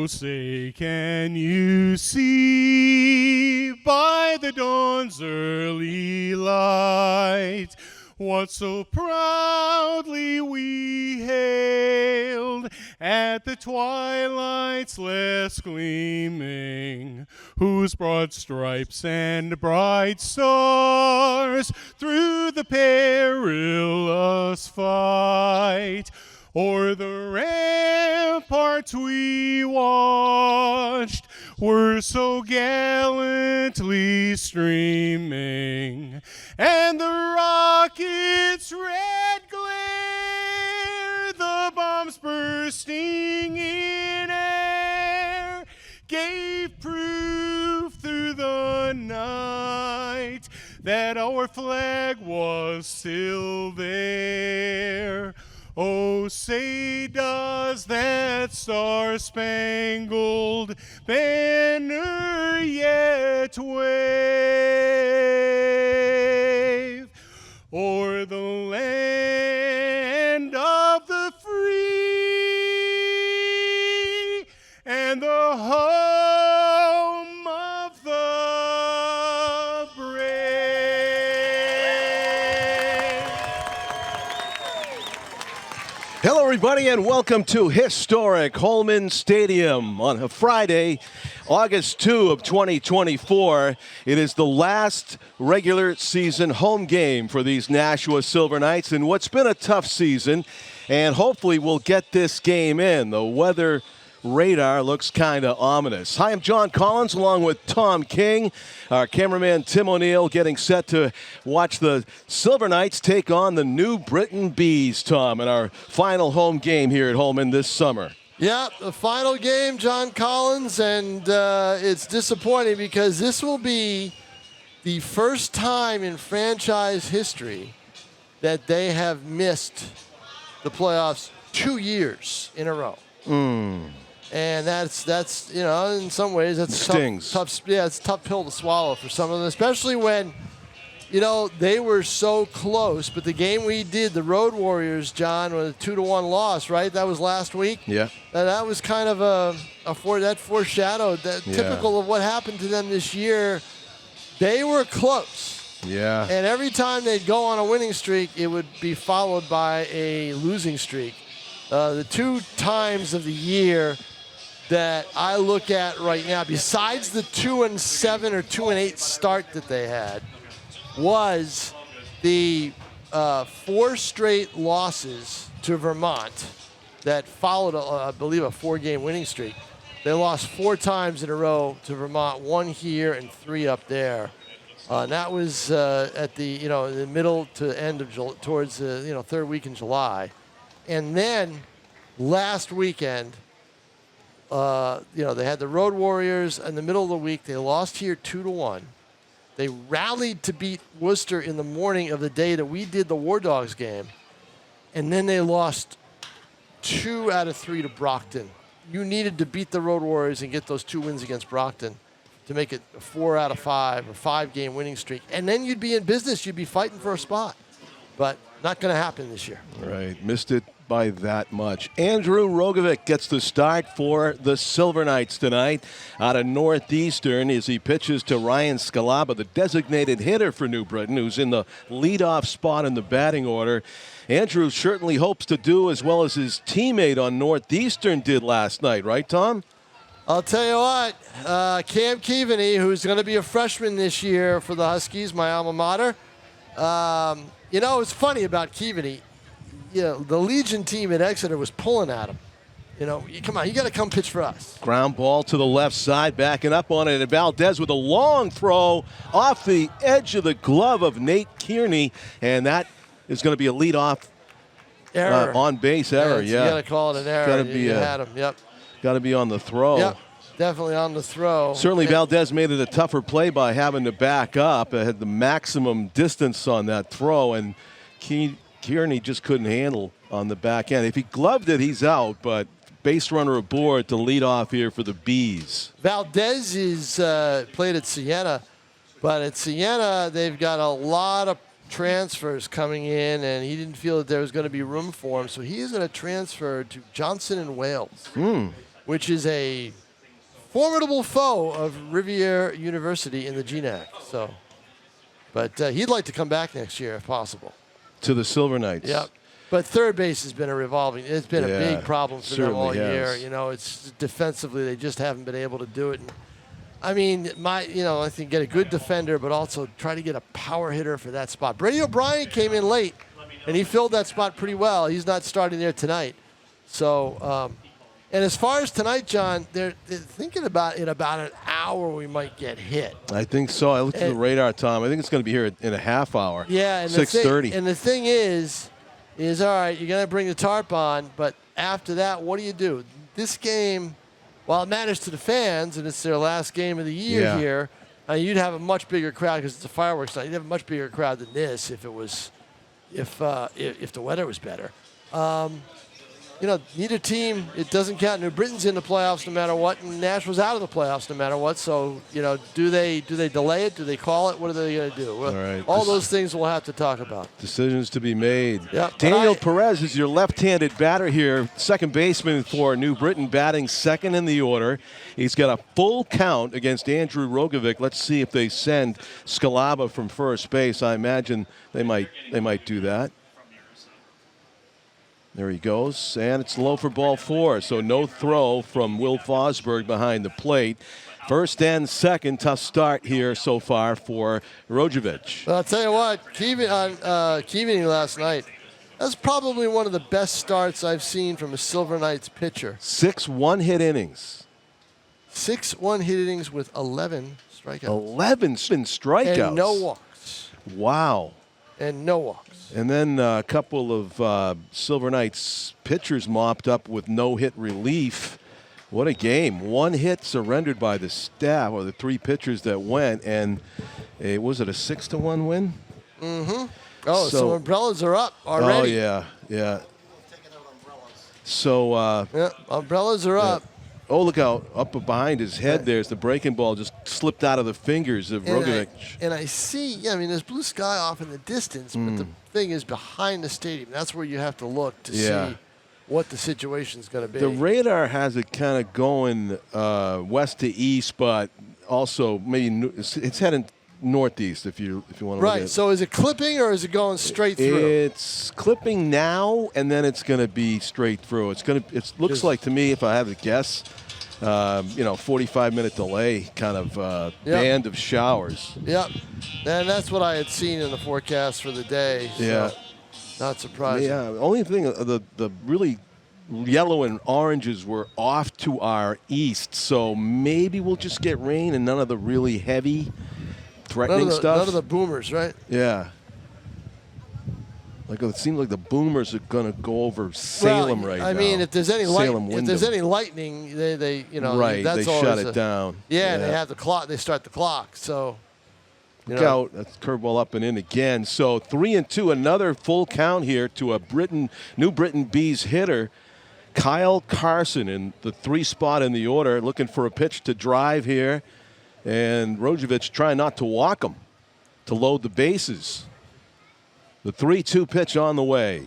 Oh, say, can you see by the dawn's early light what so proudly we hailed at the twilight's last gleaming, whose broad stripes and bright stars through the perilous fight o'er the ramparts we watched were so gallantly streaming, and the rocket's red glare, the bombs bursting in air, gave proof through the night that our flag was still there. Oh, say does that star-spangled banner yet wave o'er the land of the free and the home of the brave? Hello, everybody, and welcome to historic Holman Stadium on a Friday, August 2 of 2024. It is the last regular season home game for these Nashua Silver Knights in what's been a tough season, and hopefully we'll get this game in. The weather radar looks kind of ominous. Hi, I'm John Collins along with Tom King, our cameraman Tim O'Neill, getting set to watch the Silver Knights take on the New Britain Bees, Tom, in our final home game here at Holman this summer. Yeah, the final game, John Collins, and it's disappointing because this will be the first time in franchise history that they have missed the playoffs 2 years in a row. And that's you know, in some ways that's stings. Tough. Yeah, it's a tough pill to swallow for some of them, especially when, you know, they were so close. But the game we did, the Road Warriors, John, with a 2-1 loss, right? That was last week. Yeah. That was kind of that foreshadowed that typical of what happened to them this year. They were close. Yeah. And every time they'd go on a winning streak, it would be followed by a losing streak. The 2 times of the year that I look at right now, besides the 2-7 or 2-8 start that they had, was the 4 straight losses to Vermont that followed, I believe, a 4-game winning streak. They lost 4 times in a row to Vermont, 1 here and 3 up there. And that was at the the middle to end of towards the third week in July, and then last weekend. They had the Road Warriors in the middle of the week. They lost here 2-1. They rallied to beat Worcester in the morning of the day that we did the War Dogs game. And then they lost 2 out of 3 to Brockton. You needed to beat the Road Warriors and get those 2 wins against Brockton to make it a 4 out of 5 or 5-game winning streak. And then you'd be in business. You'd be fighting for a spot. But not going to happen this year. Right. Missed it by that much. Andrew Rogovic gets the start for the Silver Knights tonight out of Northeastern as he pitches to Ryan Scalaba, the designated hitter for New Britain, who's in the leadoff spot in the batting order. Andrew certainly hopes to do as well as his teammate on Northeastern did last night, right, Tom? I'll tell you what, Cam Keaveney, who's going to be a freshman this year for the Huskies, my alma mater. It's funny about Keaveney. The Legion team at Exeter was pulling at him. Come on, you got to come pitch for us. Ground ball to the left side, backing up on it, and Valdez with a long throw off the edge of the glove of Nate Kearney, and that is going to be a leadoff error, on-base error. You got to call it an error. You had him. Yep. Got to be on the throw. Yep. Definitely on the throw. Certainly Valdez made it a tougher play by having to back up. It had the maximum distance on that throw, and Kearney just couldn't handle on the back end. If he gloved it, he's out, but base runner aboard to lead off here for the Bees. Valdez is played at Siena, but at Siena they've got a lot of transfers coming in, and he didn't feel that there was going to be room for him, so he is going to transfer to Johnson and Wales. which is a formidable foe of Rivier University in the GNAC. So, but he'd like to come back next year if possible. To the Silver Knights. Yep. But third base has been it's been a big problem for them all year. Has. You know, it's defensively, they just haven't been able to do it. And, I mean, I think get a good defender, but also try to get a power hitter for that spot. Brady O'Brien came in late, and he filled that spot pretty well. He's not starting there tonight. So, and as far as tonight, John, they're thinking about in about an hour we might get hit. I think so. I looked at the radar, Tom. I think it's going to be here in a half hour. Yeah, and 6:30. And the thing is all right, you're going to bring the tarp on, but after that, what do? This game, while it matters to the fans, and it's their last game of the year here, you'd have a much bigger crowd because it's a fireworks night. You'd have a much bigger crowd than this if the weather was better. Neither team, it doesn't count. New Britain's in the playoffs no matter what, and Nashua's out of the playoffs no matter what. So, do they delay it? Do they call it? What are they going to do? Well, all right. All those things we'll have to talk about. Decisions to be made. Yep. Daniel Perez is your left-handed batter here, second baseman for New Britain, batting second in the order. He's got a full count against Andrew Rogovic. Let's see if they send Scalaba from first base. I imagine they might do that. There he goes, and it's low for ball 4, so no throw from Will Fosberg behind the plate. First and second, tough start here so far for Rogovic. Well, I'll tell you what, Keaveney last night, that's probably one of the best starts I've seen from a Silver Knights pitcher. 6 one-hit innings. 6 one-hit innings with 11 strikeouts. 11 strikeouts. And no walks. Wow. And no walks. And then a couple of Silver Knights pitchers mopped up with no-hit relief. What a game. 1 hit surrendered by the staff, or the 3 pitchers that went, and was it a 6-1 win? Mm-hmm. Oh, so umbrellas are up already. Oh, yeah. So umbrellas are up. Oh, look out. Up behind his head there's the breaking ball just slipped out of the fingers of Rogovic. And I see, there's blue sky off in the distance, but the thing is behind the stadium. That's where you have to look to see what the situation's going to be. The radar has it kind of going west to east, but also maybe it's heading northeast if you want to look at it. So is it clipping or is it going straight through? It's clipping now, and then it's going to be straight through. It looks like to me, if I have to guess, 45-minute delay kind of band of showers. Yep, and that's what I had seen in the forecast for the day. So not surprising. Yeah, only thing, the really yellow and oranges were off to our east, so maybe we'll just get rain and none of the really heavy threatening stuff. None of the boomers, right? Yeah. Like it seems like the boomers are going to go over Salem now. I mean, if there's any lightning, they right, that's they shut it down. Yeah, and they have the clock. They start the clock. So look out! That's curveball up and in again. So 3-2, another full count here to a New Britain Bees hitter, Kyle Carson in the 3 spot in the order, looking for a pitch to drive here. And Rogovic trying not to walk him to load the bases. The 3-2 pitch on the way.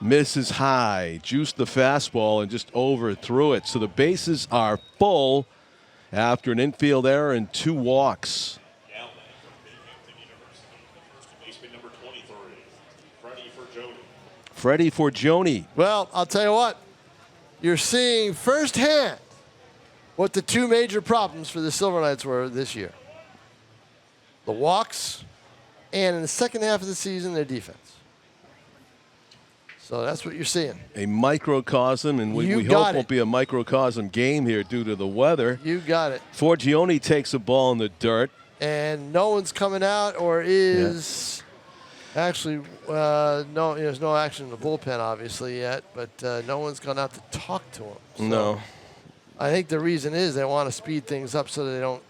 Misses high, juiced the fastball and just overthrew it. So the bases are full after an infield error and 2 walks. Freddie Forgione. Well, I'll tell you what. You're seeing firsthand what the 2 major problems for the Silver Knights were this year. The walks, and in the second half of the season, their defense. So that's what you're seeing. A microcosm, and we hope won't be a microcosm game here due to the weather. You got it. Forgione takes a ball in the dirt. And no one's coming out or is actually, no, there's no action in the bullpen obviously yet, but no one's gone out to talk to him. So no. I think the reason is they want to speed things up so they don't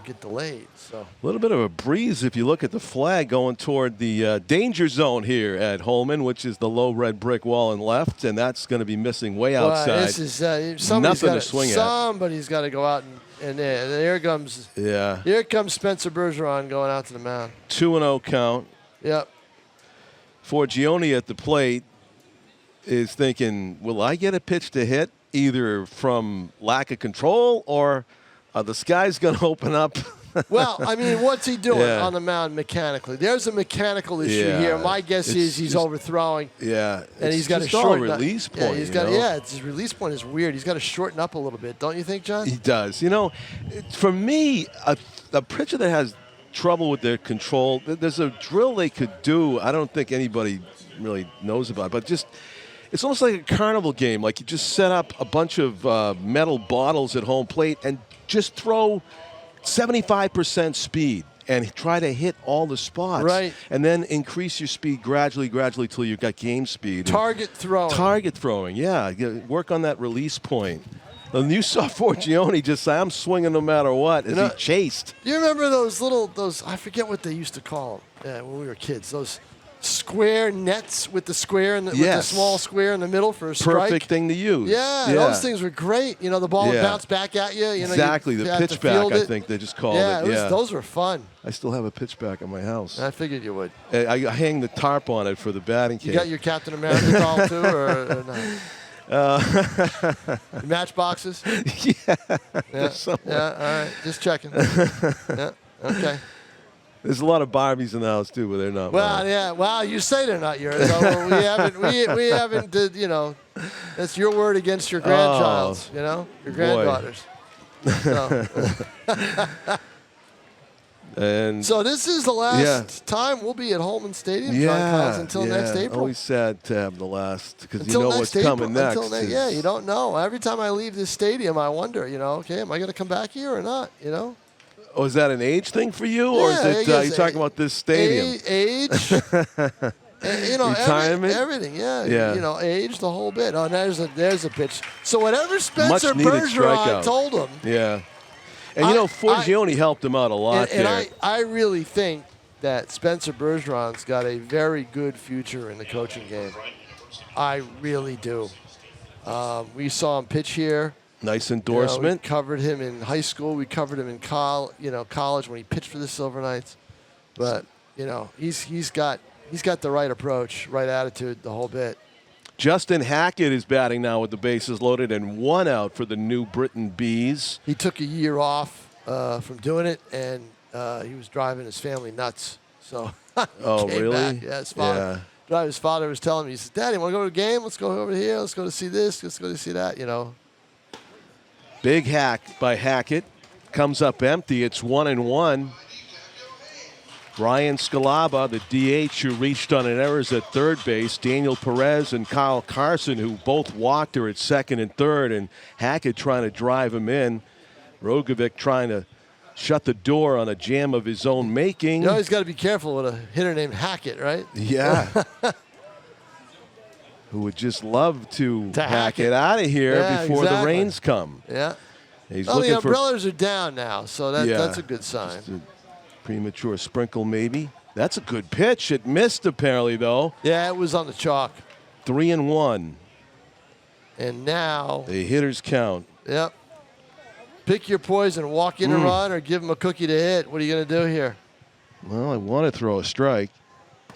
get delayed. So a little bit of a breeze if you look at the flag going toward the danger zone here at Holman, which is the low red brick wall and left, and that's going to be missing way outside. This is nothing to swing at. Somebody's got to go out and here comes here comes Spencer Bergeron going out to the mound. 2-0 count. Yep. Forgione at the plate is thinking, will I get a pitch to hit? either from lack of control or the sky's going to open up. Well, I mean, what's he doing Yeah. on the mound mechanically? There's a mechanical issue Yeah. here. My guess It's is he's just- overthrowing. Yeah, And it's he's got just a all short release point. Yeah, he's got. you know? Yeah, his release point is weird. He's got to shorten up a little bit, don't you think, John? He does. You know, for me, a pitcher that has trouble with their control, there's a drill they could do. I don't think anybody really knows about, but just it's almost like a carnival game. Like you just set up a bunch of metal bottles at home plate and just throw 75% speed and try to hit all the spots. Right. And then increase your speed gradually till you've got game speed. Target throwing. Target throwing, yeah. Work on that release point. And you saw Forgione just say, I'm swinging no matter what, as he chased. Do you remember those I forget what they used to call them when we were kids, those square nets with the square and with the small square in the middle for a strike? Perfect thing to use. Yeah, those things were great. You know, the ball would bounce back at you. Exactly, the pitch back, I think they just called it. Yeah, those were fun. I still have a pitch back at my house. I figured you would. I hang the tarp on it for the batting cage. You got your Captain America doll too, or no? Matchboxes? Yeah. Yeah, all right. Just checking. Yeah, okay. There's a lot of Barbies in the house too, but they're not. Well, mine. yeah. Well, you say they're not yours. So we haven't. You know, that's your word against your grandchild's. You know, your granddaughter's. So. And So this is the last time we'll be at Holman Stadium, John Collins, until next April. Always sad to have the last because you Until know next what's April, coming next. yeah, you don't know. Every time I leave this stadium, I wonder, you know, okay, am I going to come back here or not? You know. Oh, is that an age thing for you, or is Yeah, it? I guess You talking about this stadium? Age. You know, Retirement? everything, yeah. Yeah. You know, age, the whole bit. Oh, there's a pitch. So whatever Spencer Much-needed Bergeron strikeout. told him. Yeah. And, you know, Forgione helped him out a lot And there. I really think that Spencer Bergeron's got a very good future in the coaching game. I really do. We saw him pitch here. Nice You know, endorsement. we covered him in high school. We covered him in college when he pitched for the Silver Knights. But, you know, he's got the right approach, right attitude, the whole bit. Justin Hackett is batting now with the bases loaded and 1 out for the New Britain Bees. He took a year off from doing it, and he was driving his family nuts. So Oh, came really? back. Yeah, his father was telling me, he said, "Daddy, want to go to a game? Let's go over here. Let's go to see this. Let's go to see that." You know. Big hack by Hackett. Comes up empty. It's 1-1. Brian Scalaba, the DH, who reached on an errors at third base. Daniel Perez and Kyle Carson, who both walked her at second and third. And Hackett trying to drive him in. Rogovic trying to shut the door on a jam of his own making. You always got to be careful with a hitter named Hackett, right? Yeah. Who would just love to hack it. it out of here Yeah, before the exactly. rains come. Yeah. He's Well, the looking for umbrellas are down now, so that's a good sign. just a premature sprinkle, maybe. That's a good pitch. It missed apparently, though. Yeah, it was on the chalk. 3-1. And now, The hitters count. yep. Pick your poison. Walk in and run, or give him a cookie to hit. What are you going to do here? Well, I want to throw a strike.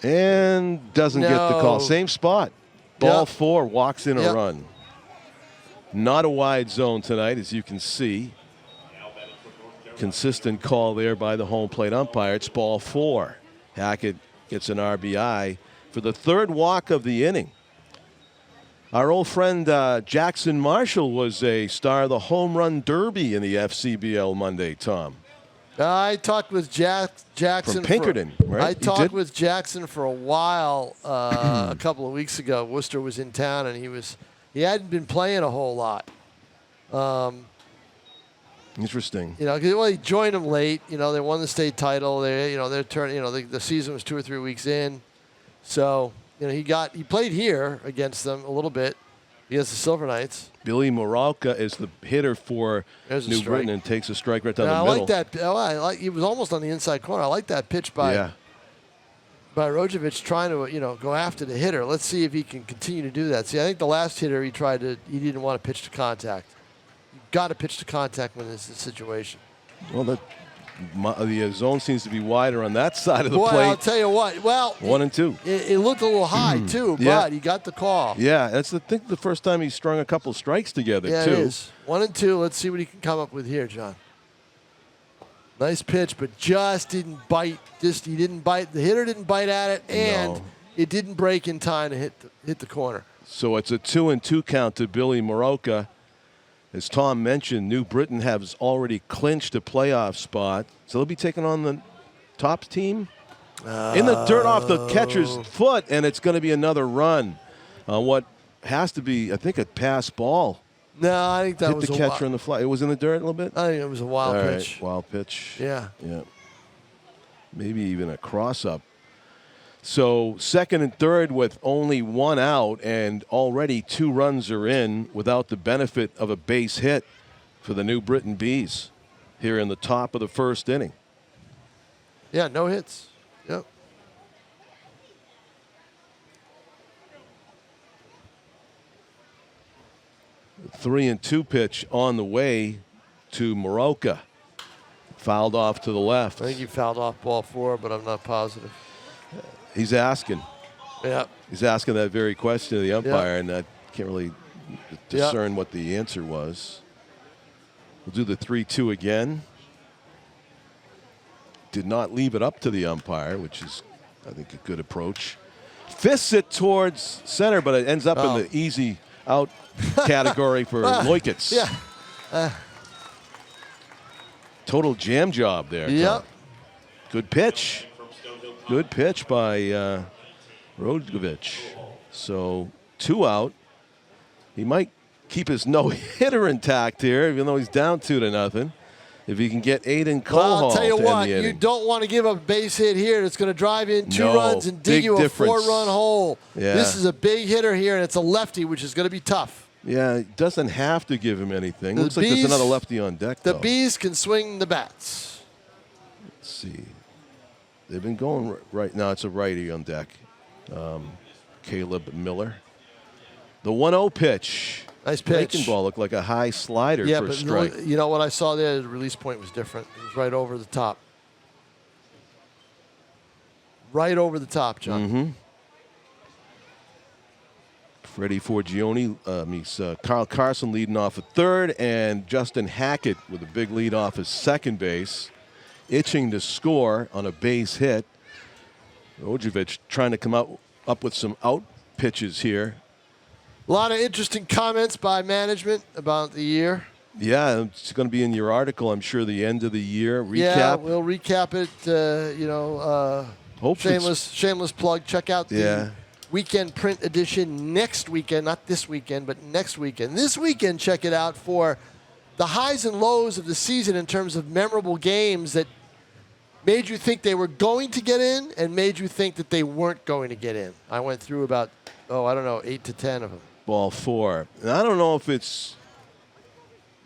And doesn't get the No. call. Same spot. Ball Yep. 4, walks in a Yep. run. Not a wide zone tonight, as you can see. Consistent call there by the home plate umpire. It's ball 4. Hackett gets an RBI for the third walk of the inning. Our old friend Jackson Marshall was a star of the home run derby in the FCBL Monday, Tom. I talked with Jackson From Pinkerton, right? I You talked did? with Jackson for a while a couple of weeks ago. Worcester was in town, and he hadn't been playing a whole lot. Interesting. You know, 'cause, well, he joined them late. You know, they won the state title. Their turn. You know, the season was 2 or 3 weeks in, so you know he played here against them a little bit against the Silver Knights. Billy Moralka is the hitter for There's a New strike. Britain and takes a strike right down Now, the I middle. like that. He was almost on the inside corner. I like that pitch by Rojovic trying to go after the hitter. Let's see if he can continue to do that. See, I think the last hitter he didn't want to pitch to contact. You got to pitch to contact when it's a situation. Well, The zone seems to be wider on that side of the Boy, plate. I'll tell you what. Well, 1 and 2. It looked a little high too, Yeah. but he got the call. Yeah, that's I think the first time he strung a couple strikes together Yeah, too. it is. 1 and 2. Let's see what he can come up with here, John. Nice pitch, but just didn't bite. He didn't bite. The hitter didn't bite at it, and No. it didn't break in time to hit the corner. So it's a 2-2 count to Billy Moroka. As Tom mentioned, New Britain has already clinched a playoff spot, so they'll be taking on the top team in the dirt off the catcher's foot, and it's going to be another run on what has to be, I think, a pass ball. No, I think that Hit was the a catcher in the fly. It was in the dirt a little bit? I think it was a wild All right, pitch. wild pitch. Yeah. Yeah. Maybe even a cross-up. So second and third with only 1 out, and already 2 runs are in without the benefit of a base hit for the New Britain Bees here in the top of the first inning. Yeah, no hits. Yep. The 3-2 pitch on the way to Moroka. Fouled off to the left. I think he fouled off ball 4, but I'm not positive. He's asking. Yeah. He's asking that very question to the umpire, and I can't really discern what the answer was. We'll do the 3-2 again. Did not leave it up to the umpire, which is, I think, a good approach. Fists it towards center, but it ends up in the easy out category for Loikitz. Yeah. Total jam job there. Yep. Tom. Good pitch. Good pitch by Rodgovich. So 2 out. He might keep his no-hitter intact here, even though he's down 2-0. If he can get Aiden Cole I'll tell you to what, end the you inning. don't want to give up a base hit here. It's going to drive in 2 No, runs and dig big you a difference. 4-run hole. Yeah. This is a big hitter here, and it's a lefty, which is going to be tough. Yeah, it doesn't have to give him anything. The Looks like there's Bees- another lefty on deck, The though. Bees can swing the bats. Let's see. They've been going right now. It's a righty on deck. Caleb Miller. The 1-0 pitch. Nice Breaking pitch. ball looked like a high slider Yeah, for a but strike. you know what I saw there? The release point was different. It was right over the top. Right over the top, John. Mm-hmm. Freddie Forgione, Carl Carson leading off at third, and Justin Hackett with a big lead off at second base, itching to score on a base hit. Rodgovich trying to come up with some out pitches here. A lot of interesting comments by management about the year. Yeah, it's going to be in your article, I'm sure, the end of the year recap. Yeah, we'll recap it. Hopefully it's- shameless plug. Check out the Yeah. weekend print edition next weekend. Not this weekend, but next weekend. This weekend, check it out for the highs and lows of the season in terms of memorable games that made you think they were going to get in and made you think that they weren't going to get in. I went through about, 8 to 10 of them. Ball 4. And I don't know if it's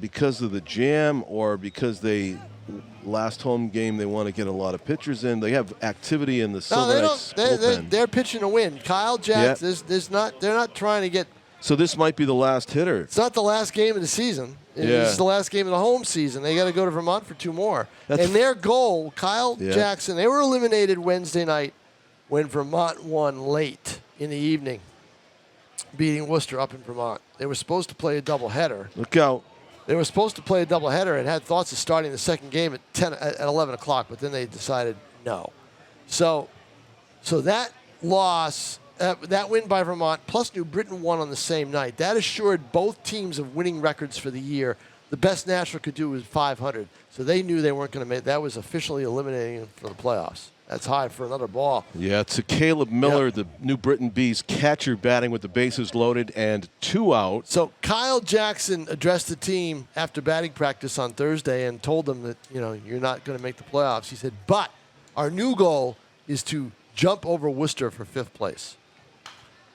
because of the jam or because last home game they want to get a lot of pitchers in. They have activity in the Silver Knights bullpen. They're pitching to win. Kyle Jackson, they're not trying to get. So this might be the last hitter. It's not the last game of the season. Yeah. This is the last game of the home season. They got to go to Vermont for 2 more. That's And their goal, Kyle Yeah. Jackson, they were eliminated Wednesday night when Vermont won late in the evening, beating Worcester up in Vermont. They were supposed to play a doubleheader. Look out. They were supposed to play a doubleheader and had thoughts of starting the second game at 11 o'clock, but then they decided no. So that loss, that win by Vermont, plus New Britain won on the same night, that assured both teams of winning records for the year. The best Nashua could do was 500. So they knew they weren't going to make. That was officially eliminating them for the playoffs. That's high for another ball. Yeah, it's a Caleb Miller, the New Britain Bees catcher, batting with the bases loaded and 2 out. So Kyle Jackson addressed the team after batting practice on Thursday and told them that, you're not going to make the playoffs. He said, but our new goal is to jump over Worcester for 5th place.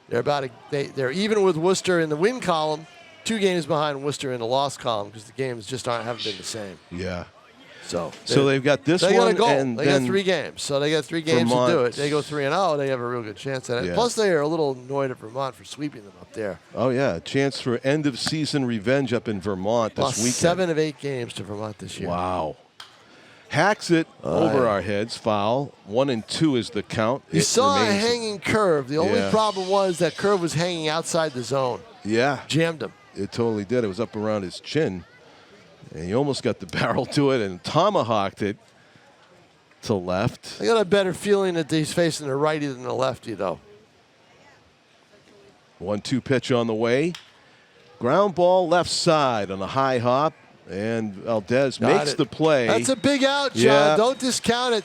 They're even with Worcester in the win column, 2 games behind Worcester in the loss column because the games just haven't been the same. Yeah. So they've got this they one, got a goal. and They then got 3 games, so they got 3 games Vermont. to do it. They go 3-0, they have a real good chance at it. Yeah. Plus, they are a little annoyed at Vermont for sweeping them up there. Oh, yeah, a chance for end-of-season revenge up in Vermont this Lost weekend. 7 of 8 games to Vermont this year. Wow. Hacks it over our heads. Foul. 1-2 is the count. You It saw a remains- hanging curve. The only problem was that curve was hanging outside the zone. Yeah. Jammed him. It totally did. It was up around his chin. And he almost got the barrel to it and tomahawked it to left. I got a better feeling that he's facing the righty than the lefty, though. 1-2 pitch on the way. Ground ball left side on a high hop. And Valdez makes the play. That's a big out, John. Yeah. Don't discount it.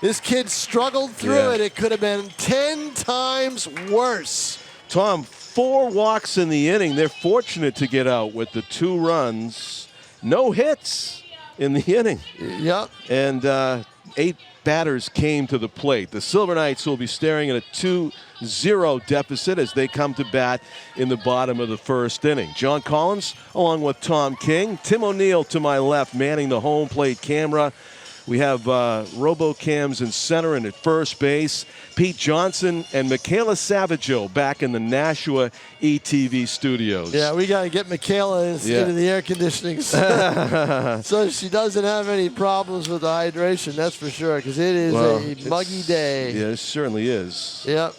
This kid struggled through it. It could have been 10 times worse. Tom, 4 walks in the inning. They're fortunate to get out with the 2 runs. No hits in the inning. Yep. And 8 batters came to the plate. The Silver Knights will be staring at a 2-0 deficit as they come to bat in the bottom of the first inning. John Collins along with Tom King. Tim O'Neill to my left manning the home plate camera. We have RoboCams in center and at first base. Pete Johnson and Michaela Savaggio back in the Nashua ETV studios. Yeah, we got to get Michaela into the air conditioning so she doesn't have any problems with the hydration, that's for sure, because it is a muggy day. Yeah, it certainly is. Yep.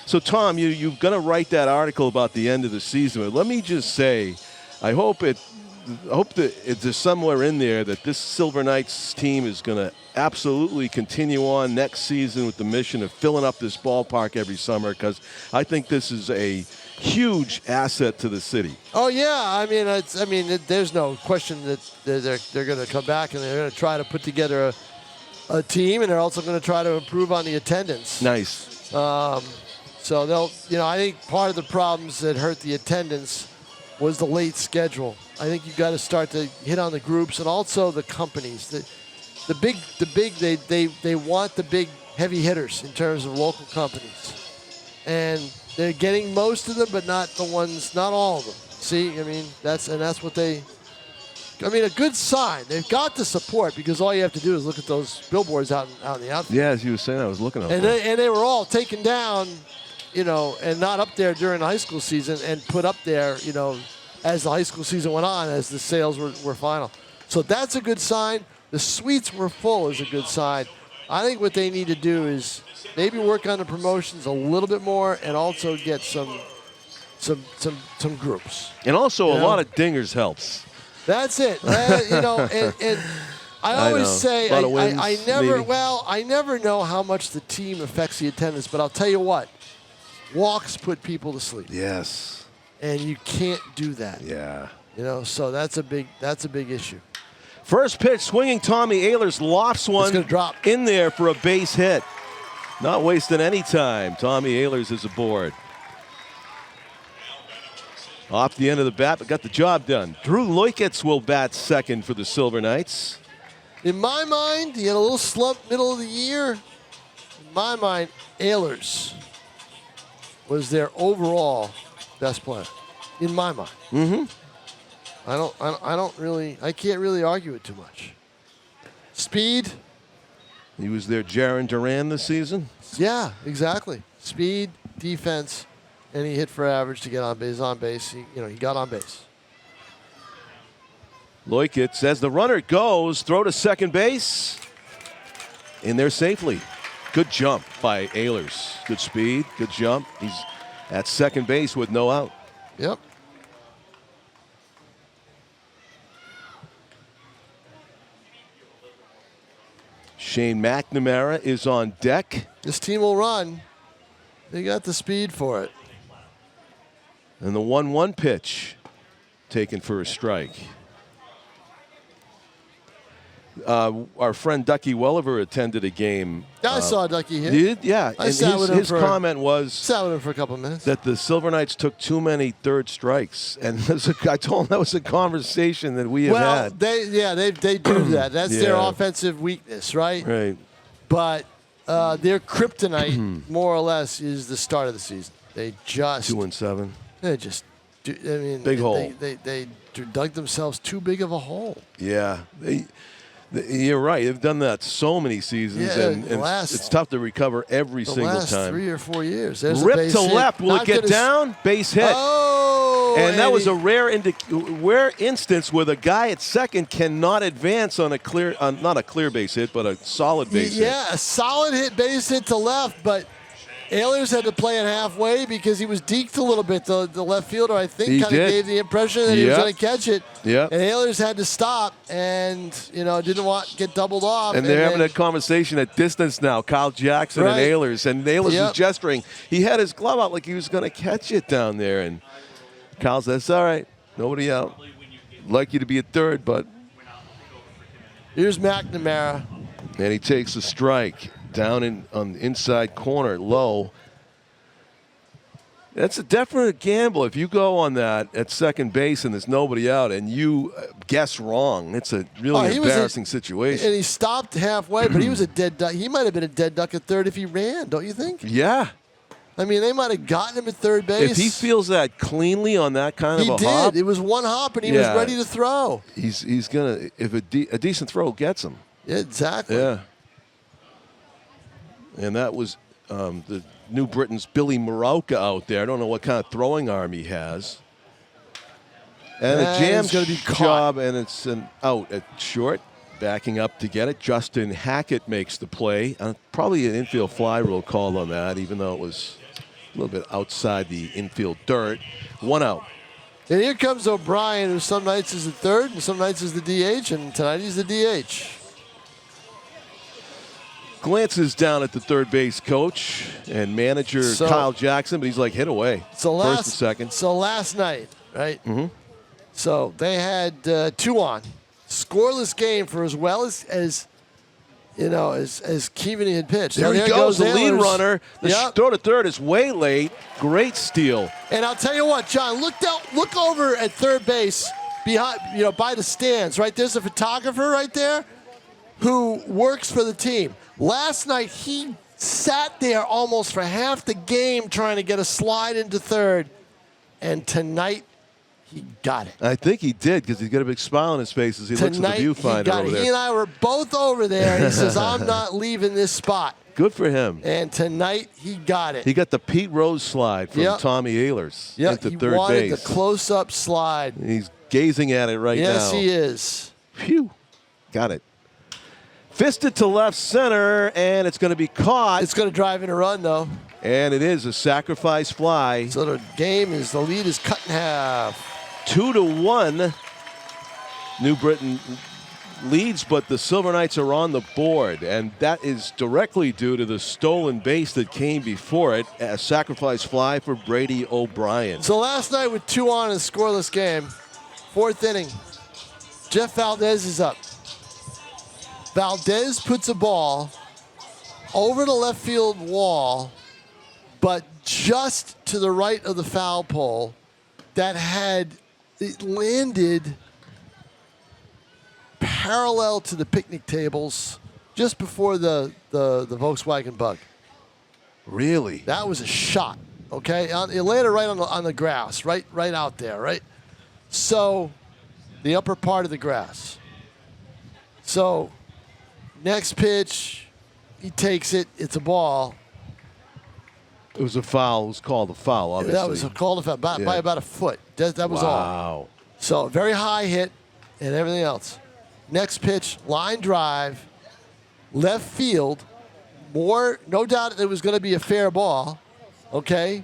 So, Tom, you're going to write that article about the end of the season. But let me just say, I hope that there's somewhere in there that this Silver Knights team is going to absolutely continue on next season with the mission of filling up this ballpark every summer, because I think this is a huge asset to the city. Oh yeah, there's no question that they're going to come back and they're going to try to put together a team, and they're also going to try to improve on the attendance. Nice. So they'll, I think part of the problems that hurt the attendance was the late schedule. I think you've got to start to hit on the groups and also the companies. They want the big heavy hitters in terms of local companies, and they're getting most of them, but not all of them. See, that's what they. A good sign. They've got the support, because all you have to do is look at those billboards out in the outfield. Yeah, as you were saying, I was looking at them. And they were all taken down, and not up there during the high school season, and put up there, as the high school season went on, as the sales were final. So that's a good sign. The suites were full is a good sign. I think what they need to do is maybe work on the promotions a little bit more, and also get some groups. And also a lot of dingers helps. That's it. And I always say I never know how much the team affects the attendance, but I'll tell you what, walks put people to sleep. Yes. And you can't do that. Yeah. So that's a big issue. First pitch, swinging Tommy Ehlers lofts one in there for a base hit. Not wasting any time. Tommy Ehlers is aboard. Off the end of the bat, but got the job done. Drew Leukitz will bat second for the Silver Knights. In my mind, he had a little slump middle of the year. In my mind, Ehlers was their overall best player. In my mind. Mm-hmm. I can't really argue it too much. Speed. He was their Jaron Duran this season. Yeah, exactly. Speed, defense, and he hit for average to get on base. He got on base. Leukitz, as the runner goes, throw to second base. In there safely. Good jump by Ehlers. Good speed, good jump. He's at second base with no out. Yep. Shane McNamara is on deck. This team will run. They got the speed for it. And the 1-1 pitch taken for a strike. Our friend Ducky Welliver attended a game. I saw Ducky here. Did? Yeah. I sat with him his comment was sat with him for a couple of minutes. That the Silver Knights took too many third strikes. And I told him that was a conversation that we have had. They do that. That's their offensive weakness, right? Right. But their kryptonite, more or less, is the start of the season. They just 2-7. They just do, big hole. They dug themselves too big of a hole. Yeah. You're right. They've done that so many seasons, and it's tough to recover every single time. The last 3 or 4 years. Rip to left. Will it get down? Base hit. Oh! And that was a rare instance where the guy at second cannot advance on a clear, not a clear base hit, but a solid base hit. Yeah, a solid hit base hit to left, but Ehlers had to play it halfway because he was deked a little bit. The left fielder, I think, kind of gave the impression that he was going to catch it. Yeah. And Ehlers had to stop and, didn't want to get doubled off. And they're having a conversation at distance now, Kyle Jackson and Ehlers. And Ehlers was gesturing. He had his glove out like he was going to catch it down there. And Kyle says, all right, nobody out. Like you to be at third, but. Here's McNamara. And he takes a strike. Down on the inside corner, low. That's a definite gamble. If you go on that at second base and there's nobody out and you guess wrong, it's a really embarrassing situation. And he stopped halfway, but he was a dead duck. He might have been a dead duck at third if he ran, don't you think? Yeah. I mean, they might have gotten him at third base. If he feels that cleanly on that kind of a hop. It was one hop and he was ready to throw. He's going to, if a decent throw gets him. Yeah, exactly. Yeah. And that was the New Britain's Billy Marauka out there. I don't know what kind of throwing arm he has. And a jam job, and it's an out at short. Backing up to get it. Justin Hackett makes the play. Probably an infield fly rule called on that, even though it was a little bit outside the infield dirt. One out. And here comes O'Brien, who some nights is the third and some nights is the DH, and tonight he's the DH. Glances down at the third base coach and manager Kyle Jackson, but he's like, hit away. So first and second. So last night, right? Mm-hmm. So they had 2 on. Scoreless game for as well as Keevaney had pitched. There he goes, the lead runner. The throw to third is way late. Great steal. And I'll tell you what, John, look over at third base behind, by the stands, right? There's a photographer right there who works for the team. Last night, he sat there almost for half the game trying to get a slide into third. And tonight, he got it. I think he did because he's got a big smile on his face as he looks at the viewfinder over there. He and I were both over there. And he says, I'm not leaving this spot. Good for him. And tonight, he got it. He got the Pete Rose slide from Tommy Ehlers into third base. He wanted the close-up slide. He's gazing at it right now. Yes, he is. Phew. Got it. Fisted to left center, and it's going to be caught. It's going to drive in a run, though. And it is a sacrifice fly. So the lead is cut in half. 2-1. New Britain leads, but the Silver Knights are on the board, and that is directly due to the stolen base that came before it, a sacrifice fly for Brady O'Brien. So last night with 2 on in a scoreless game, 4th inning, Jeff Valdez is up. Valdez puts a ball over the left field wall, but just to the right of the foul pole that it landed parallel to the picnic tables just before the Volkswagen Bug. Really? That was a shot, okay? It landed right on the grass, right out there, right? So the upper part of the grass. So next pitch, he takes it. It's a ball. It was a foul. It was called a foul, obviously. That was called a foul by about a foot. That was all. Wow. So very high hit and everything else. Next pitch, line drive, left field. No doubt it was going to be a fair ball. Okay.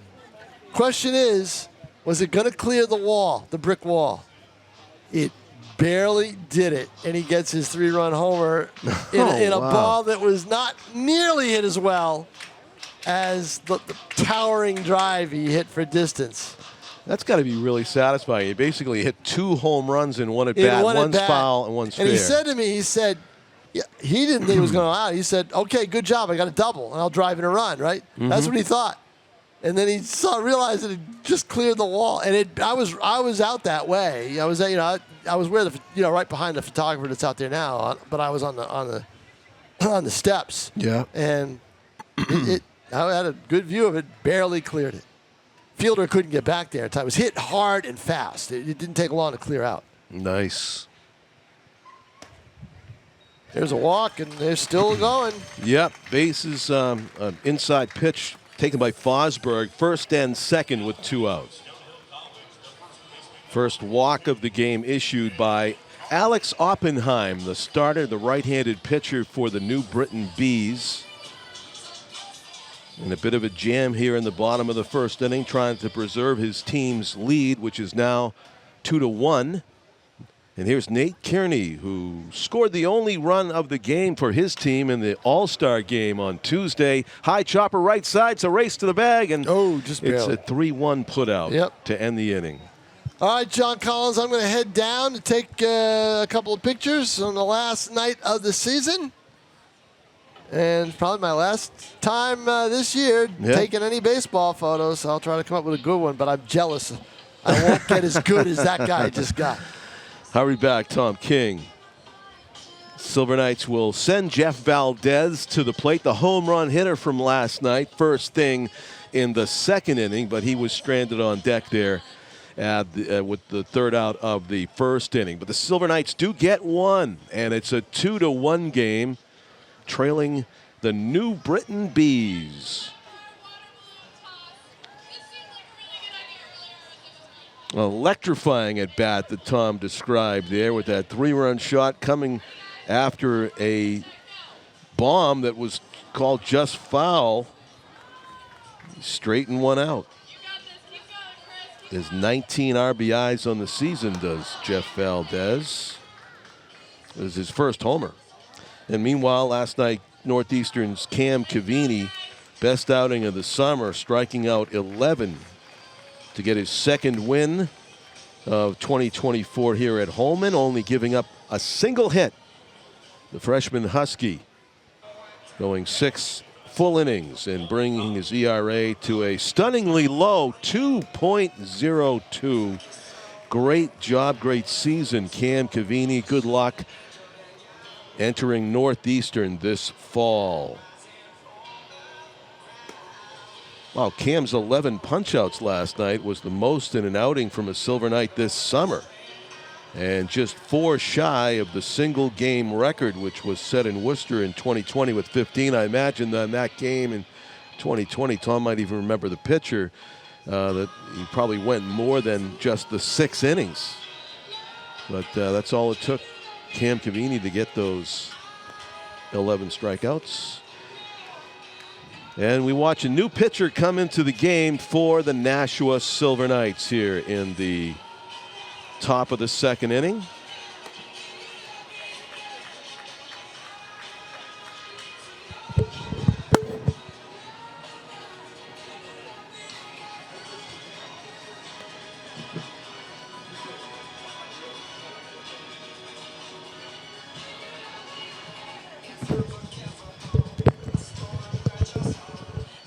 Question is, was it going to clear the wall, the brick wall? It barely did it, and he gets his 3-run homer in a ball that was not nearly hit as well as the towering drive he hit for distance. That's got to be really satisfying. He basically hit 2 home runs in one at bat. One's foul and one's fair. And he said to me, he didn't think it was going to out. He said, okay, good job. I got a double, and I'll drive in a run, right? Mm-hmm. That's what he thought. And then he realized that it just cleared the wall. And I was out that way. I was where right behind the photographer that's out there now, but I was on the steps. Yeah. And I had a good view of it, barely cleared it. Fielder couldn't get back there in time. It was hit hard and fast. It didn't take long to clear out. Nice. There's a walk, and they're still going. Yep. Base is an inside pitch taken by Fosberg. First and second with 2 outs. First walk of the game issued by Alex Oppenheim, the starter, the right-handed pitcher for the New Britain Bees. And a bit of a jam here in the bottom of the first inning, trying to preserve his team's lead, which is now 2-1. And here's Nate Kearney, who scored the only run of the game for his team in the All-Star game on Tuesday. High chopper right side, it's a race to the bag, and just it's barely. a 3-1 putout to end the inning. All right, John Collins, I'm going to head down to take a couple of pictures on the last night of the season. And probably my last time this year taking any baseball photos. I'll try to come up with a good one, but I'm jealous. I won't get as good as that guy just got. Hurry back, Tom King. Silver Knights will send Jeff Valdez to the plate, the home run hitter from last night. First thing in the second inning, but he was stranded on deck there with the third out of the first inning. But the Silver Knights do get one, and it's a 2-1 game, trailing the New Britain Bees. Electrifying at bat that Tom described there, with that 3-run shot coming after a bomb that was called just foul. Straighten one out. There's 19 RBIs on the season, does Jeff Valdez. It was his first homer. And meanwhile, last night, Northeastern's Cam Cavini, best outing of the summer, striking out 11 to get his second win of 2024 here at Holman, only giving up a single hit. The freshman Husky going 6 full innings and bringing his ERA to a stunningly low 2.02. Great job, great season, Cam Cavini. Good luck entering Northeastern this fall. Wow, Cam's 11 punch-outs last night was the most in an outing from a Silver Knight this summer. And just 4 shy of the single-game record, which was set in Worcester in 2020 with 15. I imagine that in that game in 2020, Tom might even remember the pitcher, that he probably went more than just the 6 innings. But that's all it took, Cam Cavini, to get those 11 strikeouts. And we watch a new pitcher come into the game for the Nashua Silver Knights here in the top of the second inning.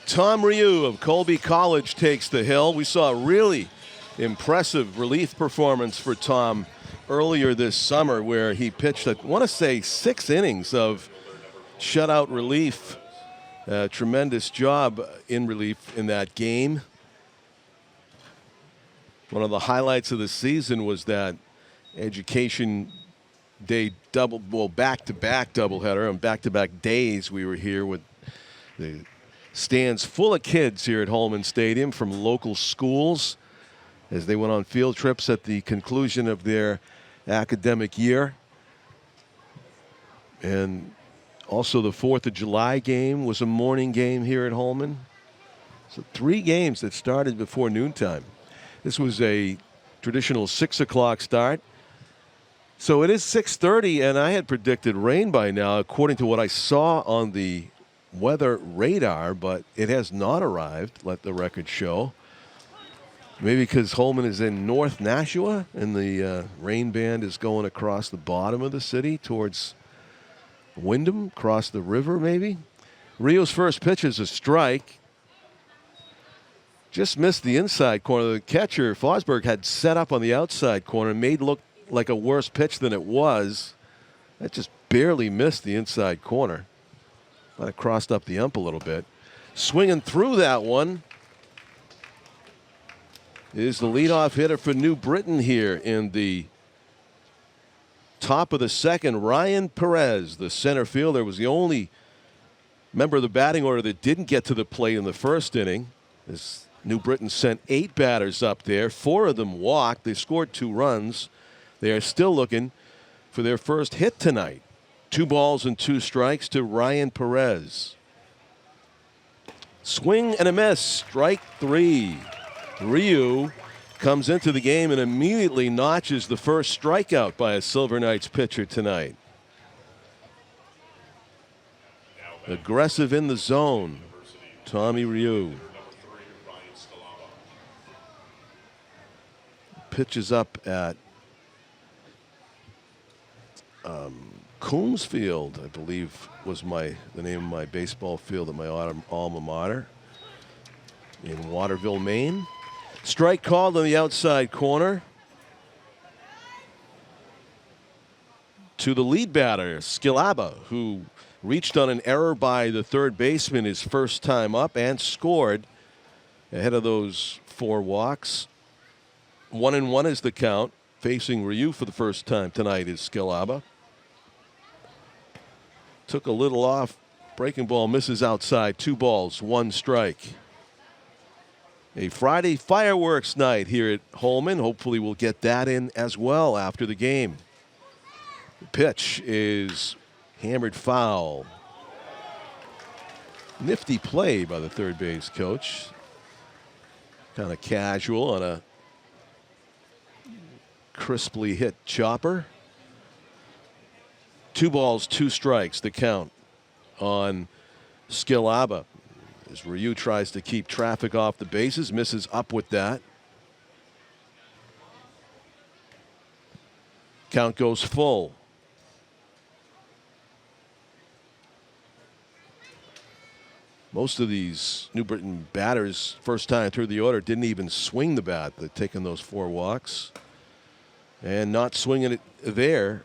Tom Ryu of Colby College takes the hill. We saw a really impressive relief performance for Tom earlier this summer, where he pitched, I want to say, 6 innings of shutout relief. Tremendous job in relief in that game. One of the highlights of the season was that Education Day back-to-back doubleheader. On back-to-back days, we were here with the stands full of kids here at Holman Stadium from local schools as they went on field trips at the conclusion of their academic year. And also the 4th of July game was a morning game here at Holman. So 3 games that started before noontime. This was a traditional 6 o'clock start. So it is 6:30, and I had predicted rain by now, according to what I saw on the weather radar, but it has not arrived, let the record show. Maybe because Holman is in North Nashua and the rain band is going across the bottom of the city towards Wyndham, across the river maybe. Rio's first pitch is a strike. Just missed the inside corner. The catcher, Fosberg, had set up on the outside corner, made look like a worse pitch than it was. That just barely missed the inside corner. Might have crossed up the ump a little bit. Swinging through that one is the leadoff hitter for New Britain here in the top of the second. Ryan Perez, the center fielder, was the only member of the batting order that didn't get to the plate in the first inning. As New Britain sent 8 batters up there. 4 of them walked. They scored 2 runs. They are still looking for their first hit tonight. 2 balls and 2 strikes to Ryan Perez. Swing and a miss. Strike 3. Ryu comes into the game and immediately notches the first strikeout by a Silver Knights pitcher tonight. Aggressive in the zone, Tommy Ryu. Pitches up at Coombs Field, I believe was the name of my baseball field at my alma mater in Waterville, Maine. Strike called on the outside corner. To the lead batter, Skilaba, who reached on an error by the third baseman his first time up and scored ahead of those 4 walks. 1-1 is the count. Facing Ryu for the first time tonight is Skilaba. Took a little off. Breaking ball misses outside. 2 balls, 1 strike. A Friday fireworks night here at Holman. Hopefully we'll get that in as well after the game. The pitch is hammered foul. Nifty play by the third base coach. Kind of casual on a crisply hit chopper. 2 balls, 2 strikes, the count on Skilaba. As Ryu tries to keep traffic off the bases, misses up with that. Count goes full. Most of these New Britain batters, first time through the order, didn't even swing the bat. They've taken those 4 walks. And not swinging it there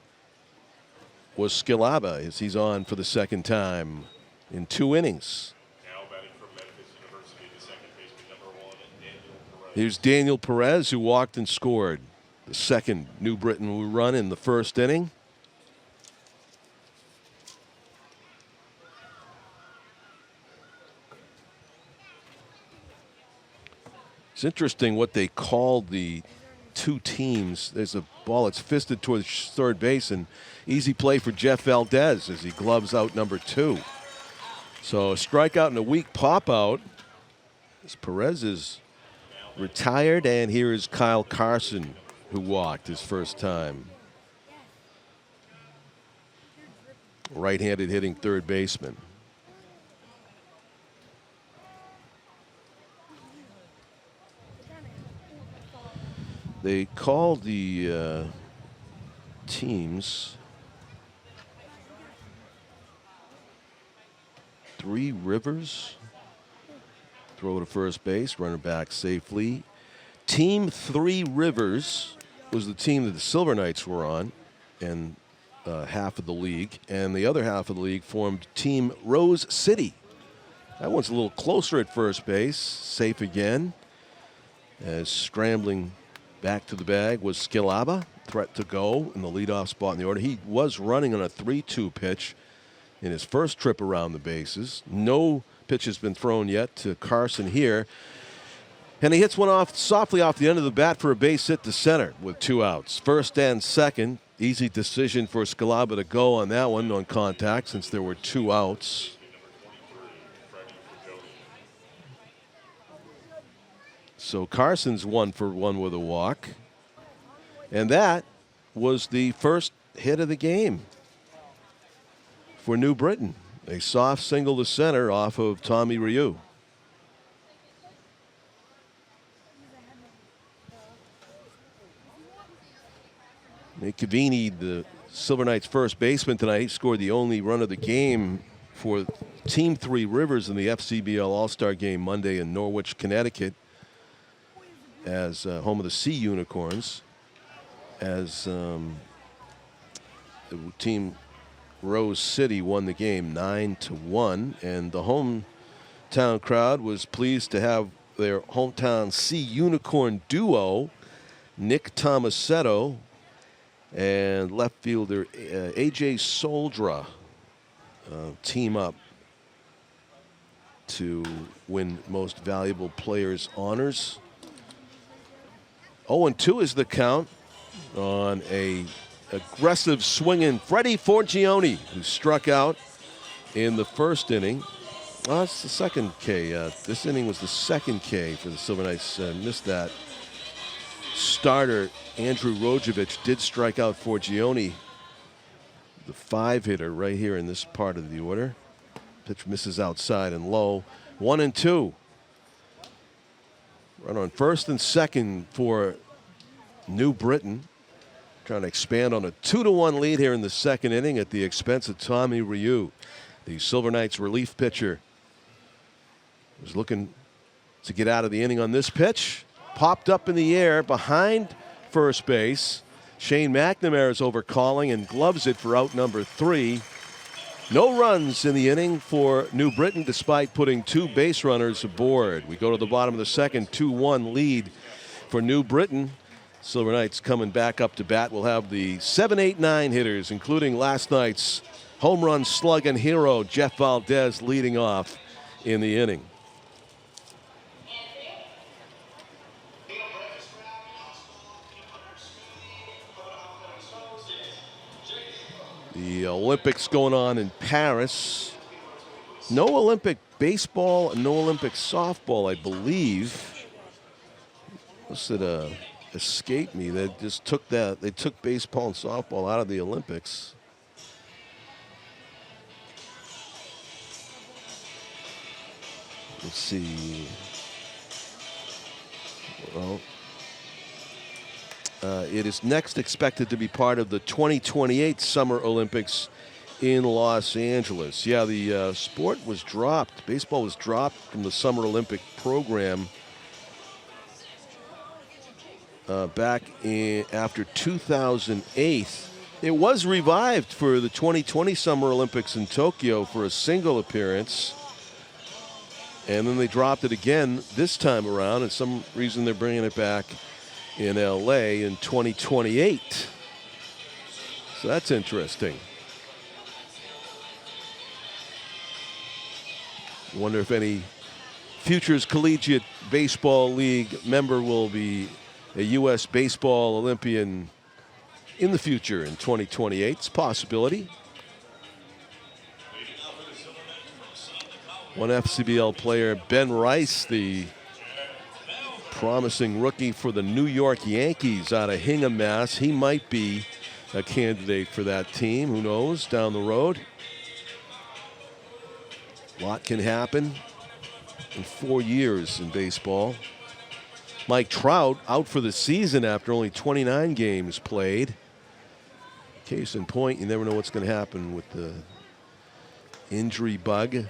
was Skilaba as he's on for the second time in 2 innings. Now batting from Memphis University, the second baseman, number 1, Daniel Perez. Here's Daniel Perez, who walked and scored the second New Britain run in the first inning. It's interesting what they called the 2 teams. There's a ball that's fisted towards third base, and easy play for Jeff Valdez as he gloves out number 2. So a strikeout and a weak pop out as Perez is retired, and here is Kyle Carson, who walked his first time. Right-handed hitting third baseman. They called the teams Three Rivers. Throw to first base, runner back safely. Team Three Rivers was the team that the Silver Knights were on, and half of the league. And the other half of the league formed Team Rose City. That one's a little closer at first base. Safe again. As scrambling back to the bag was Skilaba. Threat to go in the leadoff spot in the order. He was running on a 3-2 pitch in his first trip around the bases. No pitch has been thrown yet to Carson here. And he hits one off softly off the end of the bat for a base hit to center with 2 outs. First and second. Easy decision for Skilaba to go on that one on contact since there were 2 outs. So Carson's 1 for 1 with a walk. And that was the first hit of the game for New Britain. A soft single to center off of Tommy Ryu. Nick Cavini, the Silver Knights' first baseman tonight, scored the only run of the game for Team Three Rivers in the FCBL All-Star Game Monday in Norwich, Connecticut, as home of the Sea Unicorns, as the team Rose City won the game 9-1, and the hometown crowd was pleased to have their hometown Sea Unicorn duo, Nick Tomasetto and left fielder A.J. Soldra, team up to win Most Valuable Players honors. 0-2 is the count on a aggressive swinging Freddie Forgione, who struck out in the first inning. Well, that's the second K. This inning was the second K for the Silver Knights. Missed that. Starter Andrew Rojovic did strike out Forgione, the 5-hitter right here in this part of the order. Pitch misses outside and low. 1-2. Run on first and second for New Britain. Trying to expand on a 2-1 lead here in the second inning at the expense of Tommy Ryu. The Silver Knights relief pitcher was looking to get out of the inning on this pitch. Popped up in the air behind first base. Shane McNamara is over calling and gloves it for out number 3. No runs in the inning for New Britain despite putting 2 base runners aboard. We go to the bottom of the second, 2-1 lead for New Britain. Silver Knights coming back up to bat. We'll have the 7, 8, 9 hitters, including last night's home run slugging hero, Jeff Valdez, leading off in the inning. The Olympics going on in Paris. No Olympic baseball, no Olympic softball, I believe. Must have escaped me. They just took that. They took baseball and softball out of the Olympics. Let's see. Well, it is next expected to be part of the 2028 Summer Olympics in Los Angeles. Yeah, the sport was dropped. Baseball was dropped from the Summer Olympic program back after 2008. It was revived for the 2020 Summer Olympics in Tokyo for a single appearance. And then they dropped it again this time around, and some reason they're bringing it back in LA in 2028. So that's interesting. Wonder if any Futures Collegiate Baseball League member will be a U.S. Baseball Olympian in the future in 2028. It's a possibility. One FCBL player, Ben Rice, the promising rookie for the New York Yankees out of Hingham, Mass. He might be a candidate for that team. Who knows, down the road. A lot can happen in 4 years in baseball. Mike Trout out for the season after only 29 games played. Case in point, you never know what's going to happen with the injury bug.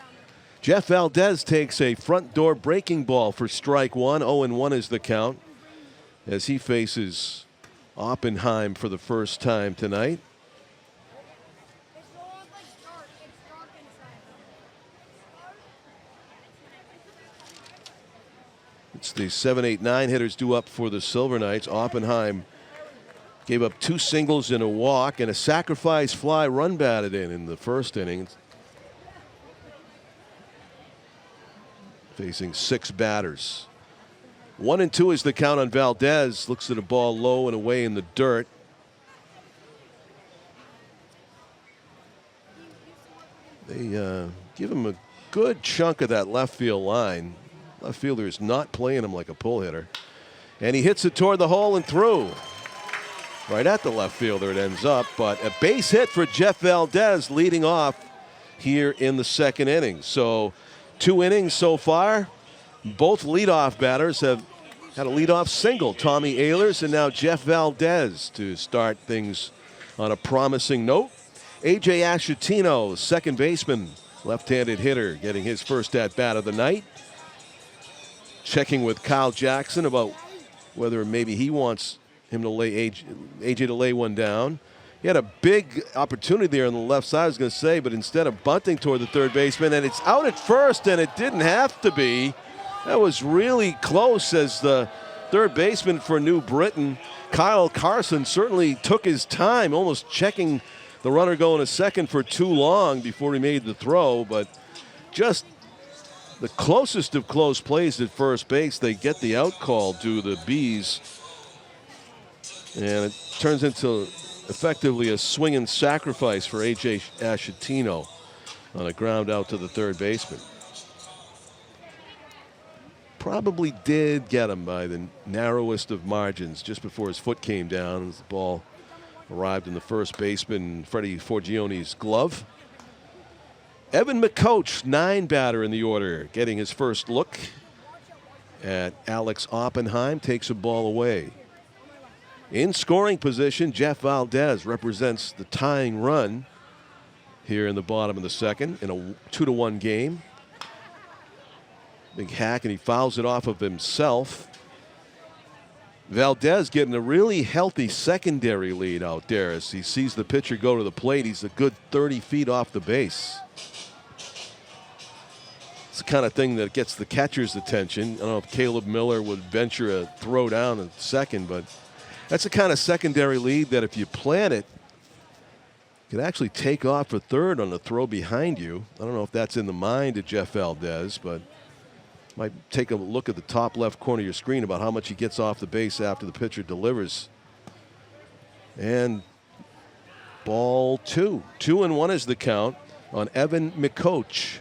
Jeff Valdez takes a front door breaking ball for strike one. 0-1 is the count as he faces Oppenheim for the first time tonight. It's the 7, 8, 9 hitters due up for the Silver Knights. Oppenheim gave up 2 singles and a walk and a sacrifice fly run batted in the first inning. Facing 6 batters. 1-2 is the count on Valdez. Looks at a ball low and away in the dirt. They give him a good chunk of that left field line. Left fielder is not playing him like a pull hitter. And he hits it toward the hole and through. Right at the left fielder it ends up. But a base hit for Jeff Valdez leading off here in the second inning. So 2 innings so far. Both leadoff batters have had a leadoff single. Tommy Ehlers and now Jeff Valdez to start things on a promising note. A.J. Ashatino, second baseman, left-handed hitter, getting his first at-bat of the night. Checking with Kyle Jackson about whether maybe he wants him to lay AJ to lay one down. He had a big opportunity there on the left side, I was going to say, but instead of bunting toward the third baseman, and it's out at first, and it didn't have to be. That was really close as the third baseman for New Britain, Kyle Carson, certainly took his time, almost checking the runner going to second for too long before he made the throw, but just the closest of close plays at first base. They get the out call to the Bees, and it turns into effectively a swing and sacrifice for A.J. Ashatino on a ground out to the third baseman. Probably did get him by the narrowest of margins just before his foot came down as the ball arrived in the first baseman, Freddie Forgione's glove. Evan McCoach, 9 batter in the order, getting his first look at Alex Oppenheim, takes a ball away. In scoring position, Jeff Valdez represents the tying run here in the bottom of the second in a 2-1 game. Big hack, and he fouls it off of himself. Valdez getting a really healthy secondary lead out there as he sees the pitcher go to the plate. He's a good 30 feet off the base. It's the kind of thing that gets the catcher's attention. I don't know if Caleb Miller would venture a throw down at second, but that's the kind of secondary lead that if you plant it, you can actually take off for third on the throw behind you. I don't know if that's in the mind of Jeff Valdez, but might take a look at the top left corner of your screen about how much he gets off the base after the pitcher delivers. And ball 2. 2-1 is the count on Evan McCoach.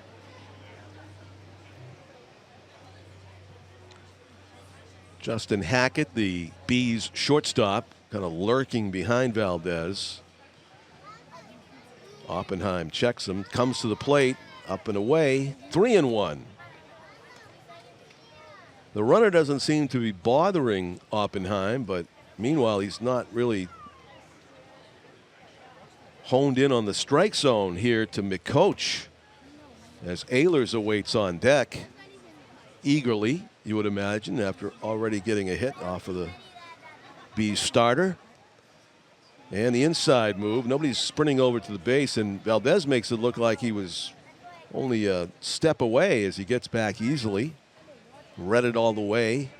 Justin Hackett, the Bees shortstop, kind of lurking behind Valdez. Oppenheim checks him, comes to the plate, up and away, 3-1. The runner doesn't seem to be bothering Oppenheim, but meanwhile, he's not really honed in on the strike zone here to McCoach as Ehlers awaits on deck eagerly, you would imagine, after already getting a hit off of the Bees starter. And the inside move, nobody's sprinting over to the base, and Valdez makes it look like he was only a step away as he gets back easily. Read it all the way.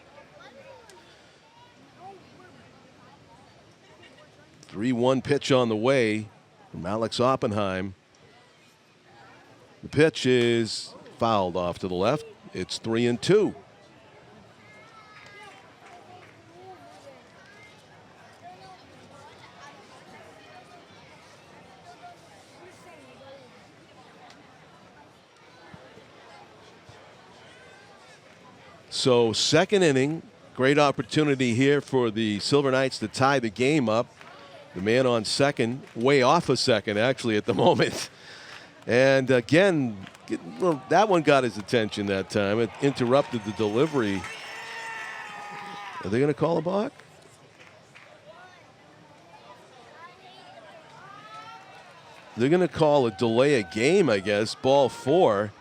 3-1 pitch on the way from Alex Oppenheim. The pitch is fouled off to the left. It's 3-2. So second inning, great opportunity here for the Silver Knights to tie the game up. The man on second, way off a second actually at the moment. And again, well, that one got his attention that time. It interrupted the delivery. Are they going to call a balk? They're going to call a delay a game, I guess, ball 4.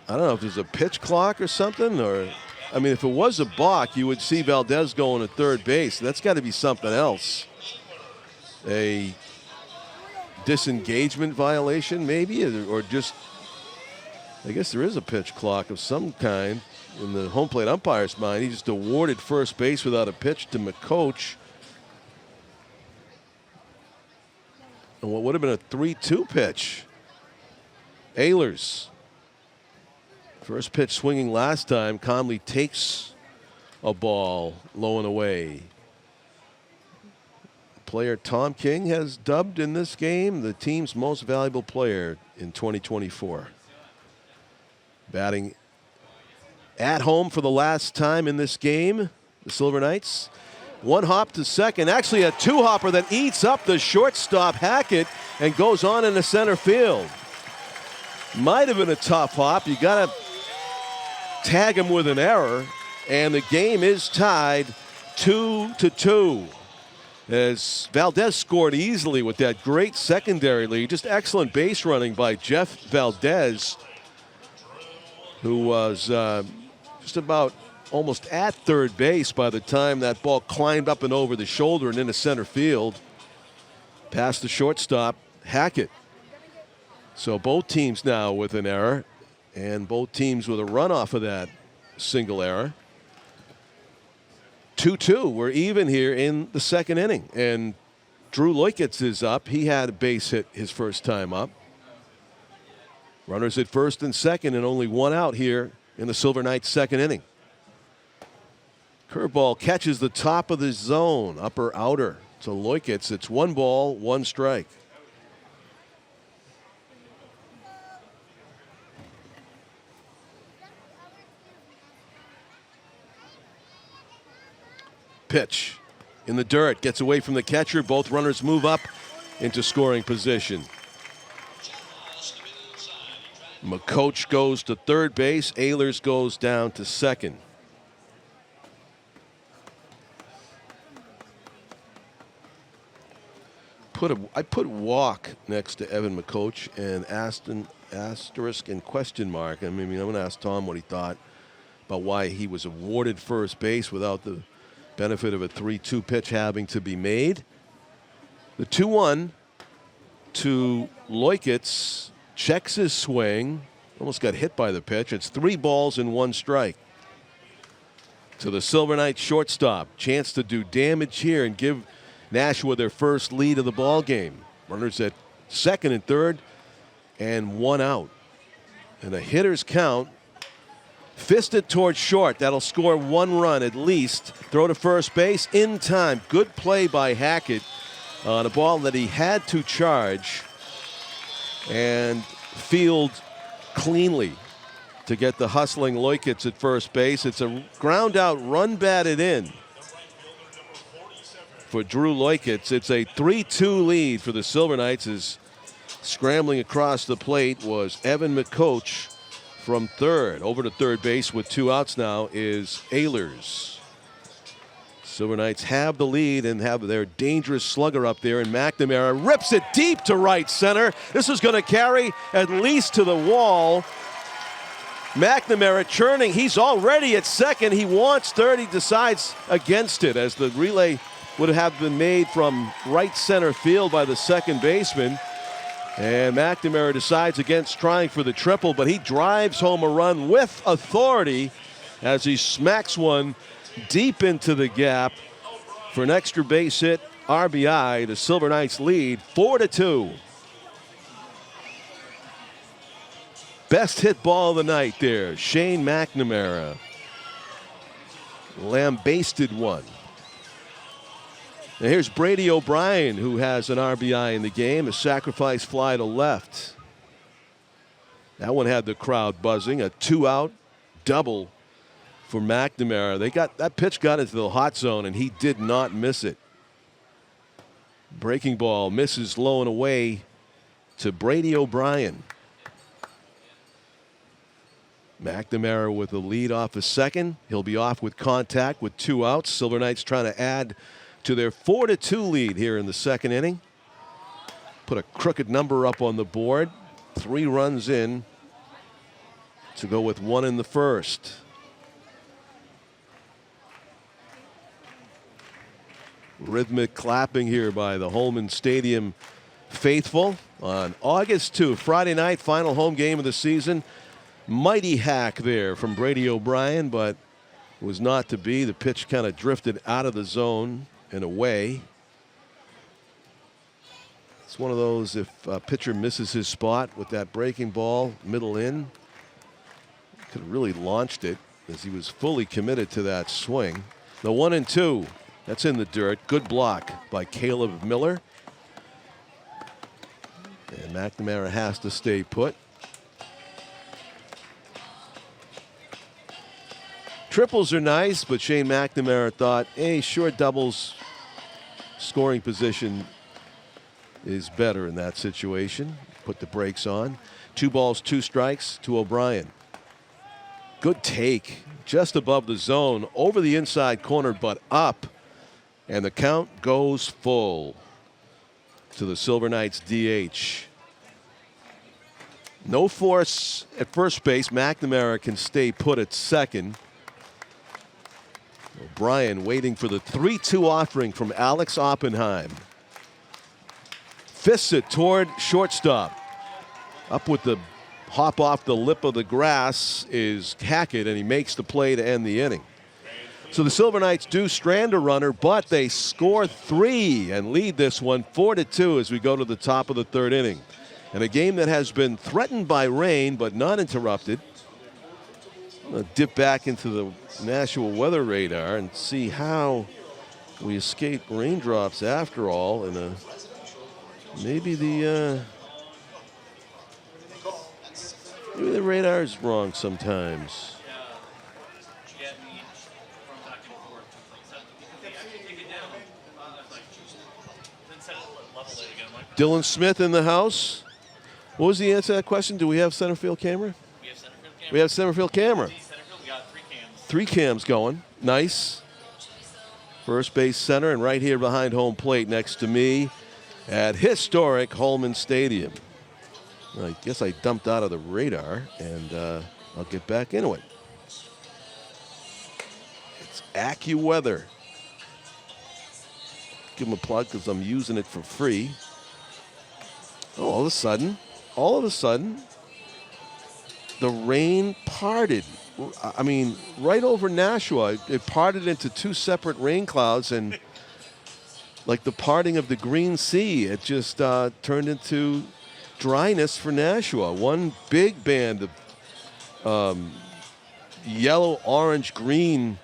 I don't know if there's a pitch clock or something, or, I mean, if it was a balk, you would see Valdez going to third base. That's got to be something else. A disengagement violation, maybe, or just, I guess there is a pitch clock of some kind in the home plate umpire's mind. He just awarded first base without a pitch to McCoach. And what would have been a 3-2 pitch. Ehlers. First pitch swinging last time. Conley takes a ball low and away. Player Tom King has dubbed in this game the team's most valuable player in 2024. Batting at home for the last time in this game, the Silver Knights. One hop to second, actually a two-hopper that eats up the shortstop Hackett and goes on into center field. Might have been a tough hop. You got to tag him with an error, and the game is tied 2-2. As Valdez scored easily with that great secondary lead. Just excellent base running by Jeff Valdez, who was just about almost at third base by the time that ball climbed up and over the shoulder and into center field. Past the shortstop, Hackett. So both teams now with an error, and both teams with a run off of that single error. 2-2. We're even here in the second inning. And Drew Leukitz is up. He had a base hit his first time up. Runners at first and second, and only one out here in the Silver Knights' second inning. Curveball catches the top of the zone, upper outer to Loikitz. It's 1 ball, 1 strike. Pitch in the dirt, gets away from the catcher. Both runners move up into scoring position. McCoach goes to third base. Ehlers goes down to second. I put walk next to Evan McCoach and asterisk and question mark. I mean, I'm going to ask Tom what he thought about why he was awarded first base without the benefit of a 3-2 pitch having to be made. The 2-1 to Loikitz, checks his swing, almost got hit by the pitch. It's 3 balls and 1 strike. To the Silver Knights shortstop, chance to do damage here and give Nashua their first lead of the ball game. Runners at second and third, and 1 out. And a hitter's count. Fisted towards short. That'll score 1 run at least. Throw to first base in time. Good play by Hackett on a ball that he had to charge and field cleanly to get the hustling Loikitz at first base. It's a ground out, run batted in for Drew Loikitz. It's a 3-2 lead for the Silver Knights. As scrambling across the plate was Evan McCoach from third. Over to third base with 2 outs now is Ehlers. Silver Knights have the lead and have their dangerous slugger up there, and McNamara rips it deep to right center. This is going to carry at least to the wall. McNamara churning. He's already at second. He wants third. He decides against it as the relay would have been made from right center field by the second baseman. And McNamara decides against trying for the triple, but he drives home a run with authority as he smacks one deep into the gap for an extra base hit, RBI. The Silver Knights lead 4-2. Best hit ball of the night there, Shane McNamara. Lambasted one. Now here's Brady O'Brien, who has an RBI in the game, a sacrifice fly to left. That one had the crowd buzzing. A 2-out double for McNamara. That pitch got into the hot zone, and he did not miss it. Breaking ball misses low and away to Brady O'Brien. McNamara with the lead off a second. He'll be off with contact with 2 outs. Silver Knights trying to add to their 4-2 lead here in the second inning. Put a crooked number up on the board. 3 runs in to go with 1 in the first. Rhythmic clapping here by the Holman Stadium faithful on August 2, Friday night, final home game of the season. Mighty hack there from Brady O'Brien, but was not to be. The pitch kind of drifted out of the zone and away. It's one of those, if a pitcher misses his spot with that breaking ball, middle in, could have really launched it as he was fully committed to that swing. The 1-2, that's in the dirt. Good block by Caleb Miller. And McNamara has to stay put. Triples are nice, but Shane McNamara thought, hey, sure, doubles scoring position is better in that situation. Put the brakes on. 2 balls, 2 strikes to O'Brien. Good take, just above the zone, over the inside corner, but up. And the count goes full to the Silver Knights DH. No force at first base. McNamara can stay put at second. O'Brien waiting for the 3-2 offering from Alex Oppenheim. Fists it toward shortstop. Up with the hop off the lip of the grass is Hackett, and he makes the play to end the inning. So the Silver Knights do strand a runner, but they score 3 and lead this one 4-2 as we go to the top of the third inning. And a game that has been threatened by rain but not interrupted. I'm going to dip back into the Nashua weather radar and see how we escape raindrops after all. And maybe the radar is wrong sometimes. Dylan Smith in the house. What was the answer to that question? Do we have center field camera? We have center field camera. We got 3 cams. 3 cams going. Nice. First base center and right here behind home plate next to me at historic Holman Stadium. I guess I dumped out of the radar and I'll get back into it. It's AccuWeather. Give them a plug because I'm using it for free. Oh, all of a sudden, the rain parted. I mean, right over Nashua, it parted into 2 separate rain clouds, and like the parting of the green sea, it just turned into dryness for Nashua. One big band of yellow, orange, green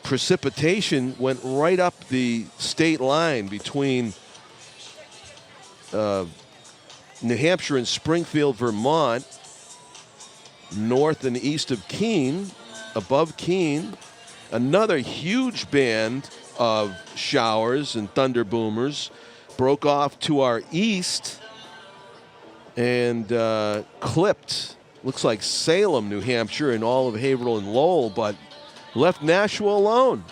precipitation went right up the state line between New Hampshire and Springfield, Vermont, north and east of Keene, above Keene. Another huge band of showers and thunder boomers broke off to our east and clipped, looks like Salem, New Hampshire, and all of Haverhill and Lowell, but left Nashua alone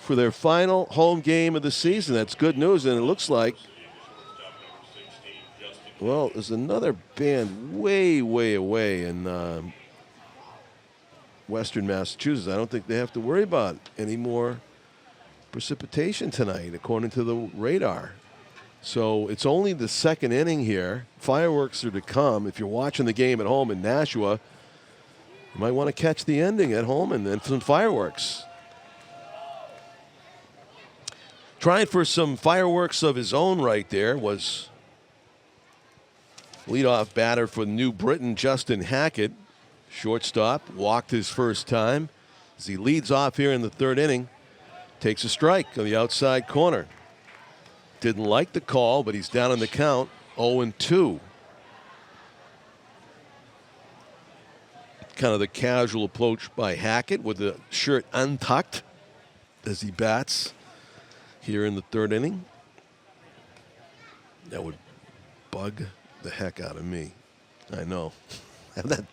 for their final home game of the season. That's good news, and it looks like, well, there's another band way, way away in western Massachusetts. I don't think they have to worry about any more precipitation tonight, according to the radar. So it's only the second inning here. Fireworks are to come. If you're watching the game at home in Nashua, you might want to catch the ending at home and then some fireworks. Trying for some fireworks of his own right there was leadoff batter for New Britain, Justin Hackett. Shortstop, walked his first time. As he leads off here in the third inning, takes a strike on the outside corner. Didn't like the call, but he's down in the count, 0-2. Kind of the casual approach by Hackett with the shirt untucked as he bats here in the third inning. That would bug the heck out of me. I know. Have that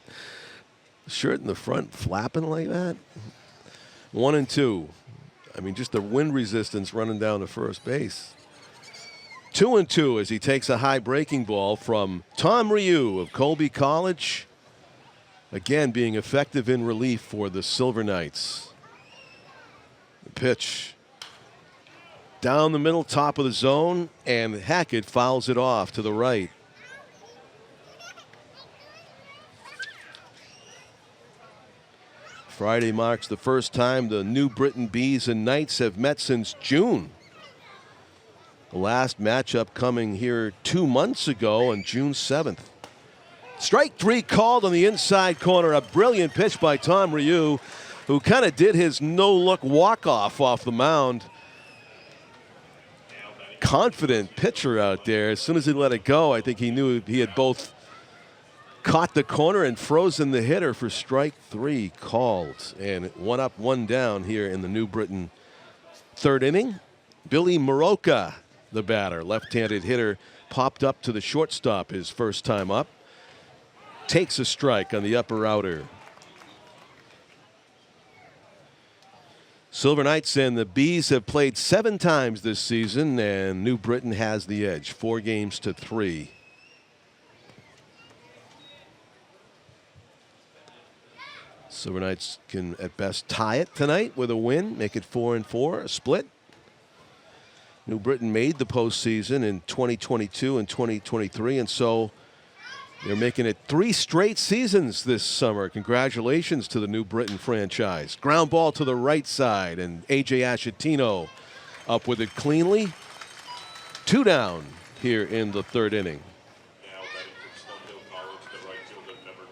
shirt in the front flapping like that. 1-2. I mean, just the wind resistance running down to first base. 2-2 as he takes a high breaking ball from Tom Ryu of Colby College. Again, being effective in relief for the Silver Knights. The pitch down the middle, top of the zone, and Hackett fouls it off to the right. Friday marks the first time the New Britain Bees and Knights have met since June. The last matchup coming here 2 months ago on June 7th. Strike 3 called on the inside corner. A brilliant pitch by Tom Ryu, who kind of did his no-look walk-off off the mound. Confident pitcher out there. As soon as he let it go, I think he knew he had both caught the corner and frozen the hitter for strike 3 called. And 1 up, 1 down here in the New Britain third inning. Billy Maroka, the batter, left-handed hitter, popped up to the shortstop his first time up. Takes a strike on the upper outer. Silver Knights and the Bees have played 7 times this season, and New Britain has the edge, 4-3. Silver Knights can at best tie it tonight with a win, make it 4-4, a split. New Britain made the postseason in 2022 and 2023, and so they're making it 3 straight seasons this summer. Congratulations to the New Britain franchise. Ground ball to the right side, and A.J. Ashatino up with it cleanly. 2 down here in the third inning. Now batting from Stonehill College, the right fielder, number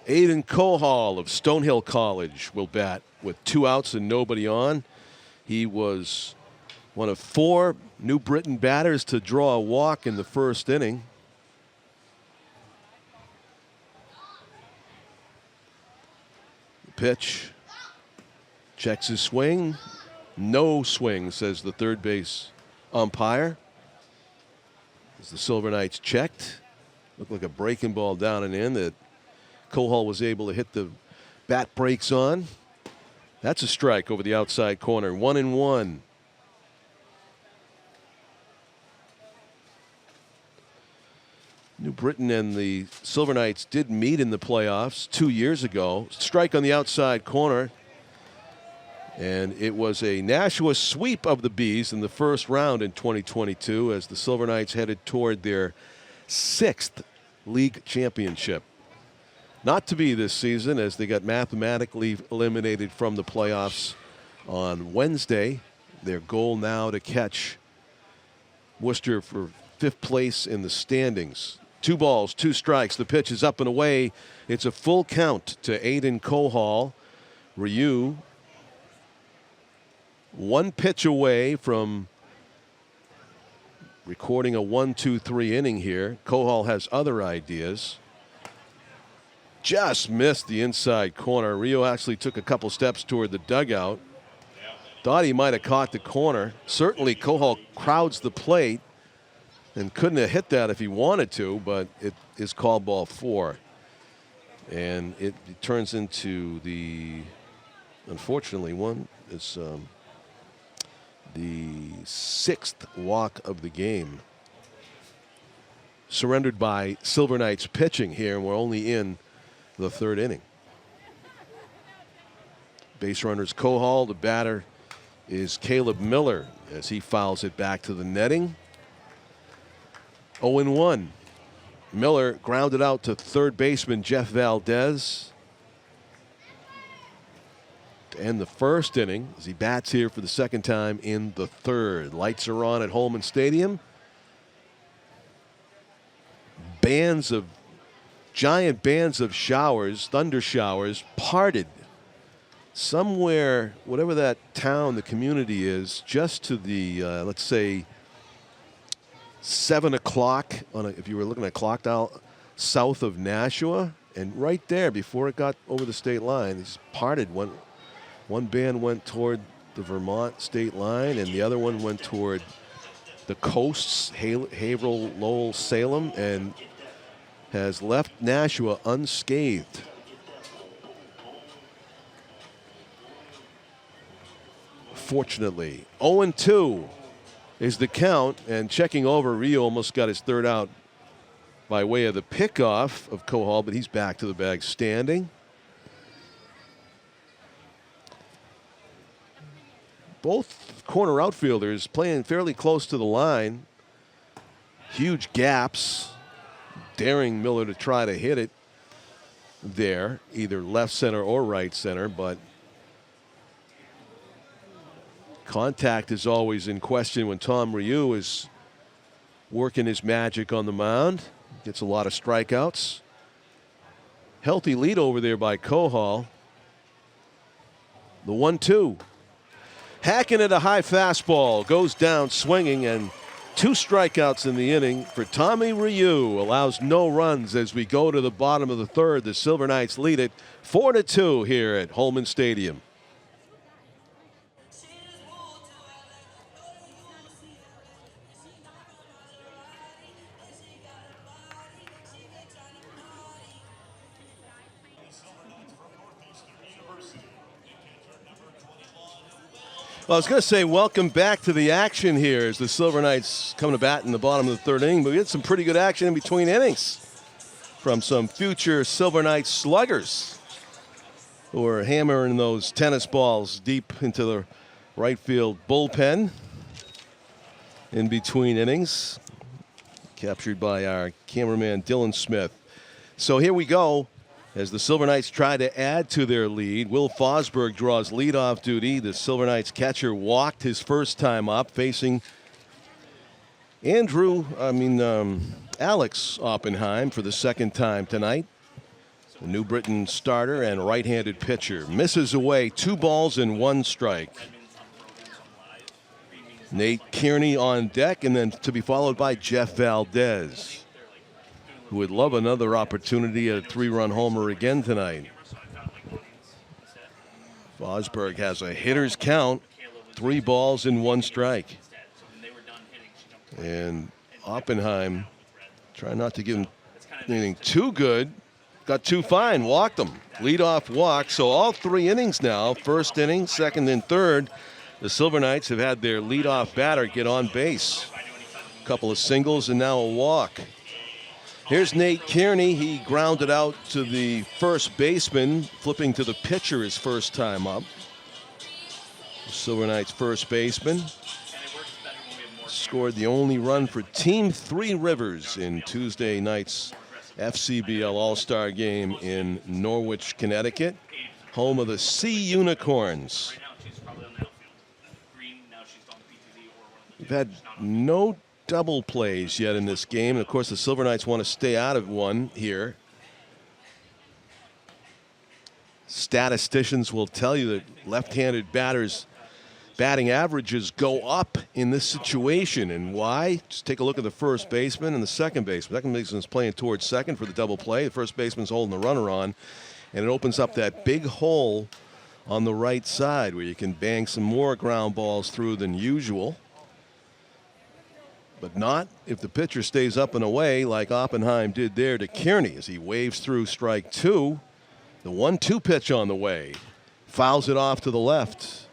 19, Aiden Kohal. Aiden Kohal of Stonehill College will bat with 2 outs and nobody on. He was one of 4 New Britain batters to draw a walk in the first inning. Pitch. Checks his swing. No swing, says the third base umpire. As the Silver Knights checked. Looked like a breaking ball down and in that Kohal was able to hit the bat brakes on. That's a strike over the outside corner. 1-1. New Britain and the Silver Knights did meet in the playoffs 2 years ago. Strike on the outside corner. And it was a Nashua sweep of the Bees in the first round in 2022 as the Silver Knights headed toward their 6th league championship. Not to be this season as they got mathematically eliminated from the playoffs on Wednesday. Their goal now to catch Worcester for 5th place in the standings. 2 balls, 2 strikes. The pitch is up and away. It's a full count to Aiden Kohal. Ryu 1 pitch away from recording a 1-2-3 inning here. Kohal has other ideas. Just missed the inside corner. Rio actually took a couple steps toward the dugout. Thought he might have caught the corner. Certainly Kohal crowds the plate and couldn't have hit that if he wanted to, but it is called ball 4. And it turns into the, unfortunately, the 6th walk of the game. Surrendered by Silver Knights pitching here, and we're only in the 3rd inning. Base runner's Kohal. The batter is Caleb Miller as he fouls it back to the netting. 0-1. Miller grounded out to third baseman Jeff Valdez to end the first inning as he bats here for the 2nd time in the 3rd. Lights are on at Holman Stadium. Giant bands of showers, thunder showers, parted somewhere, whatever that town, the community is, just to the, let's say, 7 o'clock, if you were looking at a clock dial, south of Nashua. And right there, before it got over the state line, it's parted. One band went toward the Vermont state line, and the other one went toward the coasts, Haverhill, Lowell, Salem, and has left Nashua unscathed. Fortunately, 0-2 is the count, and checking over, Rio almost got his 3rd out by way of the pickoff of Kohal, but he's back to the bag standing. Both corner outfielders playing fairly close to the line. Huge gaps, daring Miller to try to hit it there, either left center or right center, but contact is always in question when Tom Ryu is working his magic on the mound. Gets a lot of strikeouts. Healthy lead over there by Kohal. The 1-2. Hacking at a high fastball. Goes down swinging, and 2 strikeouts in the inning for Tommy Ryu. Allows no runs as we go to the bottom of the 3rd. The Silver Knights lead it 4-2 here at Holman Stadium. Well, I was going to say welcome back to the action here as the Silver Knights come to bat in the bottom of the 3rd inning, but we had some pretty good action in between innings from some future Silver Knights sluggers who are hammering those tennis balls deep into the right field bullpen in between innings, captured by our cameraman Dylan Smith. So here we go. As the Silver Knights try to add to their lead, Will Fosberg draws leadoff duty. The Silver Knights catcher walked his first time up, facing Alex Oppenheim for the second time tonight. The New Britain starter and right-handed pitcher misses away 2 balls and 1 strike. Nate Kearney on deck, and then to be followed by Jeff Valdez, who would love another opportunity at a 3-run homer again tonight. Fosberg has a hitter's count, 3 balls and 1 strike. And Oppenheim, try not to give him anything too good, got 2 fine, walked him. Leadoff walk, so all 3 innings now, first inning, second and third, the Silver Knights have had their leadoff batter get on base. A couple of singles and now a walk. Here's Nate Kearney. He grounded out to the first baseman, flipping to the pitcher his first time up. The Silver Knights first baseman scored the only run for Team 3 Rivers in Tuesday night's FCBL All-Star game in Norwich, Connecticut, home of the Sea Unicorns. We've had no double plays yet in this game. And of course, the Silver Knights want to stay out of one here. Statisticians will tell you that left-handed batters' batting averages go up in this situation. And why? Just take a look at the first baseman and the second baseman. The second baseman is playing towards second for the double play. The first baseman's holding the runner on. And it opens up that big hole on the right side where you can bang some more ground balls through than usual. But not if the pitcher stays up and away like Oppenheim did there to Kearney as he waves through strike 2. The 1-2 pitch on the way. Fouls it off to the left.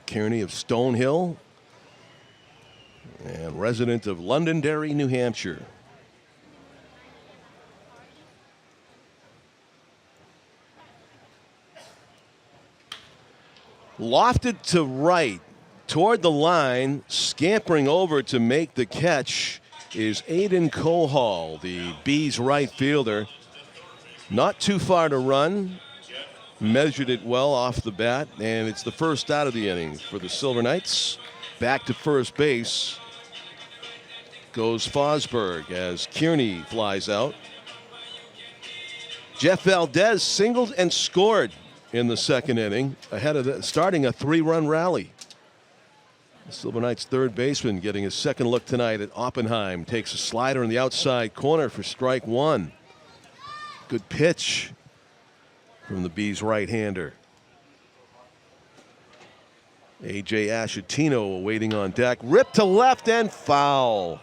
Kearney of Stonehill and resident of Londonderry, New Hampshire. Lofted to right toward the line, scampering over to make the catch is Aiden Cohall, the Bees right fielder. Not too far to run. Measured it well off the bat, and it's the first out of the inning for the Silver Knights. Back to first base goes Fosberg as Kearney flies out. Jeff Valdez singled and scored in the second inning, ahead of starting a 3-run rally. The Silver Knights third baseman getting his second look tonight at Oppenheim. Takes a slider in the outside corner for strike 1. Good pitch from the Bees right-hander. A.J. Ashatino awaiting on deck. Ripped to left and foul.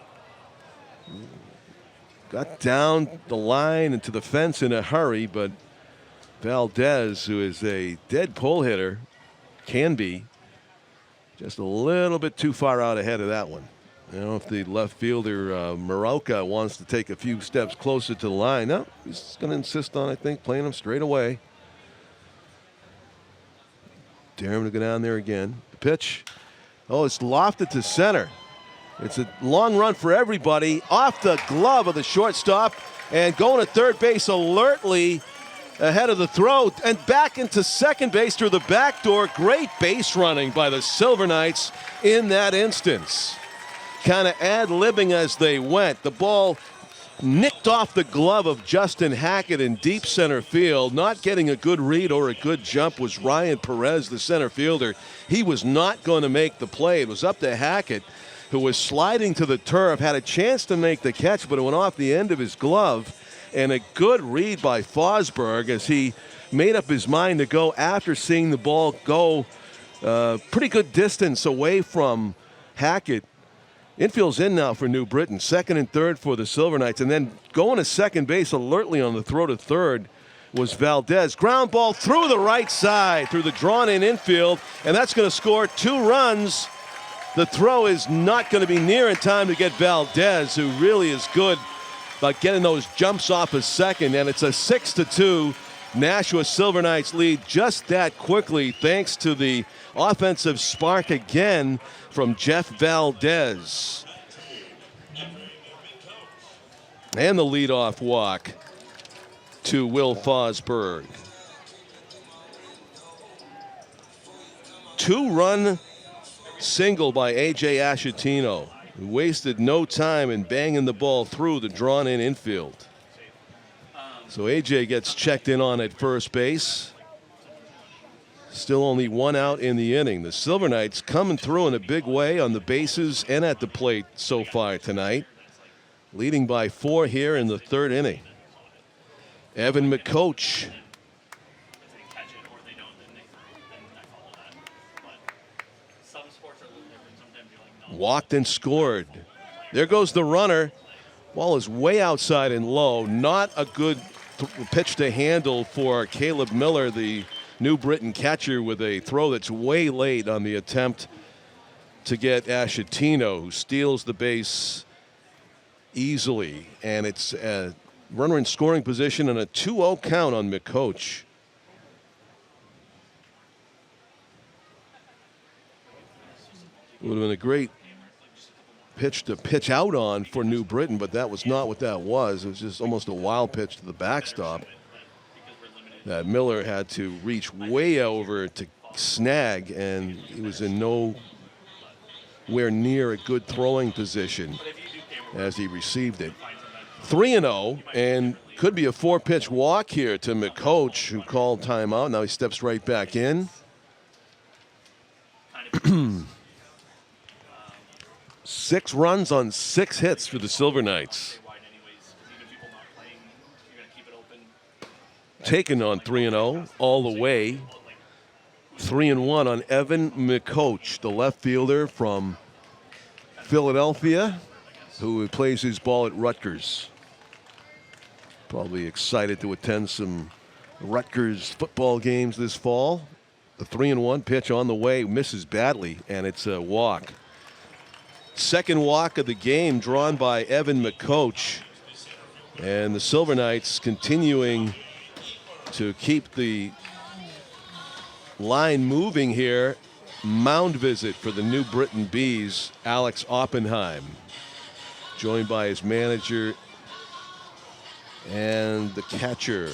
Got down the line and to the fence in a hurry, but Valdez, who is a dead pull hitter, can be just a little bit too far out ahead of that one. You know, if the left fielder, Maroka, wants to take a few steps closer to the line. No, he's going to insist on, I think, playing him straight away. Dare him to go down there again. The pitch. Oh, it's lofted to center. It's a long run for everybody. Off the glove of the shortstop and going to third base alertly ahead of the throw and back into second base through the back door. Great base running by the Silver Knights in that instance. Kind of ad-libbing as they went. The ball nicked off the glove of Justin Hackett in deep center field. Not getting a good read or a good jump was Ryan Perez, the center fielder. He was not going to make the play. It was up to Hackett, who was sliding to the turf, had a chance to make the catch, but it went off the end of his glove. And a good read by Fosberg as he made up his mind to go after seeing the ball go pretty good distance away from Hackett. Infield's in now for New Britain. Second and third for the Silver Knights. And then going to second base alertly on the throw to third was Valdez. Ground ball through the right side, through the drawn-in infield. And that's going to score 2 runs. The throw is not going to be near in time to get Valdez, who really is good about getting those jumps off a second. And it's a 6-2 Nashua Silver Knights lead just that quickly, thanks to the offensive spark again from Jeff Valdez. And the leadoff walk to Will Fosberg. 2-run single by A.J. Ashatino, who wasted no time in banging the ball through the drawn-in infield. So A.J. gets checked in on at first base. Still only 1 out in the inning. The Silver Knights coming through in a big way on the bases and at the plate so far tonight, leading by 4 here in the 3rd inning. Evan McCoach walked and scored. There goes the runner. Ball is way outside and low. Not a good pitch to handle for Caleb Miller, the New Britain catcher, with a throw that's way late on the attempt to get Ashatino, who steals the base easily. And it's a runner in scoring position and a 2-0 count on McCoach. Would have been a great pitch to pitch out on for New Britain, but that was not what that was. It was just almost a wild pitch to the backstop that Miller had to reach way over to snag, and he was in nowhere near a good throwing position as he received it. 3-0, and could be a 4-pitch walk here to McCoach, who called timeout. Now he steps right back in. 6 runs on 6 hits for the Silver Knights. Taken on 3-0 all the way. 3-1 on Evan McCoach, the left fielder from Philadelphia, who plays his ball at Rutgers. Probably excited to attend some Rutgers football games this fall. The 3-1 pitch on the way, misses badly, and it's a walk. Second walk of the game drawn by Evan McCoach. And the Silver Knights continuing to keep the line moving here. Mound visit for the New Britain Bees, Alex Oppenheim, joined by his manager and the catcher,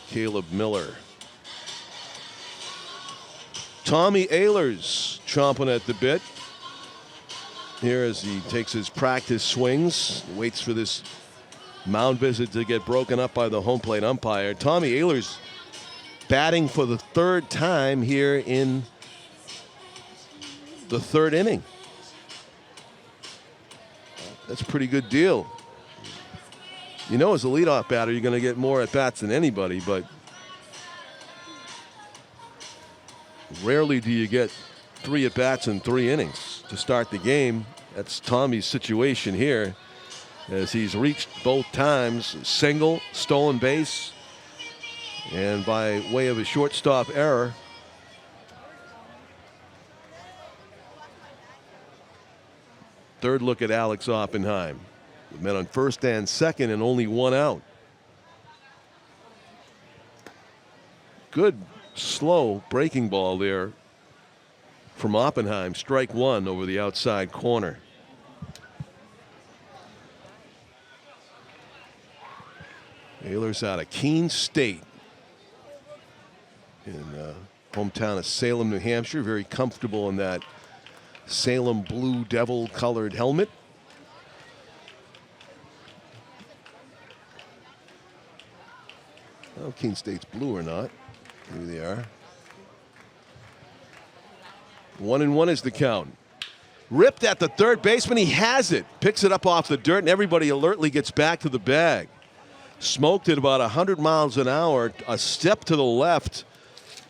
Caleb Miller. Tommy Ehlers chomping at the bit here as he takes his practice swings, waits for this mound visit to get broken up by the home plate umpire. Tommy Ehlers batting for the 3rd time here in the 3rd inning. That's a pretty good deal. You know, as a leadoff batter, you're going to get more at-bats than anybody, but rarely do you get 3 at-bats in 3 innings to start the game. That's Tommy's situation here, as he's reached both times. Single, stolen base, and by way of a shortstop error. Third look at Alex Oppenheim. The men on first and second and only 1 out. Good slow breaking ball there from Oppenheim. Strike 1 over the outside corner. Ehlers out of Keene State in hometown of Salem, New Hampshire. Very comfortable in that Salem Blue Devil colored helmet. I don't know if Keene State's blue or not. Maybe they are. 1-1 is the count. Ripped at the third baseman. He has it. Picks it up off the dirt, and everybody alertly gets back to the bag. Smoked it about 100 miles an hour. A step to the left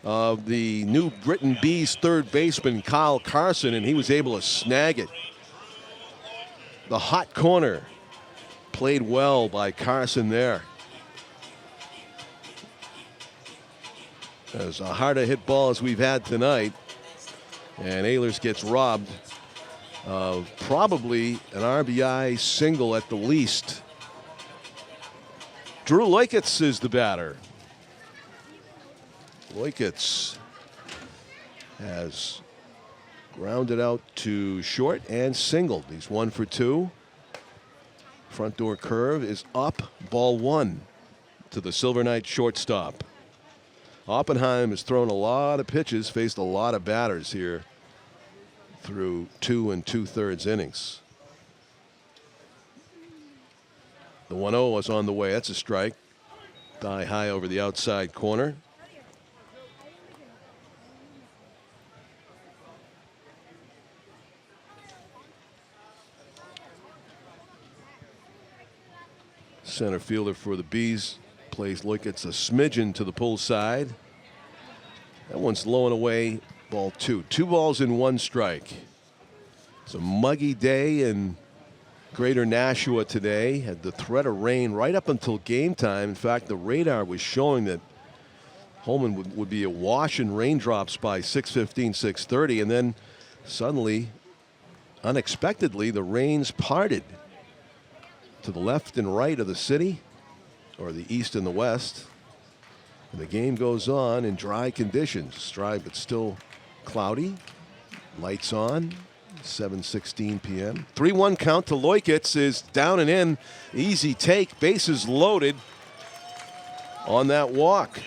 of the New Britain Bees third baseman, Kyle Carson, and he was able to snag it. The hot corner played well by Carson there. As a harder hit ball as we've had tonight. And Ehlers gets robbed of probably an RBI single at the least. Drew Leukitz is the batter. Leukitz has grounded out to short and singled. He's 1 for 2. Front door curve is up. Ball 1 to the Silver Knight shortstop. Oppenheim has thrown a lot of pitches, faced a lot of batters here through 2 2/3 innings. The 1-0 was on the way. That's a strike. Die high over the outside corner. Center fielder for the Bees plays like it's a smidgen to the pull side. That one's low and away. Ball 2. 2 balls and 1 strike. It's a muggy day in Greater Nashua today. Had the threat of rain right up until game time. In fact, the radar was showing that Holman would be awash in raindrops by 6:15, 6:30, and then suddenly, unexpectedly, the rains parted to the left and right of the city, or the east and the west. And the game goes on in dry conditions. Dry, but still cloudy. Lights on. 7:16 p.m. 3-1 count to Loikitz is down and in. Easy take. Bases loaded on that walk.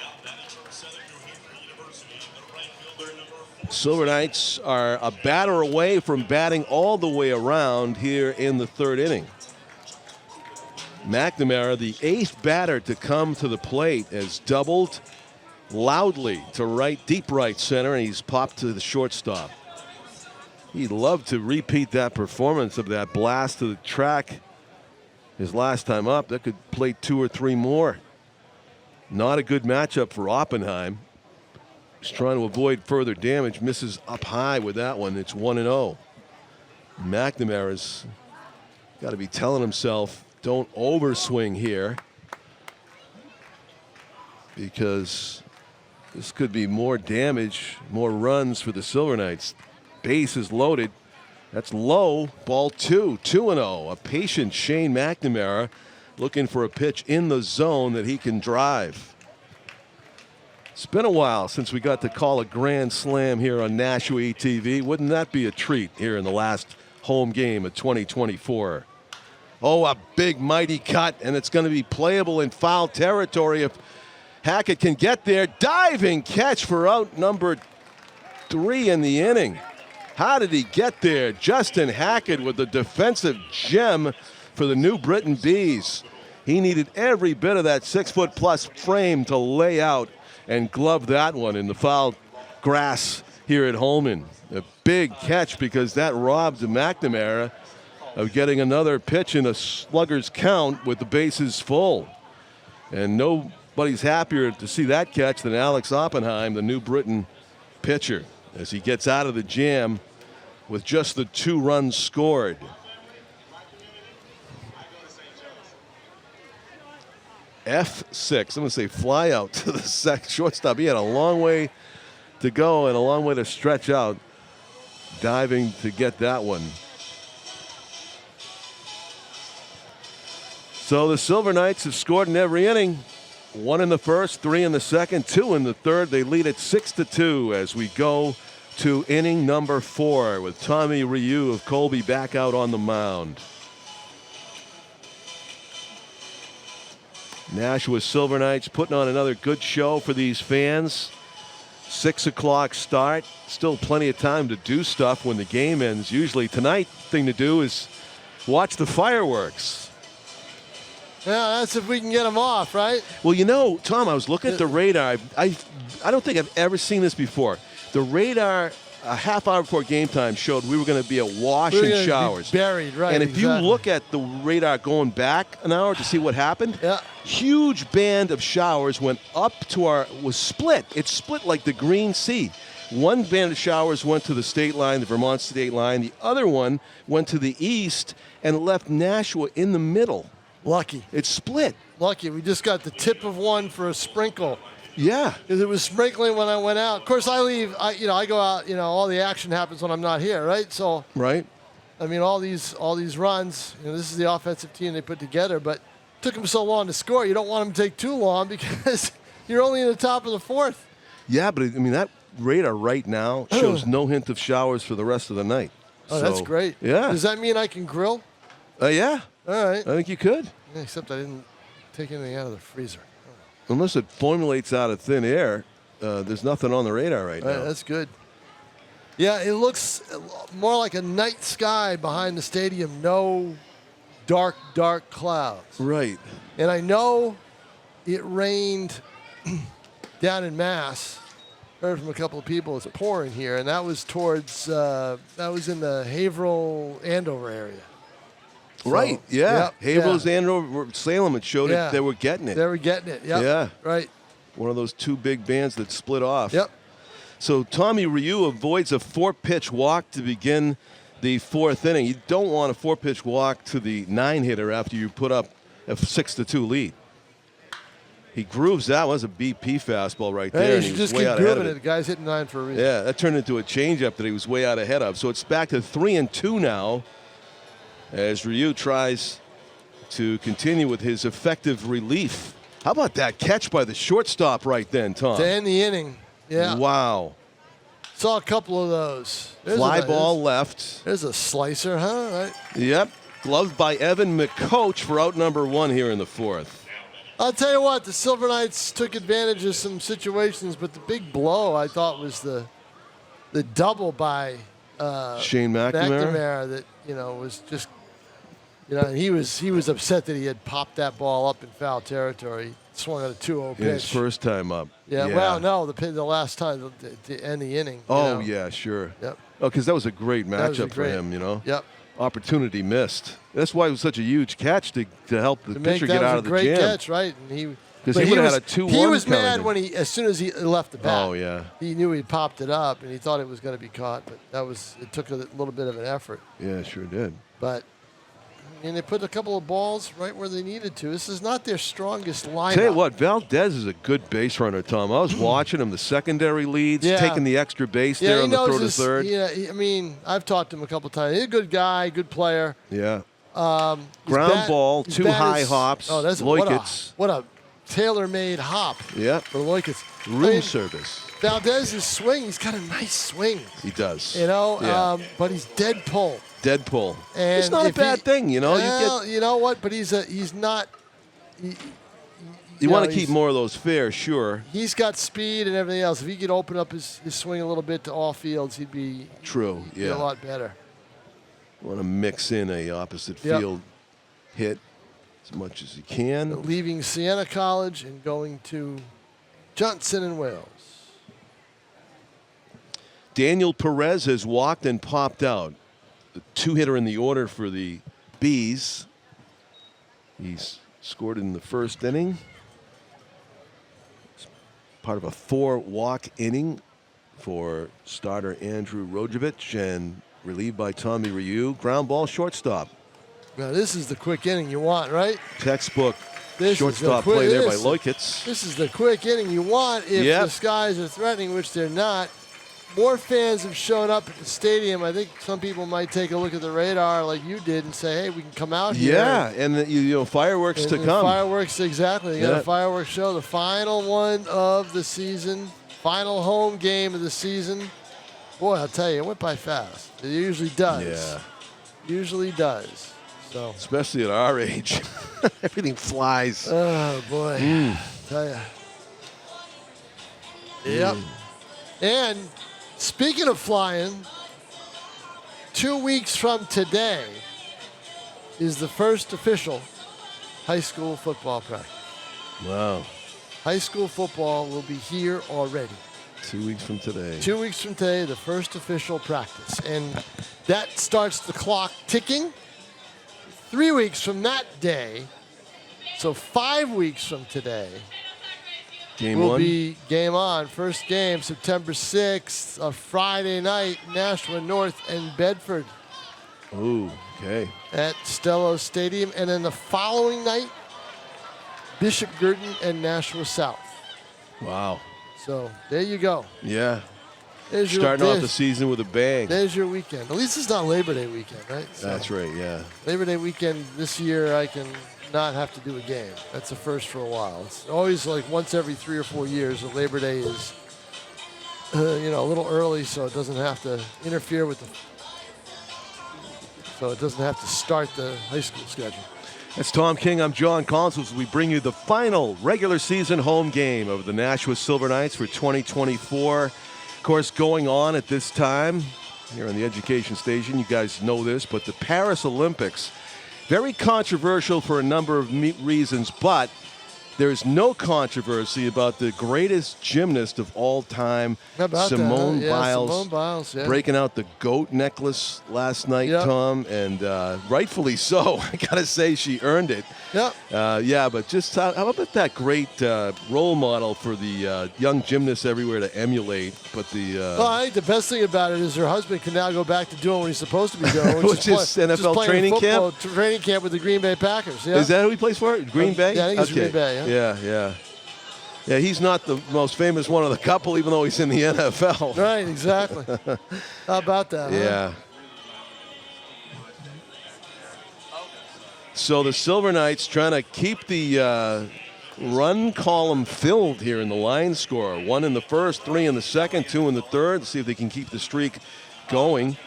Silver Knights are a batter away from batting all the way around here in the 3rd inning. McNamara, the 8th batter to come to the plate, has doubled loudly to right, deep right center, and he's popped to the shortstop. He'd love to repeat that performance of that blast to the track his last time up. That could play 2 or 3 more. Not a good matchup for Oppenheim. He's trying to avoid further damage. Misses up high with that one. It's 1-0. McNamara's got to be telling himself, don't overswing here, because this could be more damage, more runs for the Silver Knights. Base is loaded. That's low. Ball 2. 2-0. A patient Shane McNamara looking for a pitch in the zone that he can drive. It's been a while since we got to call a grand slam here on Nashua TV. Wouldn't that be a treat here in the last home game of 2024? Oh, a big, mighty cut, and it's going to be playable in foul territory if Hackett can get there. Diving catch for out number 3 in the inning. How did he get there? Justin Hackett with the defensive gem for the New Britain Bees. He needed every bit of that 6-foot-plus frame to lay out and glove that one in the foul grass here at Holman. A big catch, because that robbed McNamara of getting another pitch in a slugger's count with the bases full. And nobody's happier to see that catch than Alex Oppenheim, the New Britain pitcher, as he gets out of the jam with just the 2 runs scored. F6, I'm going to say fly out to the shortstop. He had a long way to go and a long way to stretch out, diving to get that one. So the Silver Knights have scored in every inning. 1 in the first, 3 in the second, 2 in the third. They lead it 6-2 as we go to inning number 4 with Tommy Ryu of Colby back out on the mound. Nashua Silver Knights putting on another good show for these fans. 6 o'clock start. Still plenty of time to do stuff when the game ends. Usually tonight, thing to do is watch the fireworks. Yeah, that's if we can get them off, right? Well, you know, Tom, I was looking at the radar. I don't think I've ever seen this before. The radar, a half hour before game time, showed we were going to be awash in showers. Buried, right. And if you look at the radar going back an hour to see what happened, huge band of showers went up to was split. It split like the Green Sea. One band of showers went to the state line, the Vermont state line. The other one went to the east and left Nashua in the middle. Lucky. It split. Lucky. We just got the tip of one for a sprinkle. Yeah. Because it was sprinkling when I went out. Of course, I leave. I go out. All the action happens when I'm not here, right? So. Right. I mean, all these runs. This is the offensive team they put together, but it took them so long to score. You don't want them to take too long because you're only in the top of the 4th. Yeah, but I mean that radar right now shows no hint of showers for the rest of the night. Oh, that's great. Yeah. Does that mean I can grill? Yeah. All right. I think you could. Yeah, except I didn't take anything out of the freezer. Unless it formulates out of thin air. there's nothing on the radar right now. That's good. Yeah, it looks more like a night sky behind the stadium. No dark clouds. Right. And I know it rained down in Mass. Heard from a couple of people it's pouring here, and that was towards that was in the Haverhill Andover area. So, Right. Yeah. yep, Haverhill's yeah. Andover, Salem. It showed Yeah. it. They were getting it. They were getting it. Yep. Yeah. Right. One of those two big bands that split off. Yep. So Tommy Ryu avoids a 4-pitch walk to begin the 4th inning. You don't want a 4-pitch walk to the 9-hitter after you put up a 6-2 lead. He grooves that. Was a BP fastball right there. Hey, you and he should was just way keep out ahead grooving of it. The guy's hitting 9 for a reason. Yeah, that turned into a changeup that he was way out ahead of. So it's back to 3-2 now as Ryu tries to continue with his effective relief. How about that catch by the shortstop right then, Tom? To end the inning. Yeah. Wow. Saw a couple of those. Fly ball left. There's a slicer, huh? Right. Yep. Gloved by Evan McCoach for out number 1 here in the 4th. I'll tell you what, the Silver Knights took advantage of some situations, but the big blow I thought was the double by Shane McNamara. that was just he was upset that he had popped that ball up in foul territory. Swung at a 2-0 pitch. His first time up. Yeah. Well, no, the last time to end the inning. Oh yeah, sure. Yep. Oh, because that was a great That was matchup for him. Yep. Opportunity missed. That's why it was such a huge catch to help the pitcher get out of the That was a great jam. catch, right? And Because he would have had a 2-1 He was mad penalty. when as soon as he left the bat. Oh yeah. He knew he popped it up, and he thought it was going to be caught, but it took a little bit of an effort. Yeah, it sure did. But they put a couple of balls right where they needed to. This is not their strongest lineup. Tell you what, Valdez is a good base runner, Tom. I was watching him, the secondary leads, taking the extra base there on the throw to third. Yeah, I've talked to him a couple times. He's a good guy, good player. Yeah. Ground ball, 2 high hops. Oh, that's Loikits. what a tailor-made hop. Yeah. For Loikits. Room service. Valdez's swing, he's got a nice swing. He does. Yeah. But he's dead pull. Dead pull. And it's not a bad thing, you know what? But he's not. You want to keep more of those fair, sure. He's got speed and everything else. If he could open up his swing a little bit to all fields, he'd be true. Be a lot better. Want to mix in a opposite field hit as much as you can. Leaving Siena College and going to Johnson and Wales. Daniel Perez has walked and popped out. The 2-hitter in the order for the Bees. He's scored in the first inning. It's part of a 4-walk inning for starter Andrew Rojovic and relieved by Tommy Ryu. Ground ball, shortstop. Now this is the quick inning you want, right? Textbook shortstop play there by Loikits. This is the quick inning you want if the skies are threatening, which they're not. More fans have shown up at the stadium. I think some people might take a look at the radar like you did and say, hey, we can come out here. Yeah, and fireworks to come. Fireworks, exactly. They got a fireworks show, the final one of the season, final home game of the season. Boy, I'll tell you, it went by fast. It usually does. Yeah. Usually does. So. Especially at our age. Everything flies. Oh, boy. Tell you. Yep. And speaking of flying, 2 weeks from today is the first official high school football practice. Wow. High school football will be here already. 2 weeks from today. 2 weeks from today, the first official practice. And that starts the clock ticking. 3 weeks from that day, so 5 weeks from today, will be game on. First game, September 6th, a Friday night, Nashua North and Bedford. Ooh, okay. At Stello Stadium. And then the following night, Bishop Girton and Nashua South. Wow. So there you go. Yeah. Starting off the season with a bang. There's your weekend. At least it's not Labor Day weekend, right? So that's right, yeah. Labor Day weekend this year, I can not have to do a game. That's a first for a while. It's always like once every 3 or 4 years that Labor Day is, a little early, so it doesn't have to interfere with so it doesn't have to start the high school schedule. That's Tom King. I'm John Collins as we bring you the final regular season home game of the Nashua Silver Knights for 2024. Of course, going on at this time here on the education station, you guys know this, but the Paris Olympics, very controversial for a number of reasons, but there's no controversy about the greatest gymnast of all time, Simone Biles. Simone Biles, yeah. Breaking out the goat necklace last night, Tom, and rightfully so. I gotta say, she earned it. Yep. But just how about that great role model for the young gymnasts everywhere to emulate? But well, I think the best thing about it is her husband can now go back to doing what he's supposed to be doing, which is NFL training camp. Training camp with the Green Bay Packers. Yeah. Is that who he plays for? Green Bay? Yeah, I think it's Green Bay. Yeah. Yeah, he's not the most famous one of the couple, even though he's in the NFL. Right, exactly. How about that? Yeah. Huh? So the Silver Knights trying to keep the run column filled here in the line score. 1 in the first, 3 in the second, 2 in the third. See if they can keep the streak going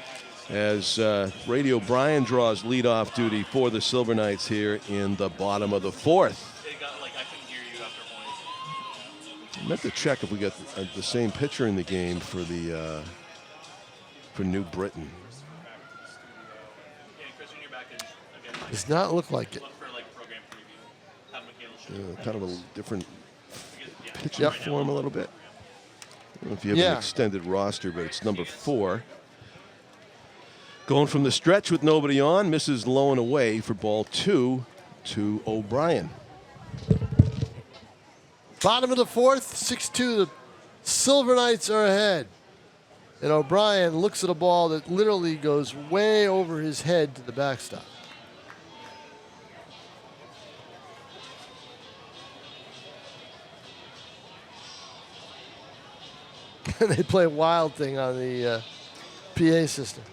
as Brady O'Brien draws leadoff duty for the Silver Knights here in the bottom of the fourth. I meant to check if we got the same pitcher in the game for the for New Britain. Does not look like it. Kind of a different pitching form a little bit. I don't know if you have an extended roster, but it's number 4. Going from the stretch with nobody on, misses low and away for ball 2 to O'Brien. Bottom of the fourth, 6-2. The Silver Knights are ahead. And O'Brien looks at a ball that literally goes way over his head to the backstop. And they play Wild Thing on the PA system.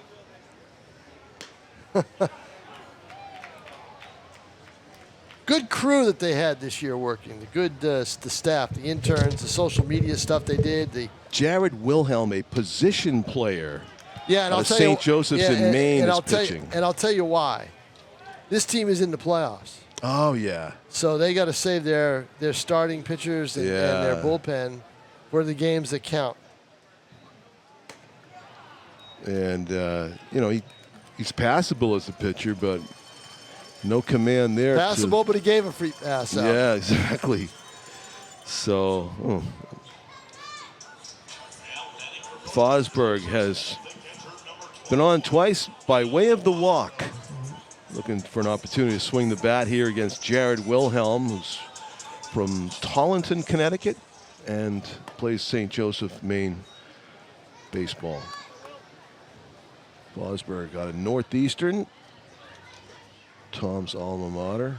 Good crew that they had this year working. The staff, the interns, the social media stuff they did. The Jared Wilhelm, a position player. Yeah, and I'll tell St. Joseph's in Maine is pitching. And I'll tell you why. This team is in the playoffs. Oh, yeah. So they got to save their starting pitchers and their bullpen for the games that count. And, he's passable as a pitcher, but no command there. Passable, but he gave a free pass out. Yeah, exactly. So, Fosberg has been on twice by way of the walk. Looking for an opportunity to swing the bat here against Jared Wilhelm, who's from Tollington, Connecticut, and plays St. Joseph, Maine baseball. Fosberg out of Northeastern, Tom's alma mater.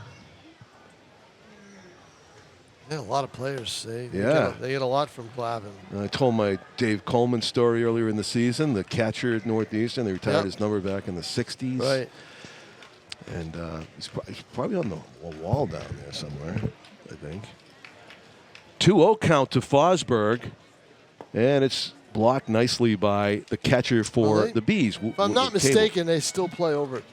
Yeah, a lot of players. They get a lot from Glavin. I told my Dave Coleman story earlier in the season, the catcher at Northeastern. They retired his number back in the 60s. Right. And he's probably on the wall down there somewhere, I think. 2-0 count to Fosberg. And it's blocked nicely by the catcher for the Bees. If I'm not mistaken, they still play over at,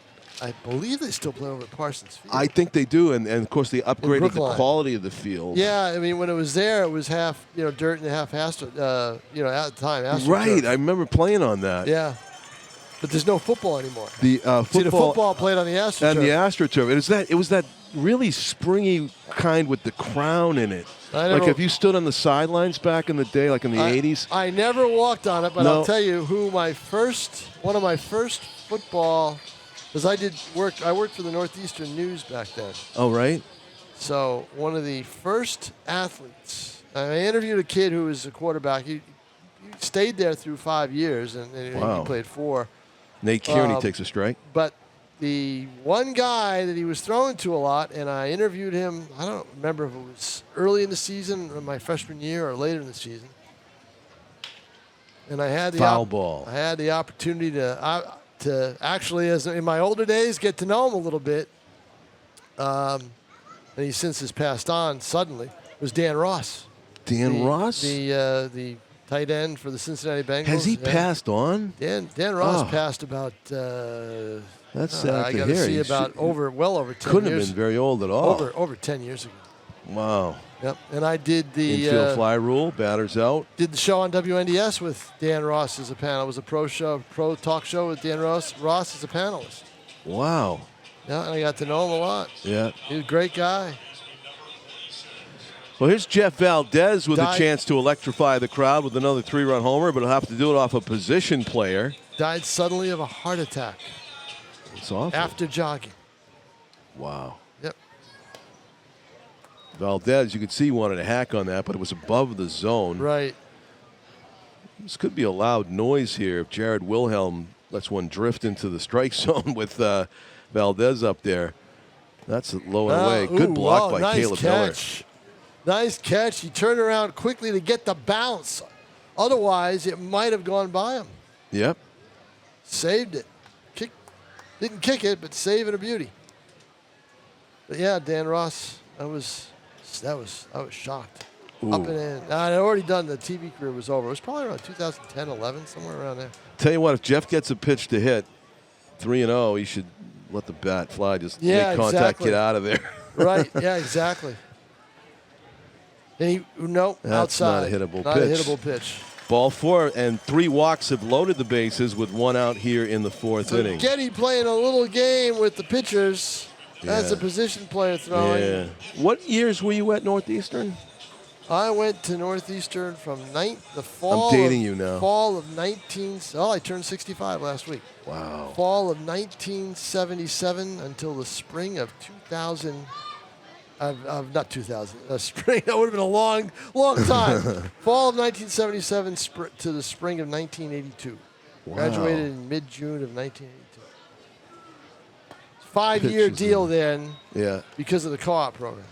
I believe they still play over at Parsons Field. I think they do, and of course they upgraded the quality of the field. Yeah, I mean when it was there, it was half dirt and half astro. At the time, AstroTurf. Right, I remember playing on that. Yeah, but there's no football anymore. The football played on the AstroTurf. And the AstroTurf. It was that really springy kind with the crown in it. Like if you stood on the sidelines back in the day, like in the 80s. I never walked on it, but I'll tell you one of my first football. Because I worked for the Northeastern News back then. Oh, right. So one of the first athletes, I interviewed a kid who was a quarterback. He stayed there through 5 years, and he played 4. Nate Kearney takes a strike. But the one guy that he was throwing to a lot, and I interviewed him, I don't remember if it was early in the season, or my freshman year, or later in the season. And I had the I had the opportunity to actually, as in my older days, get to know him a little bit. And he since has passed on suddenly. It was Dan Ross. Ross? The tight end for the Cincinnati Bengals. Has he passed on? Dan Ross passed about That's sad I to got hear. to see He about well over 10 couldn't years. have been very old at all. Over 10 years ago. Wow. Yep. And I did the Infield fly rule, batters out. did the show on WNDS with Dan Ross as a panel. It was a pro talk show with Dan Ross as a panelist. Wow. Yeah, and I got to know him a lot. Yeah. He was a great guy. Well, here's Jeff Valdez with a Died- chance to electrify the crowd with another 3-run homer, but he'll have to do it off a position player. Died suddenly of a heart attack It's awful. after jogging. Wow. Yep. Valdez, you could see he wanted a hack on that, but it was above the zone. Right. This could be a loud noise here if Jared Wilhelm lets one drift into the strike zone with Valdez up there. That's low and away. Good block by nice Caleb Miller. catch. Nice catch. He turned around quickly to get the bounce. Otherwise, it might have gone by him. Yep. Saved it. Didn't kick it, but save it a beauty. But yeah, Dan Ross, I was shocked. Ooh. Up and in. I'd already done, the TV career was over. It was probably around 2010, 11, somewhere around there. Tell you what, if Jeff gets a pitch to hit, 3-0, he should let the bat fly. Just make contact, exactly. get out of there. Right. Yeah, exactly. And That's outside. not a hittable Not pitch. a hittable pitch. Ball 4 and 3 walks have loaded the bases with 1 out here in the 4th inning. Getty playing a little game with the pitchers. That's Yeah. a position player throwing. Yeah. What years were you at Northeastern? I went to Northeastern from the fall. I'm dating you now. Fall of I turned 65 last week. Wow. Fall of 1977 until the spring of 2000. Not 2000. Spring. That would have been a long time. Fall of 1977 to the spring of 1982. Wow. Graduated in mid-June of 1982. 5-year Pitches deal in. then. Yeah. Because of the co-op program.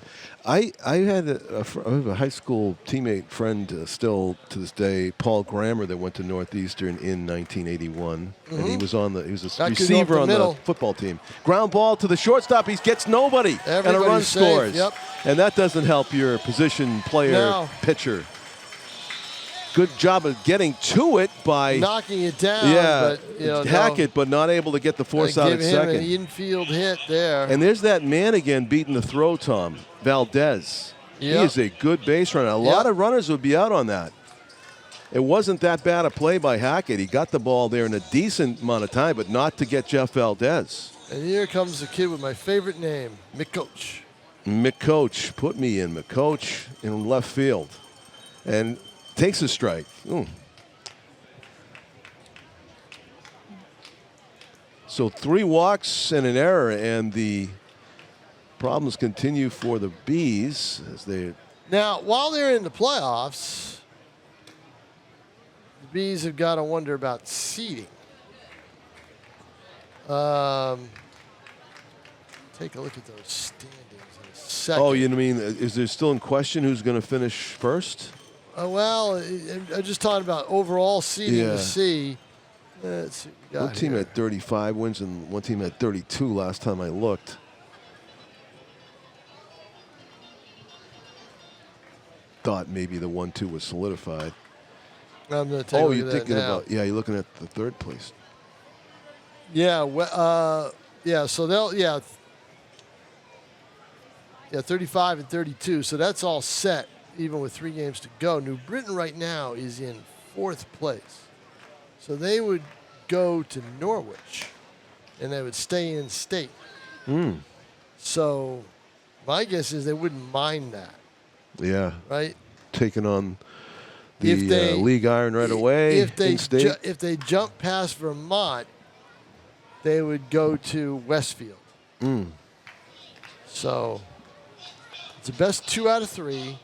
I had I have a high school teammate friend still to this day, Paul Grammer, that went to Northeastern in 1981, and he was a That could go receiver up the on middle. the football team. Ground ball to the shortstop, he gets nobody, and a Everybody's run safe, scores. yep. And that doesn't help your position player No. pitcher. Good job of getting to it by Knocking it down. yeah, But, Hackett, but not able to get the force out at give him second. an infield hit there. And there's that man again beating the throw, Tom, Valdez. He Yep. is a good base runner. A lot of runners would be out on that. It wasn't that bad a play by Hackett. He got the ball there in a decent amount of time, but not to get Jeff Valdez. And here comes the kid with my favorite name, McCoach. McCoach, put me in McCoach in left field. And takes a strike. Ooh. So 3 walks and an error, and the problems continue for the Bees as they. Now, while they're in the playoffs, the Bees have got to wonder about seeding. Take a look at those standings in a second. Oh, you mean is there still in question who's going to finish first? Well, I'm just talking about overall seeding Yeah. to see. Let's see what we got One team here. had 35 wins and one team had 32 last time I looked. Thought maybe the 1-2 was solidified. I'm going to take a Oh, look you're at thinking that now. about, yeah, you're looking at the 3rd place. Yeah, so they'll 35 and 32. So that's all set, even with 3 games to go. New Britain right now is in 4th place. So they would go to Norwich, and they would stay in state. So my guess is they wouldn't mind that, Yeah, right? taking on If the they- league iron right away. If they in-state. if they jump past Vermont, they would go to Westfield. So it's the best 2 out of 3,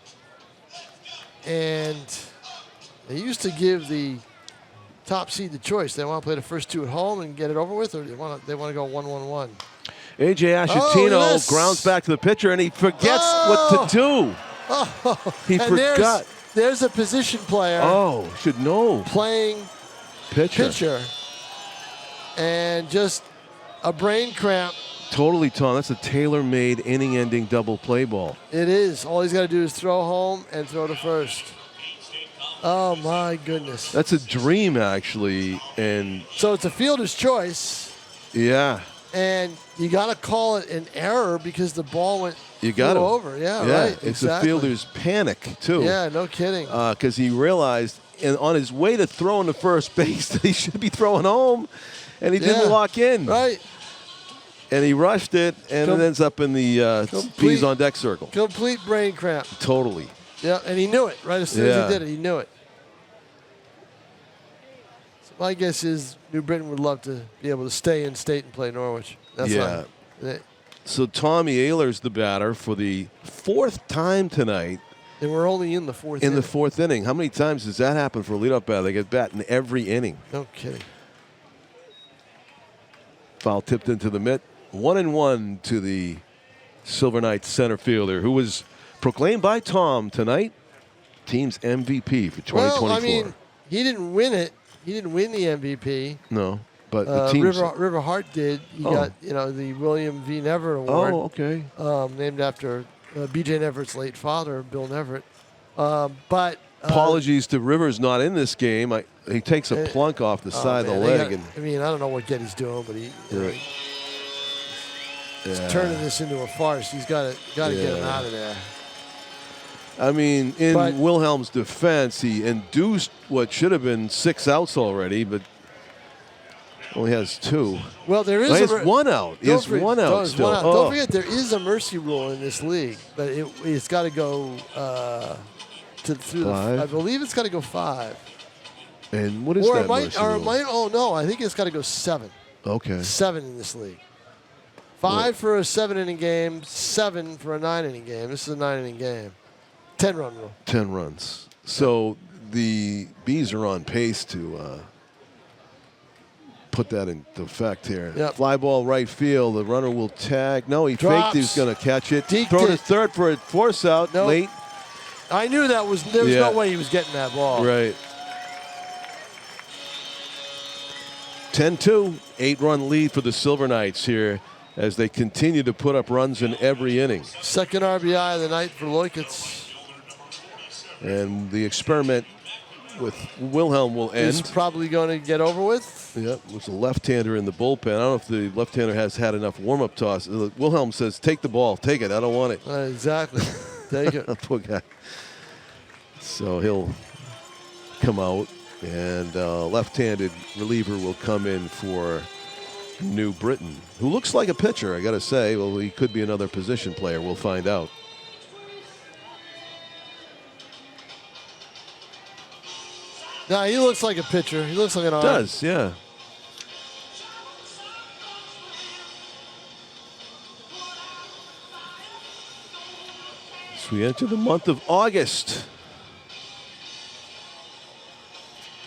and they used to give the top seed the choice. They want to play the first 2 at home and get it over with, or they want to go 1-1-1. AJ Oh, Ashatino yes. grounds back to the pitcher, and he forgets what to do. He And forgot. There's a position player Oh, should know. playing pitcher, and just a brain cramp. Totally, Tom. That's a tailor-made inning-ending double play ball. It is. All he's got to do is throw home and throw to first. Oh, my goodness. That's a dream, actually. And So it's a fielder's choice, yeah, and you got to call it an error because the ball went over. Yeah, yeah, right. It's exactly. the fielder's panic, too. Yeah, no kidding. Because he realized on his way to throwing to first base that he should be throwing home, and he didn't lock in. Right. And he rushed it, and it ends up in the bees on deck circle. Complete brain cramp. Totally. Yeah, and he knew it right as soon as he did it. He knew it. So my guess is New Britain would love to be able to stay in state and play Norwich. That's fine. So Tommy Ayler's the batter for the 4th time tonight. And we're only in the 4th inning. In the 4th inning. How many times does that happen for a leadoff batter? They get bat in every inning. No kidding. Foul tipped into the mitt. 1-1 to the Silver Knights center fielder, who was proclaimed by Tom tonight team's MVP for 2024. Well, I mean, he didn't win it. He didn't win the MVP. No, but the team's... River Hart did. He got the William V. Neverett Award. Oh, okay. Named after B.J. Neverett's late father, Bill Neverett. But apologies to Rivers, not in this game. He takes a plunk off the side of the leg. I don't know what Getty's doing, but he's turning this into a farce. He's got to get him out of there. I mean, in Wilhelm's defense, he induced what should have been 6 outs already, but only has 2. Well, there is one out. He has one out still. Don't forget, there is a mercy rule in this league, but it's got to go through 5. I believe it's got to go 5. And what is that mercy rule? Oh, no, I think it's got to go 7. Okay. 7 in this league. 5 for a 7-inning game, 7 for a 9-inning game. This is a 9-inning game. 10-run rule. 10 runs. So the Bees are on pace to put that into effect here. Yep. Fly ball right field. The runner will tag. No, he Drops. faked he was going to catch it. Deked Throw to it. third for a force out late. I knew there was no way he was getting that ball. Right. 10-2, 8-run lead for the Silver Knights here as they continue to put up runs in every inning. Second RBI of the night for Leukitz. And the experiment with Wilhelm will end. Is probably going to get over with. Yep, it was a left-hander in the bullpen. I don't know if the left-hander has had enough warm-up toss. Wilhelm says, take the ball. Take it. I don't want it. Exactly. Take it. Poor guy. So he'll come out, and left-handed reliever will come in for New Britain, who looks like a pitcher, I got to say. Well, he could be another position player. We'll find out. No, he looks like a pitcher. He looks like an arm. Does, yeah. So we enter the month of August.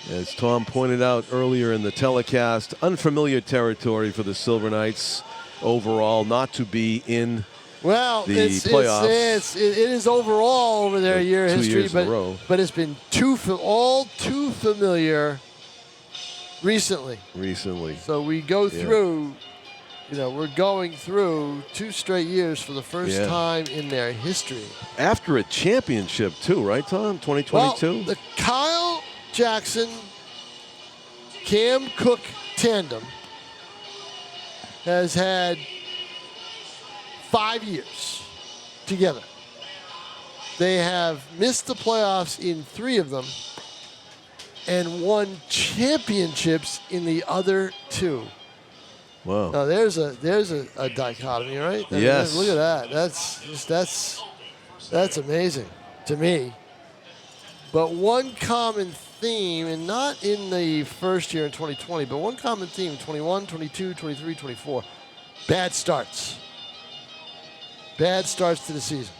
As Tom pointed out earlier in the telecast, unfamiliar territory for the Silver Knights overall, not to be in the playoffs. It is overall over their year 2 history, years in a row. but it's been too familiar recently. So we go through, we're going through 2 straight years for the first time in their history. After a championship too, right, Tom? 2022? Well, the Kyle Jackson, Cam Cook tandem has had 5 years together. They have missed the playoffs in 3 of them and won championships in the other 2. Wow. Now there's a dichotomy, right? Yes. Look at that. That's amazing to me. But one common theme, and not in the first year in 2020, but one common theme in 21, 22, 23, 24, bad starts. Bad starts to the season.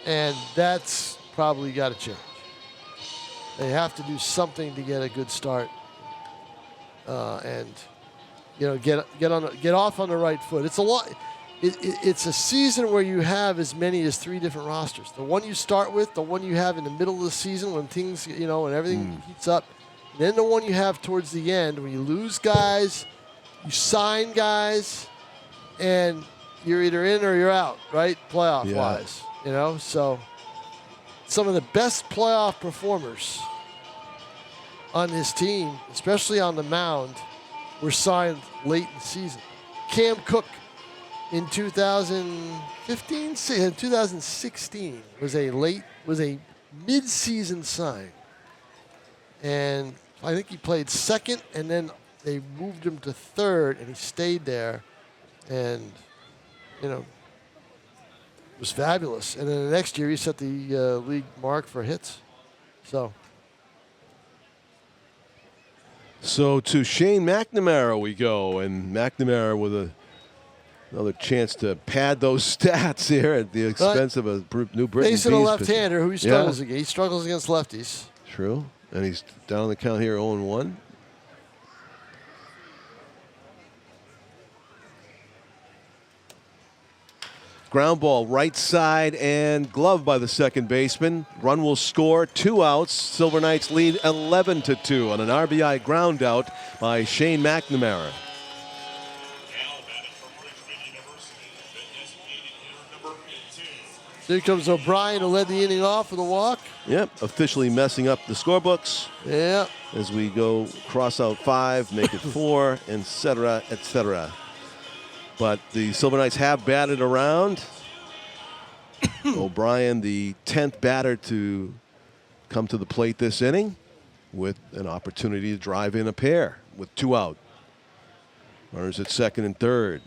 And that's probably got to change. They have to do something to get a good start, and get off on the right foot. It's a lot. It's a season where you have as many as 3 different rosters. The one you start with, the one you have in the middle of the season when things, and everything heats up. And then the one you have towards the end when you lose guys, you sign guys, and you're either in or you're out, right? Playoff-wise, So some of the best playoff performers on this team, especially on the mound, were signed late in the season. Cam Cook in 2016 was a mid-season sign, and I think he played second, and then they moved him to third, and he stayed there, and was fabulous. And then the next year he set the league mark for hits. So to Shane McNamara we go, and McNamara with another chance to pad those stats here at the expense of a new Britain. Facing a left-hander who he struggles against. He struggles against lefties. True, and he's down the count here 0-1. Ground ball right side and glove by the second baseman. Run will score, 2 outs. Silver Knights lead 11-2 on an RBI ground out by Shane McNamara. Here comes O'Brien, who led the inning off with a walk. Yep, officially messing up the scorebooks. Yeah. As we go cross out 5, make it 4, etc., etc. But the Silver Knights have batted around. O'Brien, the 10th batter to come to the plate this inning, with an opportunity to drive in a pair with 2 out. Runners at second and third.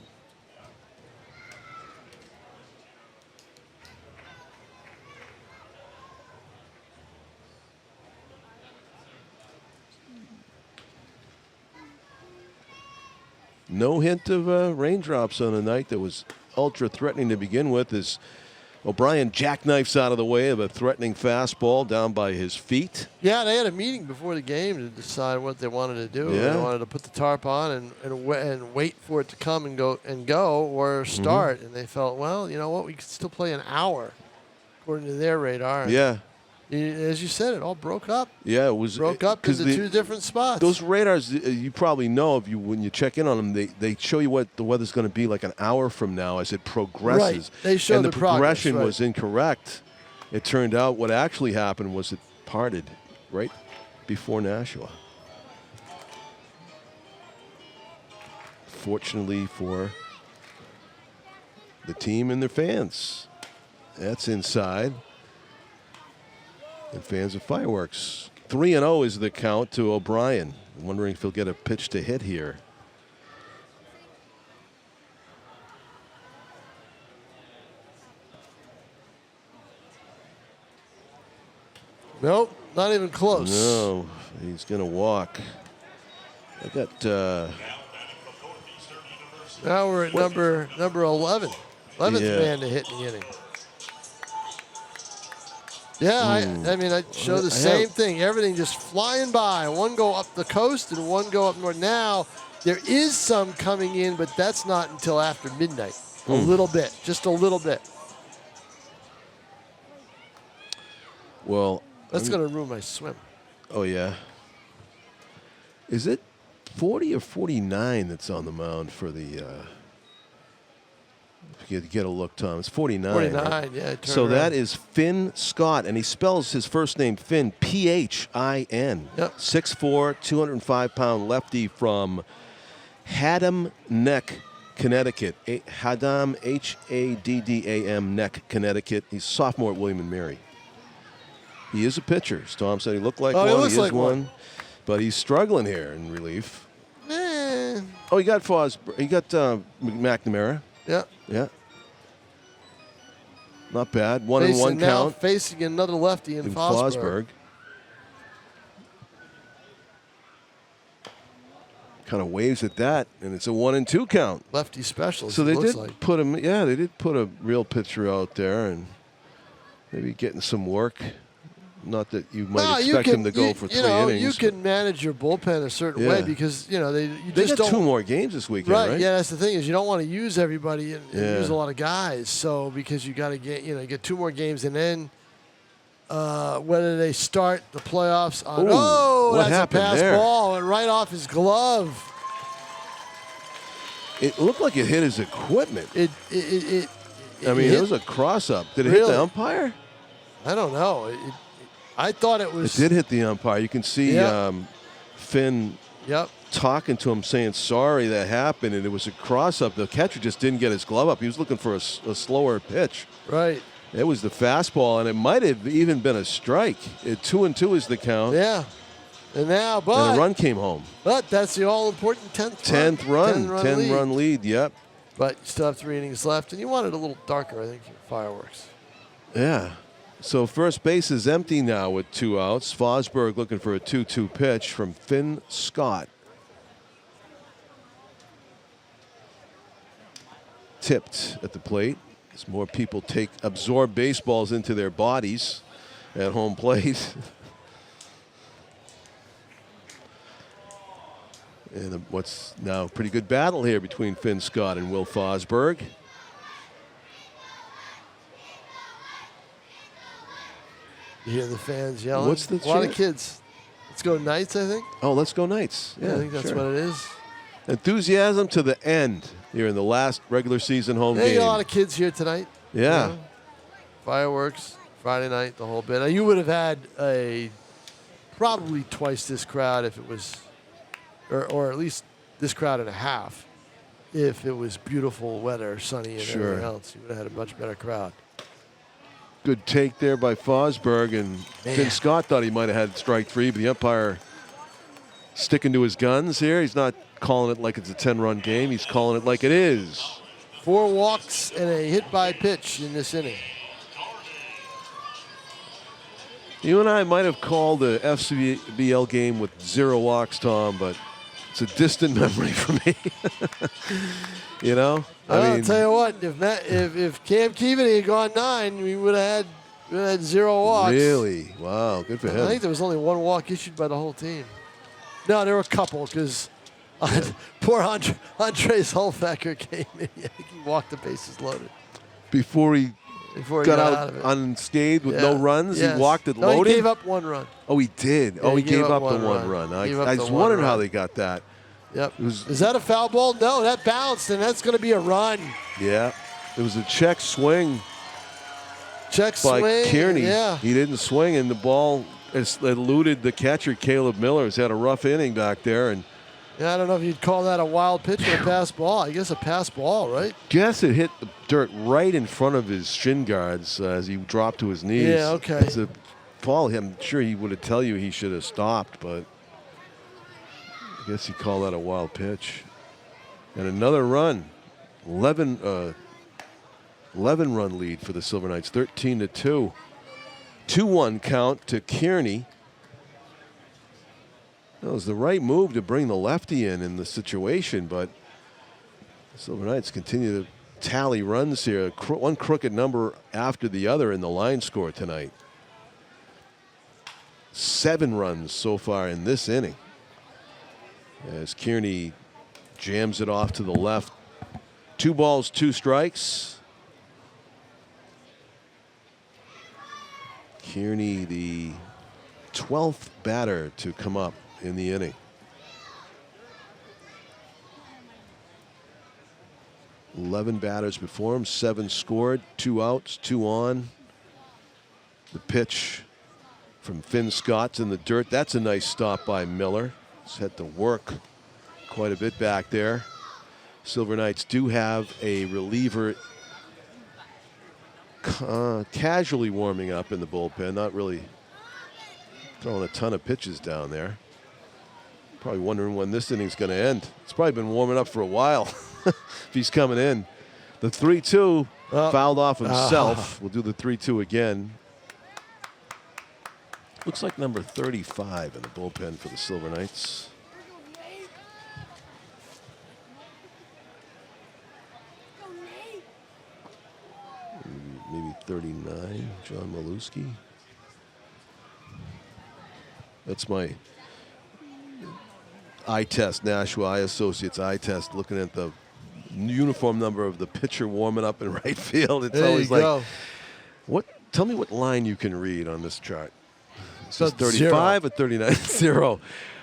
No hint of raindrops on a night that was ultra threatening to begin with, as O'Brien jackknifes out of the way of a threatening fastball down by his feet. Yeah, they had a meeting before the game to decide what they wanted to do. Yeah. They wanted to put the tarp on and wait for it to come and go or start. Mm-hmm. And they felt, well, you know what, we could still play an hour according to their radar. And Yeah. as you said, it all broke up. Yeah, it was Broke up into 2 different spots. Those radars, you probably know when you check in on them, they show you what the weather's going to be like an hour from now as it progresses. Right. They show and the progression progress, was incorrect. It turned out what actually happened was it parted right before Nashua. Fortunately for the team and their fans. That's inside. And fans of fireworks. 3-0 is the count to O'Brien. I'm wondering if he'll get a pitch to hit here. Nope, not even close. No, he's going to walk. I got. Now we're at number 11. 11th Yeah. man to hit in the inning. Yeah, I mean, I show the same thing. Everything just flying by. One go up the coast and one go up north. Now, there is some coming in, but that's not until after midnight. A little bit, just a little bit. Well, That's going to ruin my swim. oh yeah. Is it 40 or 49 that's on the mound for the? Get a look, Tom. It's 49. 49, right? yeah. So that is Finn Scott, and he spells his first name Finn, P-H-I-N. Yep. 6'4", 205-pound lefty from Haddam Neck, Connecticut. Haddam, H-A-D-D-A-M, Neck, Connecticut. He's a sophomore at William & Mary. He is a pitcher. As Tom said, he looked like one. He looks is like one. But he's struggling here in relief. Eh. Oh, he got McNamara. Yeah. Yeah. Not bad. 1-1 count. Facing another lefty in Fosberg. Kind of waves at that, and it's a 1-2 count. Lefty specialist. So they looks did like. put him. Yeah, they did put a real pitcher out there, and maybe getting some work. Not that you might expect him to go for 3 innings. You can manage your bullpen a certain way because they They just got don't. 2 more games this weekend, right? Yeah, that's the thing is you don't want to use everybody and use a lot of guys. So because you got to get 2 more games, and then whether they start the playoffs on what that's a happened pass there? ball and right off his glove. It looked like it hit his equipment. It it was a cross-up. Did it hit Really? the umpire? I don't know. I thought it was. It did hit the umpire. You can see Finn Yep. talking to him saying sorry that happened, and it was a cross-up. The catcher just didn't get his glove up. He was looking for a slower pitch. Right. It was the fastball, and it might have even been a strike. 2-2 is the count. Yeah. And now, And a run came home. But that's the all-important 10th 10-run lead, yep. But you still have 3 innings left, and you want it a little darker, I think, for fireworks. Yeah. So first base is empty now with 2 outs. Fosberg looking for a 2-2 pitch from Finn Scott. Tipped at the plate as more people absorb baseballs into their bodies at home plate. And what's now a pretty good battle here between Finn Scott and Will Fosberg. You hear the fans yelling. What's the A lot of chant? kids. Let's go Knights, I think. Oh, let's go Knights. Yeah, I think that's sure. what it is. Enthusiasm to the end here in the last regular season home Hey, game. a lot of kids here tonight. Yeah. You know, fireworks, Friday night, the whole bit. Now, you would have had probably twice this crowd if it was, or at least this crowd and a half, if it was beautiful weather, sunny, and Sure. everything else. You would have had a much better crowd. Good take there by Fosberg, and Finn Scott thought he might have had strike 3, but the umpire sticking to his guns here. He's not calling it like it's a 10-run game. He's calling it like it is. 4 walks and a hit by pitch in this inning. You and I might have called the FCBL game with 0 walks, Tom, but it's a distant memory for me. You know? I'll tell you what, if Cam Keaveney had gone 9, we would have had 0 walks. Really? Wow, good for him. I think there was only 1 walk issued by the whole team. No, there were a couple because poor Andres Holfacker came in. He walked the bases loaded. Before he got out of it. unscathed with no runs, Yes. he walked it No, loaded? he gave up 1 run. Oh, he did? Yeah, He gave up the one one run. I Gave up was the one wondering how run. they got that. Yep. Is that a foul ball? No, that bounced, and that's going to be a run. Yeah. It was a check swing Check by swing. Kearney. Yeah. He didn't swing, and the ball eluded the catcher, Caleb Miller, who's had a rough inning back there. And Yeah, I don't know if you'd call that a wild pitch or a pass ball. I guess a pass ball, right? guess it hit the dirt right in front of his shin guards as he dropped to his knees. Yeah, okay. It's a fall. I'm sure he would have tell you he should have stopped, but I guess he called that a wild pitch. And another run. 11-run lead for the Silver Knights, 13-2. 2-1 count to Kearney. That was the right move to bring the lefty in the situation, but the Silver Knights continue to tally runs here. One crooked number after the other in the line score tonight. 7 runs so far in this inning, as Kearney jams it off to the left. 2 balls, 2 strikes. Kearney, the 12th batter to come up in the inning. 11 batters before him, 7 scored, 2 outs, 2 on. The pitch from Finn Scott's in the dirt. That's a nice stop by Miller. He's had to work quite a bit back there. Silver Knights do have a reliever casually warming up in the bullpen, not really throwing a ton of pitches down there. Probably wondering when this inning's going to end. It's probably been warming up for a while if he's coming in. The 3-2 fouled off himself. We'll do the 3-2 again. Looks like number 35 in the bullpen for the Silver Knights. Maybe 39, John Maluski. That's my eye test, Nashua Eye Associates eye test, looking at the uniform number of the pitcher warming up in right field. It's There always you like, go. tell me what line you can read on this chart. It says So 35 or 39? 0.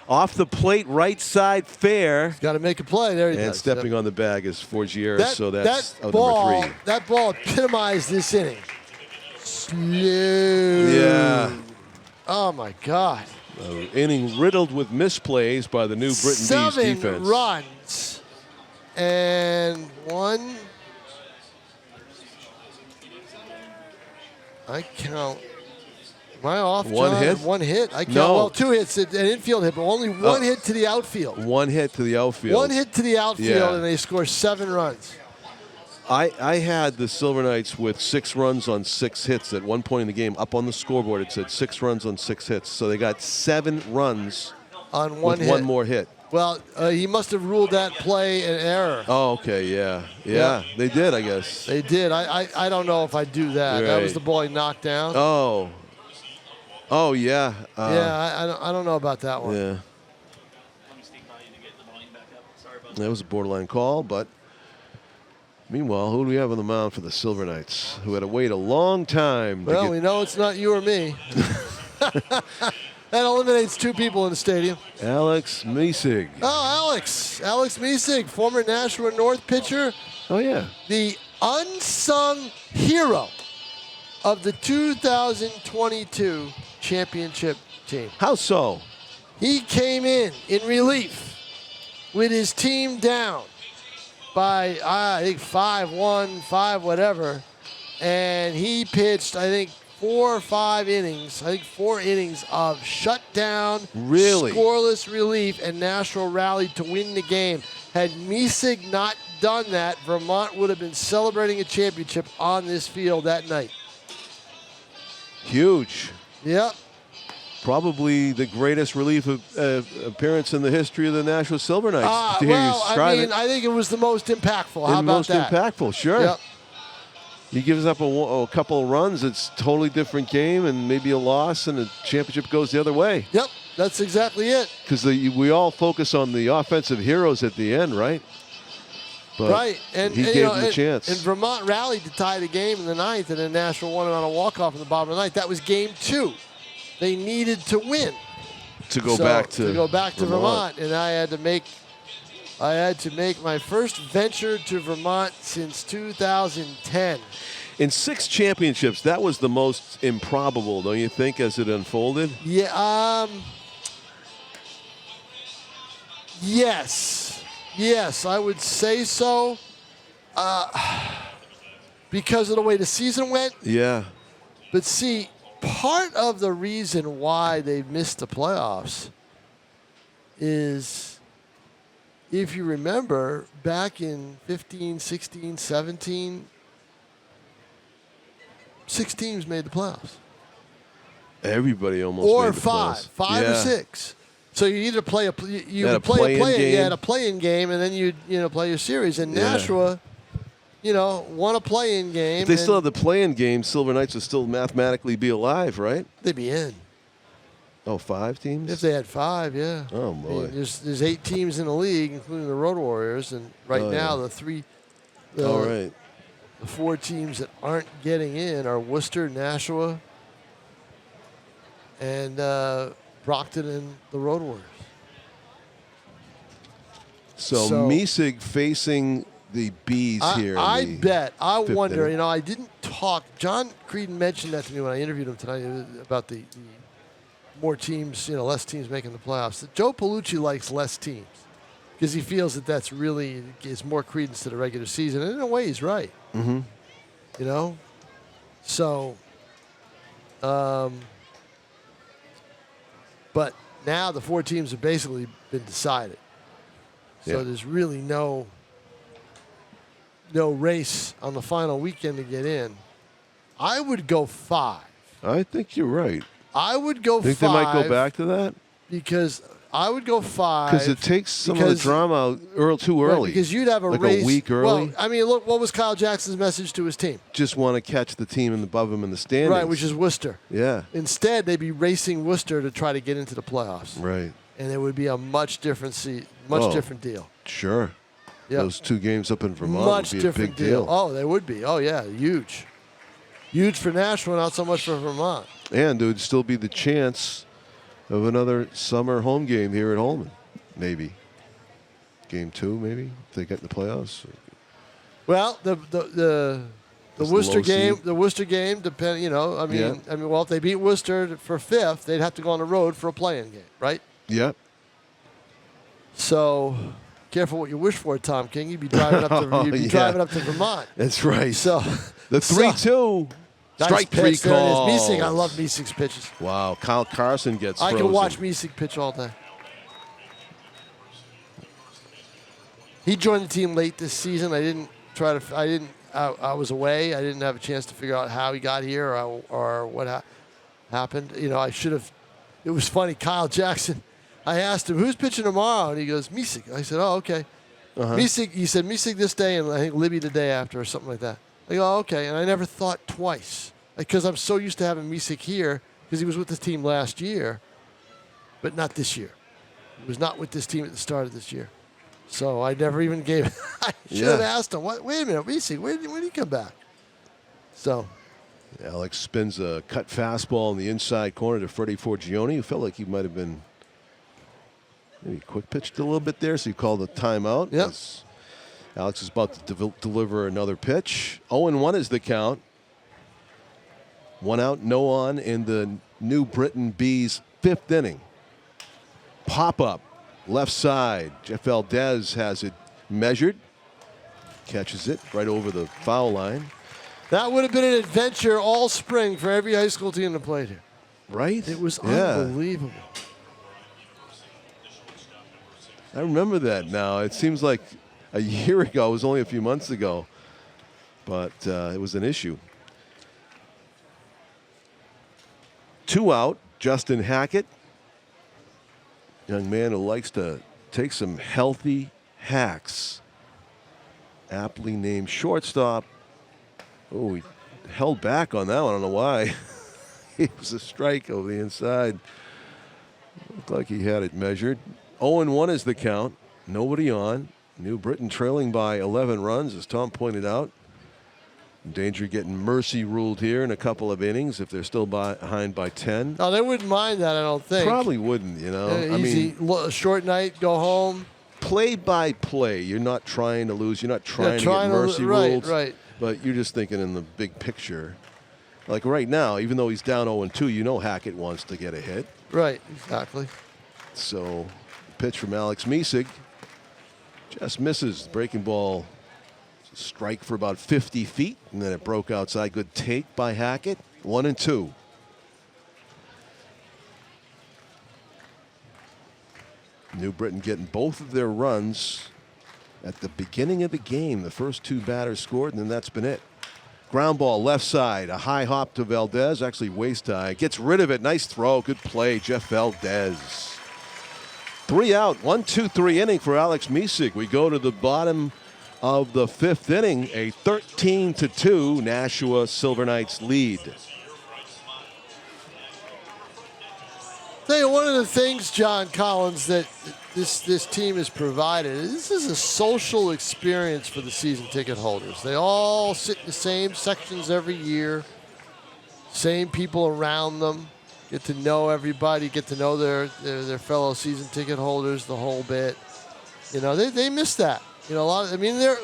Off the plate, right side, fair. Got to make a play. There he And does. stepping Yep. on the bag is Forgier, so that's that out ball, number 3. That ball epitomized this inning. Slow. Yeah. Oh, my God. Inning riddled with misplays by the new Britain Bees 7 defense. runs and one. I count. Am I off, One John? hit? One hit. I count. No. Well, 2 hits, an infield hit, but only one hit to the outfield. One hit to the outfield. One hit to the outfield, Yeah. and they score 7 runs. I had the Silver Knights with 6 runs on 6 hits at one point in the game. Up on the scoreboard, it said 6 runs on 6 hits. So they got 7 runs On one with hit. one more hit. Well, he must have ruled that play an error. Oh, okay, yeah. Yeah. They did, I guess. They did. I don't know if I do that. That was Right. the ball he knocked down. Oh, yeah. Yeah, I don't know about that one. Yeah. That was a borderline call, but meanwhile, who do we have on the mound for the Silver Knights, who had to wait a long time to Well, get we know it's not you or me. That eliminates 2 people in the stadium. Alex Miesig. Oh, Alex Miesig, former Nashua North pitcher, Oh, yeah. the unsung hero of the 2022 championship team. How so? He came in relief with his team down by, I think, 5-1, 5 whatever, and he pitched, I think, 4 or 5 innings. I think 4 innings of shutdown, Really? scoreless relief, and Nashua rallied to win the game. Had Miesig not done that, Vermont would have been celebrating a championship on this field that night. Huge. Yep. Probably the greatest relief appearance in the history of the Nashua Silver Knights. To hear you Well, I describe mean, it. I think it was the most impactful. How And about most that? impactful, sure. Yep. He gives up a couple of runs. It's a totally different game, and maybe a loss, and the championship goes the other way. Yep, that's exactly it. Because we all focus on the offensive heroes at the end, right? But Right, and he and, gave you know, them the chance. And Vermont rallied to tie the game in the 9th, and then Nashua won it on a walk-off in the bottom of the 9th. That was game 2. They needed to win to go back to Vermont, and I had to make my first venture to Vermont since 2010. In 6 championships, that was the most improbable, don't you think, as it unfolded? Yeah. Yes, I would say so. Because of the way the season went. Yeah. But see, part of the reason why they missed the playoffs is, if you remember, back in 15, 16, 17, 6 teams made the playoffs. Everybody almost Or made the playoffs. 5 or Yeah. 6. So you either play you Had would a play play-in game. you had a play-in game, and then you play your series. And Yeah. Nashua, won a play-in game. If they and still have the play-in game, Silver Knights would still mathematically be alive, right? they'd be in. Oh, 5 teams? If they had 5, yeah. Oh, I mean, boy. there's 8 teams in the league, including the Road Warriors, and right Oh, now yeah. All right. the 4 teams that aren't getting in are Worcester, Nashua, and Brockton and the Road Warriors. So Miesig facing the Bees here. I in the bet. I fifth wonder. inning. I didn't talk. John Creedon mentioned that to me when I interviewed him tonight about the more teams, less teams making the playoffs. Joe Palucci likes less teams because he feels that that's really gives more credence to the regular season. And in a way, he's right. Mm-hmm. So, but now the 4 teams have basically been decided. So Yeah. there's really no race on the final weekend to get in. I would go 5. I think you're right. I would go 5. Think they might go back to that? Because I would go 5. Because it takes some of the drama out too early. Right, because you'd have a like race. a week early. Well, I mean, look, what was Kyle Jackson's message to his team? Just want to catch the team above him in the standings. Right, which is Worcester. Yeah. Instead, they'd be racing Worcester to try to get into the playoffs. Right. And it would be a much different different deal. Sure. Yep. Those 2 games up in Vermont Much would be a different big deal. Oh, they would be. Oh, yeah, huge. Huge for Nashua, not so much for Vermont. And there would still be the chance of another summer home game here at Holman. Maybe. Game 2, maybe, if they get in the playoffs. Well, the The It's Worcester low game. seed. The Worcester game. Depend. Well, if they beat Worcester for 5th, they'd have to go on the road for a play-in game, right? Yep. So, careful what you wish for, Tom King. You'd be driving up to driving up to Vermont. That's right. So, the 3-2 nice strike pitch. 3 There it is. call. Meesing. I love Meesing's pitches. Wow, Kyle Carson gets I frozen. can watch Meesing pitch all day. He joined the team late this season. I was away. I didn't have a chance to figure out how he got here or what happened. I should have. It was funny. Kyle Jackson. I asked him, who's pitching tomorrow? And he goes, Meesing. I said, oh, okay. Meesing, he said, Meesing this day and I think Libby the day after or something like that. I go, oh, okay. And I never thought twice because I'm so used to having Meesing here because he was with the team last year, but not this year. He was not with this team at the start of this year. So I never even gave. I should have asked him. Wait a minute, Meesing, when did he come back? So, Alex spins a cut fastball in the inside corner to Freddie Forgione, who felt like he might have been maybe quick pitched a little bit there, so he called a timeout. Yep. Alex is about to deliver another pitch. 0-1 is the count. 1 out, no on in the New Britain Bees 5th inning. Pop up. Left side, Jeff Valdez has it measured, catches it right over the foul line. that would have been an adventure all spring for every high school team that played here. Right? It was unbelievable. I remember that now. It seems like a year ago. It was only a few months ago. But it was an issue. 2 out, Justin Hackett. Young man who likes to take some healthy hacks. Aptly named shortstop. Oh, he held back on that one. I don't know why. It was a strike over the inside. Looked like he had it measured. 0-1 is the count. Nobody on. New Britain trailing by 11 runs, as Tom pointed out. In danger of getting mercy ruled here in a couple of innings if they're still behind by 10. No, they wouldn't mind that, I don't think. Probably wouldn't, you know. Easy, a short night, go home. Play by play. You're not trying to lose. You're not trying to get mercy ruled. Right. But you're just thinking in the big picture. Like right now, even though he's down 0-2, you know Hackett wants to get a hit. Right, exactly. So, pitch from Alex Meesing. Just misses. Breaking ball. Strike for about 50 feet, and then it broke outside. Good take by Hackett. 1-2. New Britain getting both of their runs at the beginning of the game. The first 2 batters scored, and then that's been it. Ground ball left side. A high hop to Valdez, actually waist high. Gets rid of it. Nice throw. Good play, Jeff Valdez. 3 out. 1-2-3 inning for Alex Meesing. We go to the bottom of the 5th inning, a 13-2 Nashua Silver Knights lead. Tell you, one of the things, John Collins, that this team has provided, this is a social experience for the season ticket holders. They all sit in the same sections every year, same people around them, get to know everybody, get to know their fellow season ticket holders, the whole bit. You know, they miss that. You know,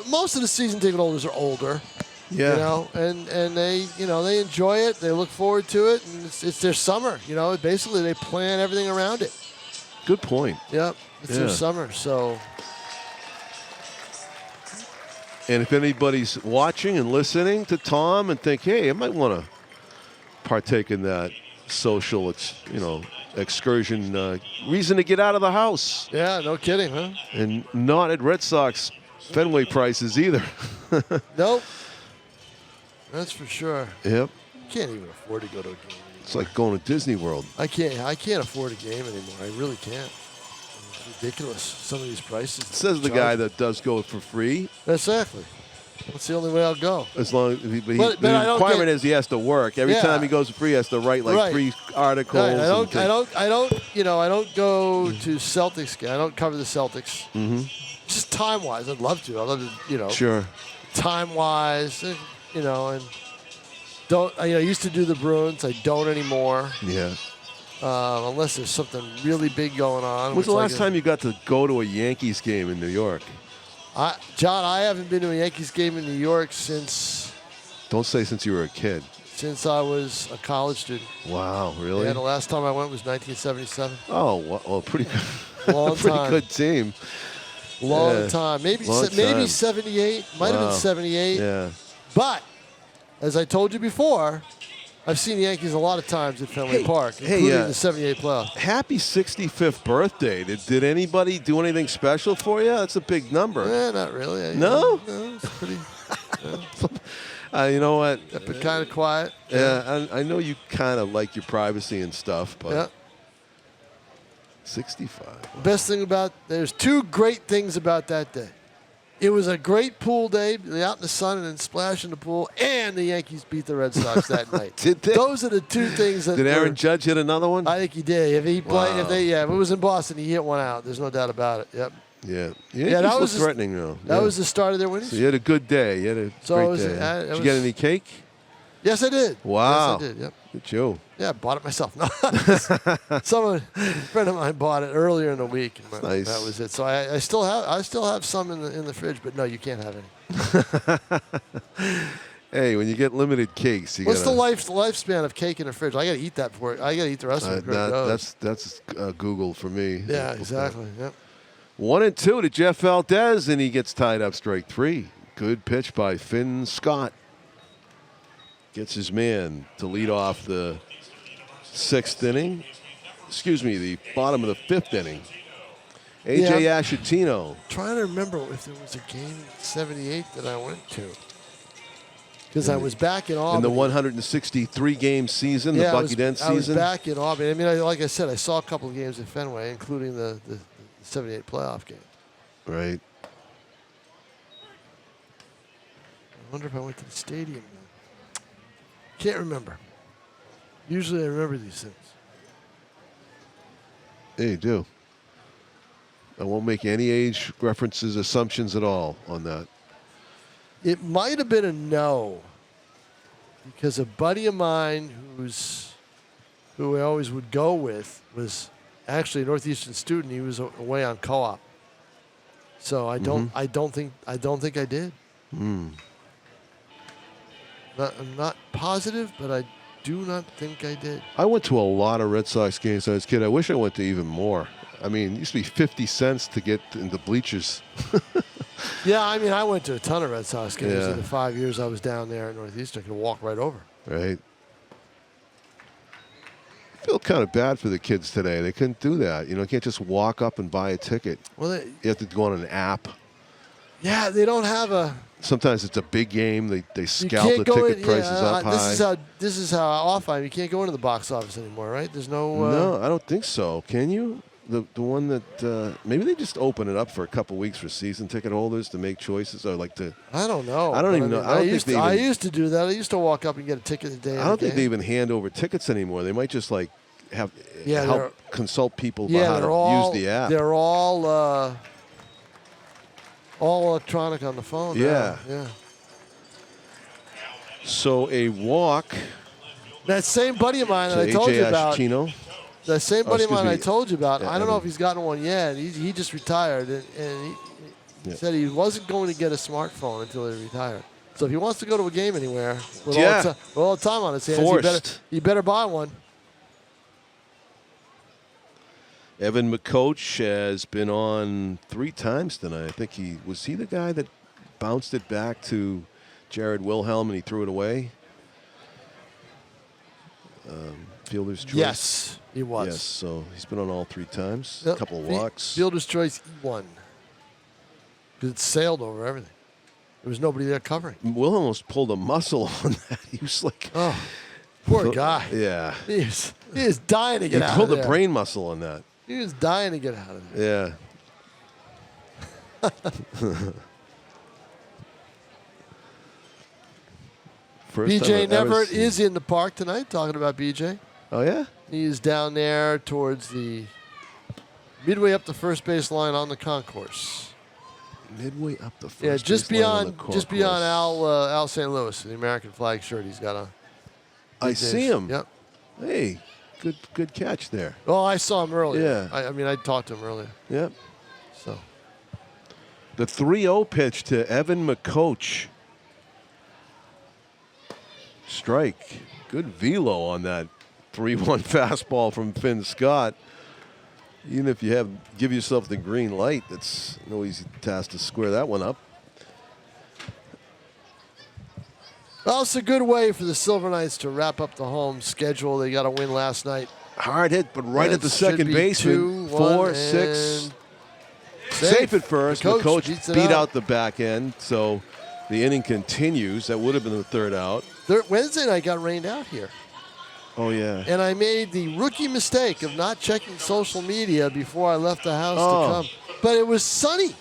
most of the season ticket holders are older. Yeah. You know, and they enjoy it. They look forward to it, and it's their summer. You know, basically they plan everything around it. Good point. Yep, it's their summer. So, and if anybody's watching and listening to Tom and think, hey, I might want to partake in that social, excursion, reason to get out of the house. Yeah, no kidding, huh? And not at Red Sox Fenway prices either. Nope. That's for sure. Yep. Can't even afford to go to a game. It's like going to Disney World. I can't afford a game anymore. I really can't. It's ridiculous. Some of these prices. Says the guy that does go for free. Exactly. That's the only way I'll go. As long as the I requirement is he has to work. Every time he goes for free, he has to write like 3 articles. Right. I don't go to Celtics game. I don't cover the Celtics. Mm-hmm. Just time wise, I'd love to. Sure. Time wise, and don't. I used to do the Bruins. I don't anymore. Yeah. Unless there's something really big going on. When's the last time you got to go to a Yankees game in New York? John, I haven't been to a Yankees game in New York since Don't say since you were a kid. Since I was a college student. Wow, really? Yeah, the last time I went was 1977. Oh, well, pretty good. Long pretty time. good team. Long time. Maybe Long maybe time. 78. Might have been 78. Yeah. But, as I told you before, I've seen the Yankees a lot of times at Fenway Park, including the 78 playoffs. Happy 65th birthday. Did anybody do anything special for you? That's a big number. Not really. No? No, it's pretty You know what? kind of quiet. Yeah, I know you kind of like your privacy and stuff, but Yeah. 65. Best thing there's two great things about that day. It was a great pool day, out in the sun and then splash in the pool, and the Yankees beat the Red Sox that night. Did they? Those are the two things that. Did Aaron Judge hit another one? I think he did. If he played, if it was in Boston, he hit one out. There's no doubt about it. Yep. Yeah. That was threatening though. That was the start of their winning. So you had a good day. You had a great day. Did you get any cake? Yes, I did. Wow. Yes, I did. Yep. Good Joe. Yeah, I bought it myself. No, a friend of mine bought it earlier in the week. And Nice. That was it. So I still have some in the fridge, but no, you can't have any. Hey, when you get limited cakes, you What's gotta, the lifespan of cake in the fridge? I got to eat that before. I got to eat the rest of it. That's Google for me. Yeah, exactly. Yep. 1-2 to Jeff Valdez, and he gets tied up strike 3. Good pitch by Finn Scott. Gets his man to lead off the 6th inning. Excuse me, the bottom of the 5th inning. A.J. Ashatino. Trying to remember if there was a game in '78 that I went to. Because I was back in Albany. In the 163-game season, the Bucky Dent season. I was back in Albany. I mean, like I said, I saw a couple of games at Fenway, including the 78 playoff game. Right. I wonder if I went to the stadium then. Can't remember. Usually I remember these things. Yeah, you do. I won't make any age references, assumptions at all on that. It might have been a no, because a buddy of mine who I always would go with was actually a Northeastern student. He was away on co-op, so I don't think I did. Mm. I'm not positive, but I do not think I did. I went to a lot of Red Sox games when I was a kid. I wish I went to even more. I mean, it used to be 50 cents to get in the bleachers. Yeah, I mean, I went to a ton of Red Sox games in the 5 years I was down there at Northeastern. I could walk right over. Right. I feel kind of bad for the kids today. They couldn't do that. You can't just walk up and buy a ticket. Well, you have to go on an app. Yeah, they don't have a. Sometimes it's a big game. They scalp the ticket prices up high. This is how off I am. You can't go into the box office anymore, right? There's no. No, I don't think so. Can you? The one that maybe they just open it up for a couple weeks for season ticket holders to make choices, or like to. I don't know. I don't even know. I used to do that. I used to walk up and get a ticket the day. I don't think they even hand over tickets anymore. They might just like help consult people about how to use the app. They're all electronic on the phone. Yeah. Now. Yeah. So a walk. That same buddy of mine that I told you about. Ashatino. The same buddy of mine I told you about. Yeah, I don't know if he's gotten one yet. He just retired, and he said he wasn't going to get a smartphone until he retired. So if he wants to go to a game anywhere with all the time on his hands, he better buy one. Evan McCoach has been on 3 times tonight. I think he the guy that bounced it back to Jared Wilhelm and he threw it away. Fielder's choice. Yes, he was. Yes, so he's been on all 3 times. A couple of walks. Fielder's choice E1. Because it sailed over everything. There was nobody there covering. Will almost pulled a muscle on that. He was like, oh, poor guy. Yeah. He is dying to get out of there. He pulled a brain muscle on that. He was dying to get out of there. Yeah. BJ Neverett is in the park tonight, talking about BJ. Oh, yeah? He is down there towards the midway up the first base line on the concourse. Midway up the first base just beyond Al St. Louis, the American flag shirt he's got on. I see him. Yep. Hey, good catch there. Oh, I saw him earlier. Yeah. I mean, I talked to him earlier. Yep. So. The 3-0 pitch to Evan McCoach. strike. Good velo on that 3-1 fastball from Finn Scott. Even if you give yourself the green light, that's no easy task to square that one up. Well, it's a good way for the Silver Knights to wrap up the home schedule. They got a win last night. Hard hit, but right at the second baseman. 4, 6. Safe at first. The coach beat out the back end, so the inning continues. That would have been the third out. Wednesday night got rained out here. Oh, yeah. And I made the rookie mistake of not checking social media before I left the house to come. But it was sunny.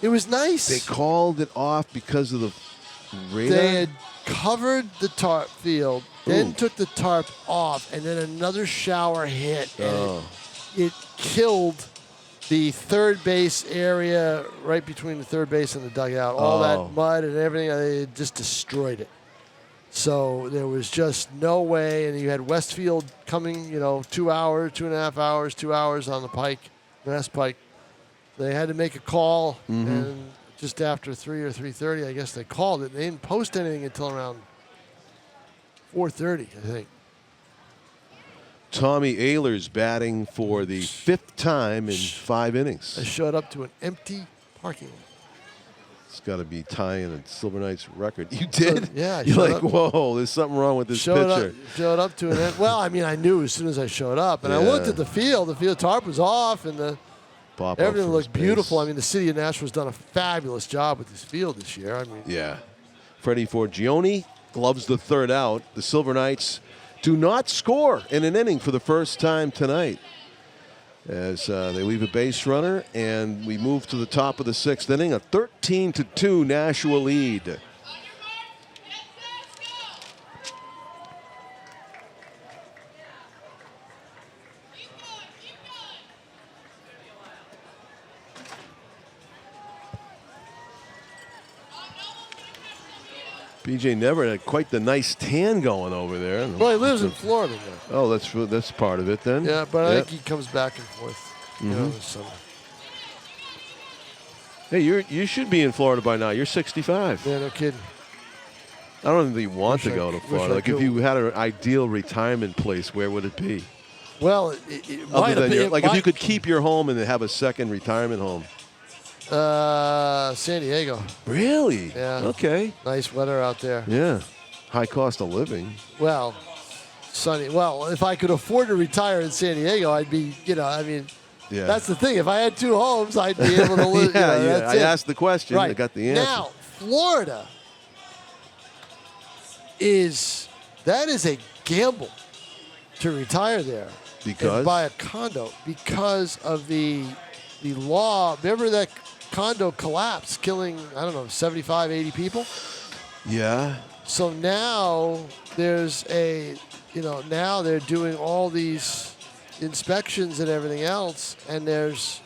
It was nice. They called it off because of the radar? They had covered the tarp field, then took the tarp off, and then another shower hit. And it killed the third base area right between the third base and the dugout. All that mud and everything, it just destroyed it. So there was just no way. And you had Westfield coming, 2 hours, 2.5 hours, 2 hours on the pike, Mass Pike. They had to make a call, and just after 3 or 3:30, I guess they called it. They didn't post anything until around 4:30, I think. Tommy Ehlers batting for the 5th time in 5 innings. I showed up to an empty parking lot. It's got to be tying a Silver Knights record. You did? Yeah. You're like, whoa, there's something wrong with this pitcher. Showed up to an well, I mean, I knew as soon as I showed up. And I looked at the field. The field tarp was off, and everything looked beautiful. I mean, the city of Nashua has done a fabulous job with this field this year. I mean, yeah. Freddie Forgione gloves the third out. The Silver Knights do not score in an inning for the first time tonight, as they leave a base runner, and we move to the top of the 6th inning, a 13-2 Nashua lead. BJ Never had quite the nice tan going over there. Well, he lives in Florida now. Oh, that's part of it then. Yeah, but I think he comes back and forth. This summer. Hey, you should be in Florida by now. You're 65. Yeah, no kidding. I don't think you want to go to Florida. Like, if you had an ideal retirement place, where would it be? Well, it might have been. Like, if you could keep your home and have a second retirement home. San Diego. Really? Yeah. Okay. Nice weather out there. Yeah. High cost of living. Well, sunny. Well, if I could afford to retire in San Diego, I'd be, that's the thing. If I had 2 homes, I'd be able to live. I asked the question. Right. I got the answer. Now, Florida is a gamble to retire there. Because? And buy a condo because of the law. Remember that condo collapsed, killing, 75, 80 people? Yeah. So now there's now they're doing all these inspections and everything else, and there's,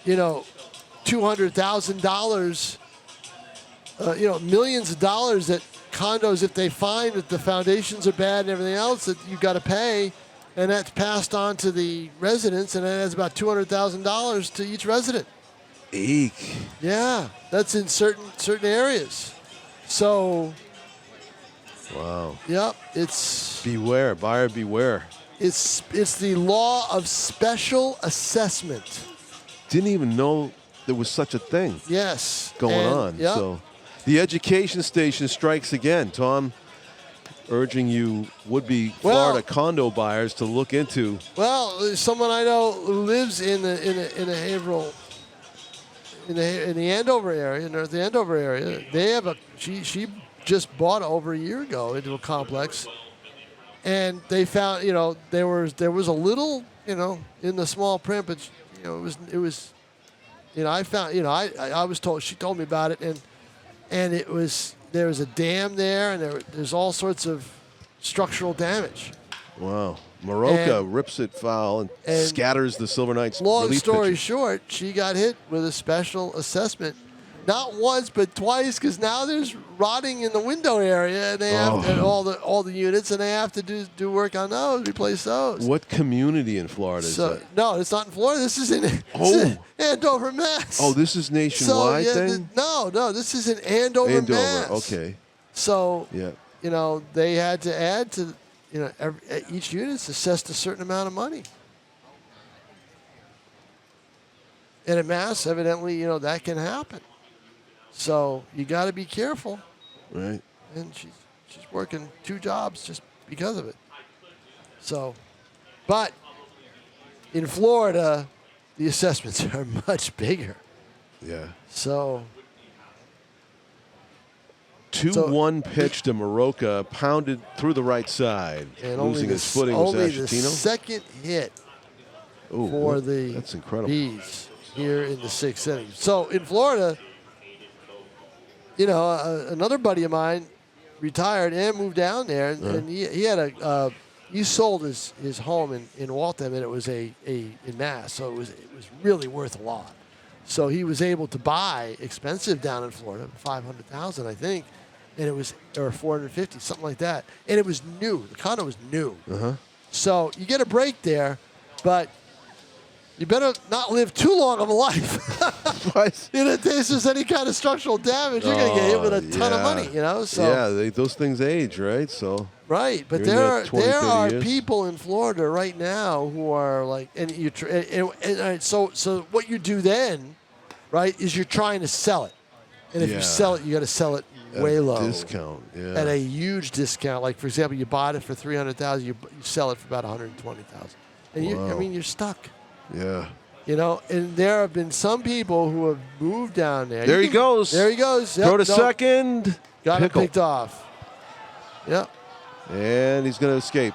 $200,000, millions of dollars that condos, if they find that the foundations are bad and everything else, that you've got to pay, and that's passed on to the residents, and it adds about $200,000 to each resident. Eek. Yeah, that's in certain areas. So. Wow. Yep, it's. Beware, buyer beware. It's the law of special assessment. Didn't even know there was such a thing. Yes. Going on. Yep. So, the education station strikes again. Tom, urging you would-be Florida condo buyers to look into. Well, someone I know who lives in the Haverhill, in the Andover area, North Andover area. They have she just bought over a year ago into a complex, and they found there was a little in the small print, but it was I found I was told, she told me about it, and it was. There was a dam there, and there's all sorts of structural damage. Wow. Maroka rips it foul and scatters the Silver Knights. Long story short, she got hit with a special assessment. Not once, but twice, because now there's rotting in the window area, and they have all the units, and they have to do work on those, replace those. What community in Florida is that? No, it's not in Florida. This is in Andover, Mass. Oh, this is nationwide thing? No, this is in Andover, Mass. Okay. So, they had to add to, each unit's assessed a certain amount of money. And at Mass, evidently, that can happen. So you got to be careful. Right. And she's working 2 jobs just because of it. So, but in Florida, the assessments are much bigger. Yeah. So 2-1 pitch to Maroka, pounded through the right side, and losing his footing was only the Ashatino. second hit Ooh, for the that's incredible. Bees here in the 6th inning. So in Florida, another buddy of mine retired and moved down there, and he had he sold his home in Waltham, and it was in Mass, so it was really worth a lot. So he was able to buy expensive down in Florida, $500,000 I think, and it was or $450, something like that, and it was new. The condo was new. So you get a break there, but you better not live too long of a life. In case there's any kind of structural damage, you're going to get hit with a ton of money, So yeah, those things age, right? So right, but there are people in Florida right now who are like, so what you do then, right, is you're trying to sell it, and if you sell it, you got to sell it way low, discount, at a huge discount. Like for example, you bought it for $300,000, you sell it for about $120,000, and you're stuck. Yeah. And there have been some people who have moved down there. There he goes. There he goes. Throw to second. Got him picked off. Yep. And he's going to escape.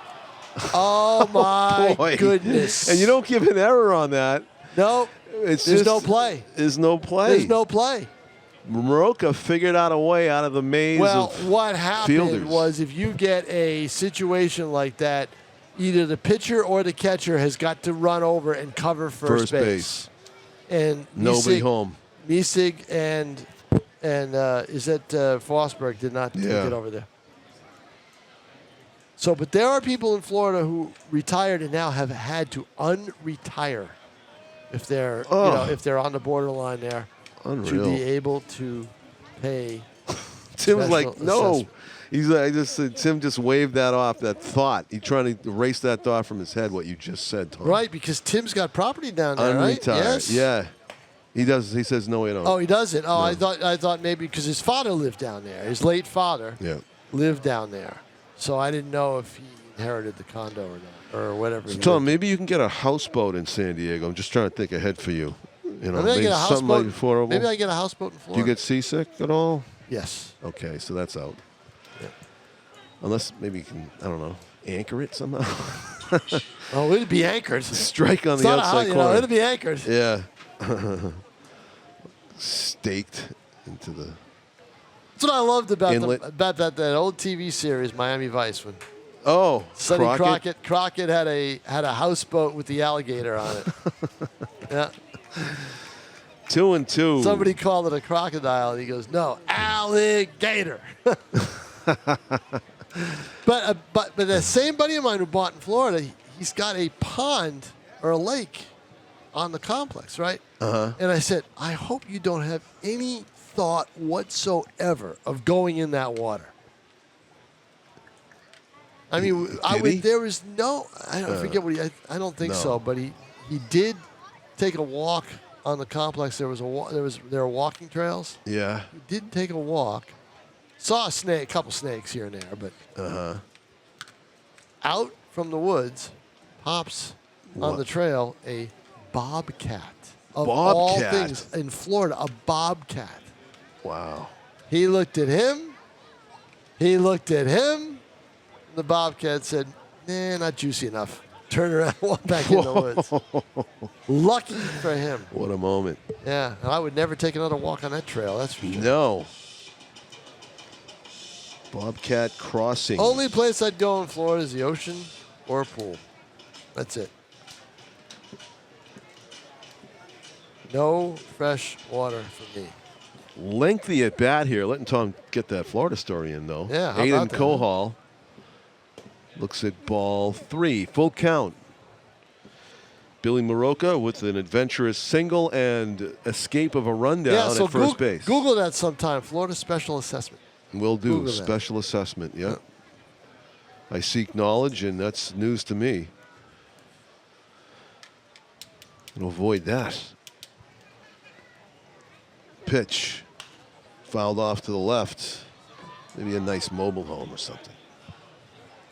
Oh, my goodness. And you don't give an error on that. Nope. There's no play. There's no play. There's no play. Maroka figured out a way out of the maze of what happened fielders. was if you get a situation like that, either the pitcher or the catcher has got to run over and cover first base. And nobody home. Niesig and is that Fosberg did not take it over there. So, but there are people in Florida who retired and now have had to unretire if they're if they're on the borderline there. Unreal. To be able to pay. Tim's like, no. He's like, I just said, Tim just waved that off, that thought. He's trying to erase that thought from his head, what you just said, Tom. Right, because Tim's got property down there, right? Unretired. Yes. Yeah. He does. He says, no, we don't. Oh, he doesn't? Oh, No. I thought maybe because his father lived down there. His late father lived down there. So I didn't know if he inherited the condo or not, or whatever. So, Tom, maybe you can get a houseboat in San Diego. I'm just trying to think ahead for you. Maybe maybe something like affordable. Maybe I get a houseboat in Do Florida. you get seasick at all? Yes. Okay, so that's out. Yeah. Unless maybe you can, I don't know, anchor it somehow. Oh, it'd be anchored. Strike on It's the not outside corner. it'd be anchored. Yeah. Staked into the That's what I loved about inlet. about that old TV series, Miami Vice, when Sonny Crockett had a houseboat with the alligator on it. Yeah. 2-2. Somebody called it a crocodile, and he goes, "No, alligator." But the same buddy of mine who bought in Florida, he's got a pond or a lake on the complex, right? And I said, I hope you don't have any thought whatsoever of going in that water. I mean, there was no. I forget what I don't think so, but he did take a walk on the complex. There were walking trails. Yeah. He did take a walk. Saw a couple snakes here and there, but out from the woods pops on the trail a bobcat. Of all things in Florida, a bobcat. Wow. He looked at him. He looked at him. The bobcat said, "Nah, not juicy enough." Turned around and walked back in the woods. Lucky for him. What a moment. Yeah, I would never take another walk on that trail, that's for sure. No. Bobcat Crossing. Only place I'd go in Florida is the ocean or a pool. That's it. No fresh water for me. Lengthy at bat here. Letting Tom get that Florida story in, though. Yeah, how Aiden about that? Kohal looks at ball 3. Full count. Billy Maroka with an adventurous single and escape of a rundown at first base. Google that sometime. Florida Special Assessment. Will do. Google that. Special assessment. Yeah. I seek knowledge, and that's news to me. And avoid that. Pitch. Fouled off to the left. Maybe a nice mobile home or something.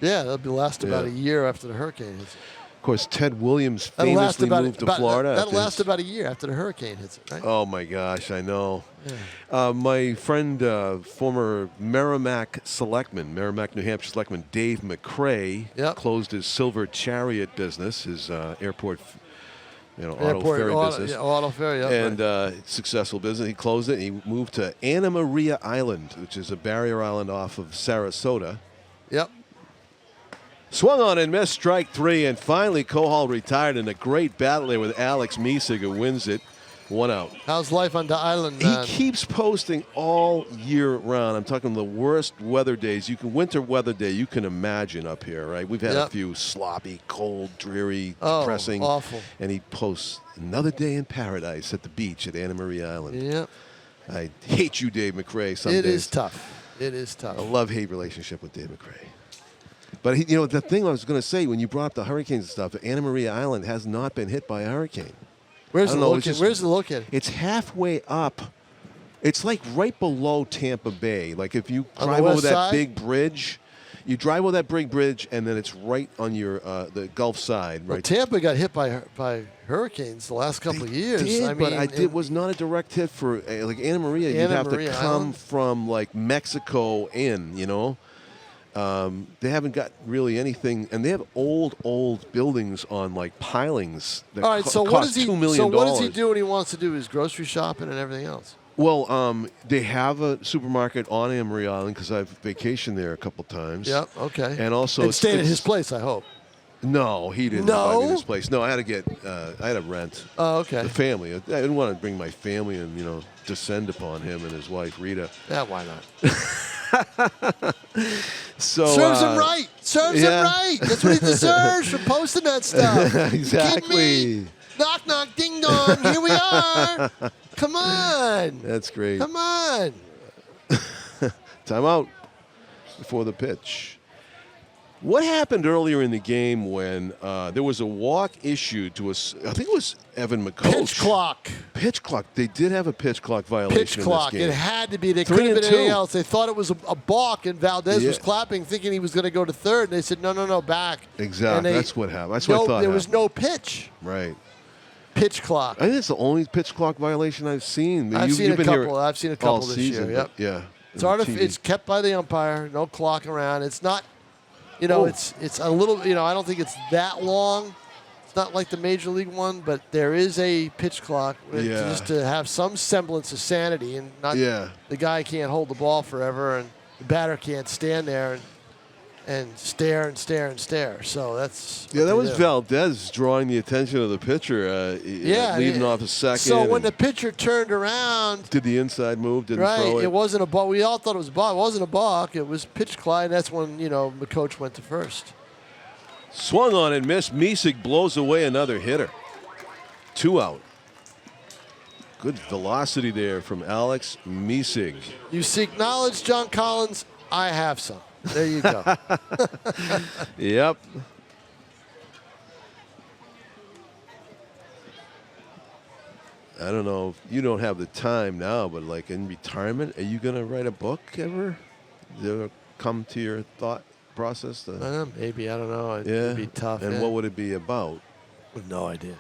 Yeah, that'll last about a year after the hurricane hits it. Of course, Ted Williams That'll last famously about, moved to about- Florida. That'll after last his- about a year after the hurricane hits it, right? Oh my gosh, I know. Yeah. My friend, former Merrimack New Hampshire selectman Dave McCrae, closed his Silver Chariot business, his airport, auto ferry business. Yeah, auto ferry, yeah. And successful business. He closed it. And he moved to Anna Maria Island, which is a barrier island off of Sarasota. Yep. Swung on and missed, strike three, and finally Kohal retired in a great battle there with Alex Miesig, who wins it. 1 out. How's life on the island? He keeps posting all year round. I'm talking the worst weather days. Winter weather day you can imagine up here, right? We've had a few sloppy, cold, dreary, depressing. Awful. And he posts another day in paradise at the beach at Anna Maria Island. Yep. I hate you, Dave McCrae. Some It days. is tough. It is tough. A love-hate relationship with Dave McCrae. But the thing I was going to say when you brought up the hurricanes and stuff, Anna Maria Island has not been hit by a hurricane. Where's it located? It's halfway up. It's like right below Tampa Bay. Like if you On the drive over west that side? big bridge, you drive over that big bridge, and then it's right on your the Gulf side, right? Well, Tampa got hit by hurricanes the last couple of years. It was not a direct hit for like Anna Maria. You'd have to come from like Mexico in, They haven't got really anything, and they have old buildings on like pilings that All right, so cost $2 million. So what does he do when he wants to do his grocery shopping and everything else? Well, they have a supermarket on Anna Maria Island because I've vacationed there a couple times. Yep. Okay. And also, and stayed at his place, I hope. No, he didn't No? invite me to his place. No, I had to rent. Oh, okay. The family. I didn't want to bring my family and descend upon him and his wife Rita. Yeah, why not? So serves him right. Serves him right. That's what he deserves for posting that stuff. Exactly. Knock, knock, ding dong. Here we are. Come on. That's great. Come on. Time out before the pitch. What happened earlier in the game when there was a walk issued to us? I think it was Evan McCoach. Pitch clock. Pitch clock. They did have a pitch clock violation Pitch clock. in this game. It had to be. They couldn't have been 3-2. anything else. They thought it was a balk, and Valdez was clapping, thinking he was going to go to third. And they said, no, back. Exactly. That's what happened. That's what I thought There was no pitch. Right. Pitch clock. I think it's the only pitch clock violation I've seen. I've seen a been here couple. I've seen a couple all this season, year. Yep. Yeah. It's kept by the umpire. No clock around. It's not. It's a little. I don't think it's that long. It's not like the major league one, but there is a pitch clock just to have some semblance of sanity, and not the guy can't hold the ball forever, and the batter can't stand there and stare and stare and stare. So that's that was Valdez drawing the attention of the pitcher. Leading off a second. So when the pitcher turned around, did the inside move? Didn't throw it. It wasn't a balk. We all thought it was a balk. It wasn't a balk. It was pitch clock. And that's when McCoach went to first. Swung on and missed. Miesig blows away another hitter. 2 out. Good velocity there from Alex Miesig. You seek knowledge, John Collins. I have some. There you go. Yep. I don't know if you don't have the time now, but like in retirement, are you going to write a book ever? Did it come to your thought process? Maybe. I don't know. It'd be tough. And what would it be about? With no idea.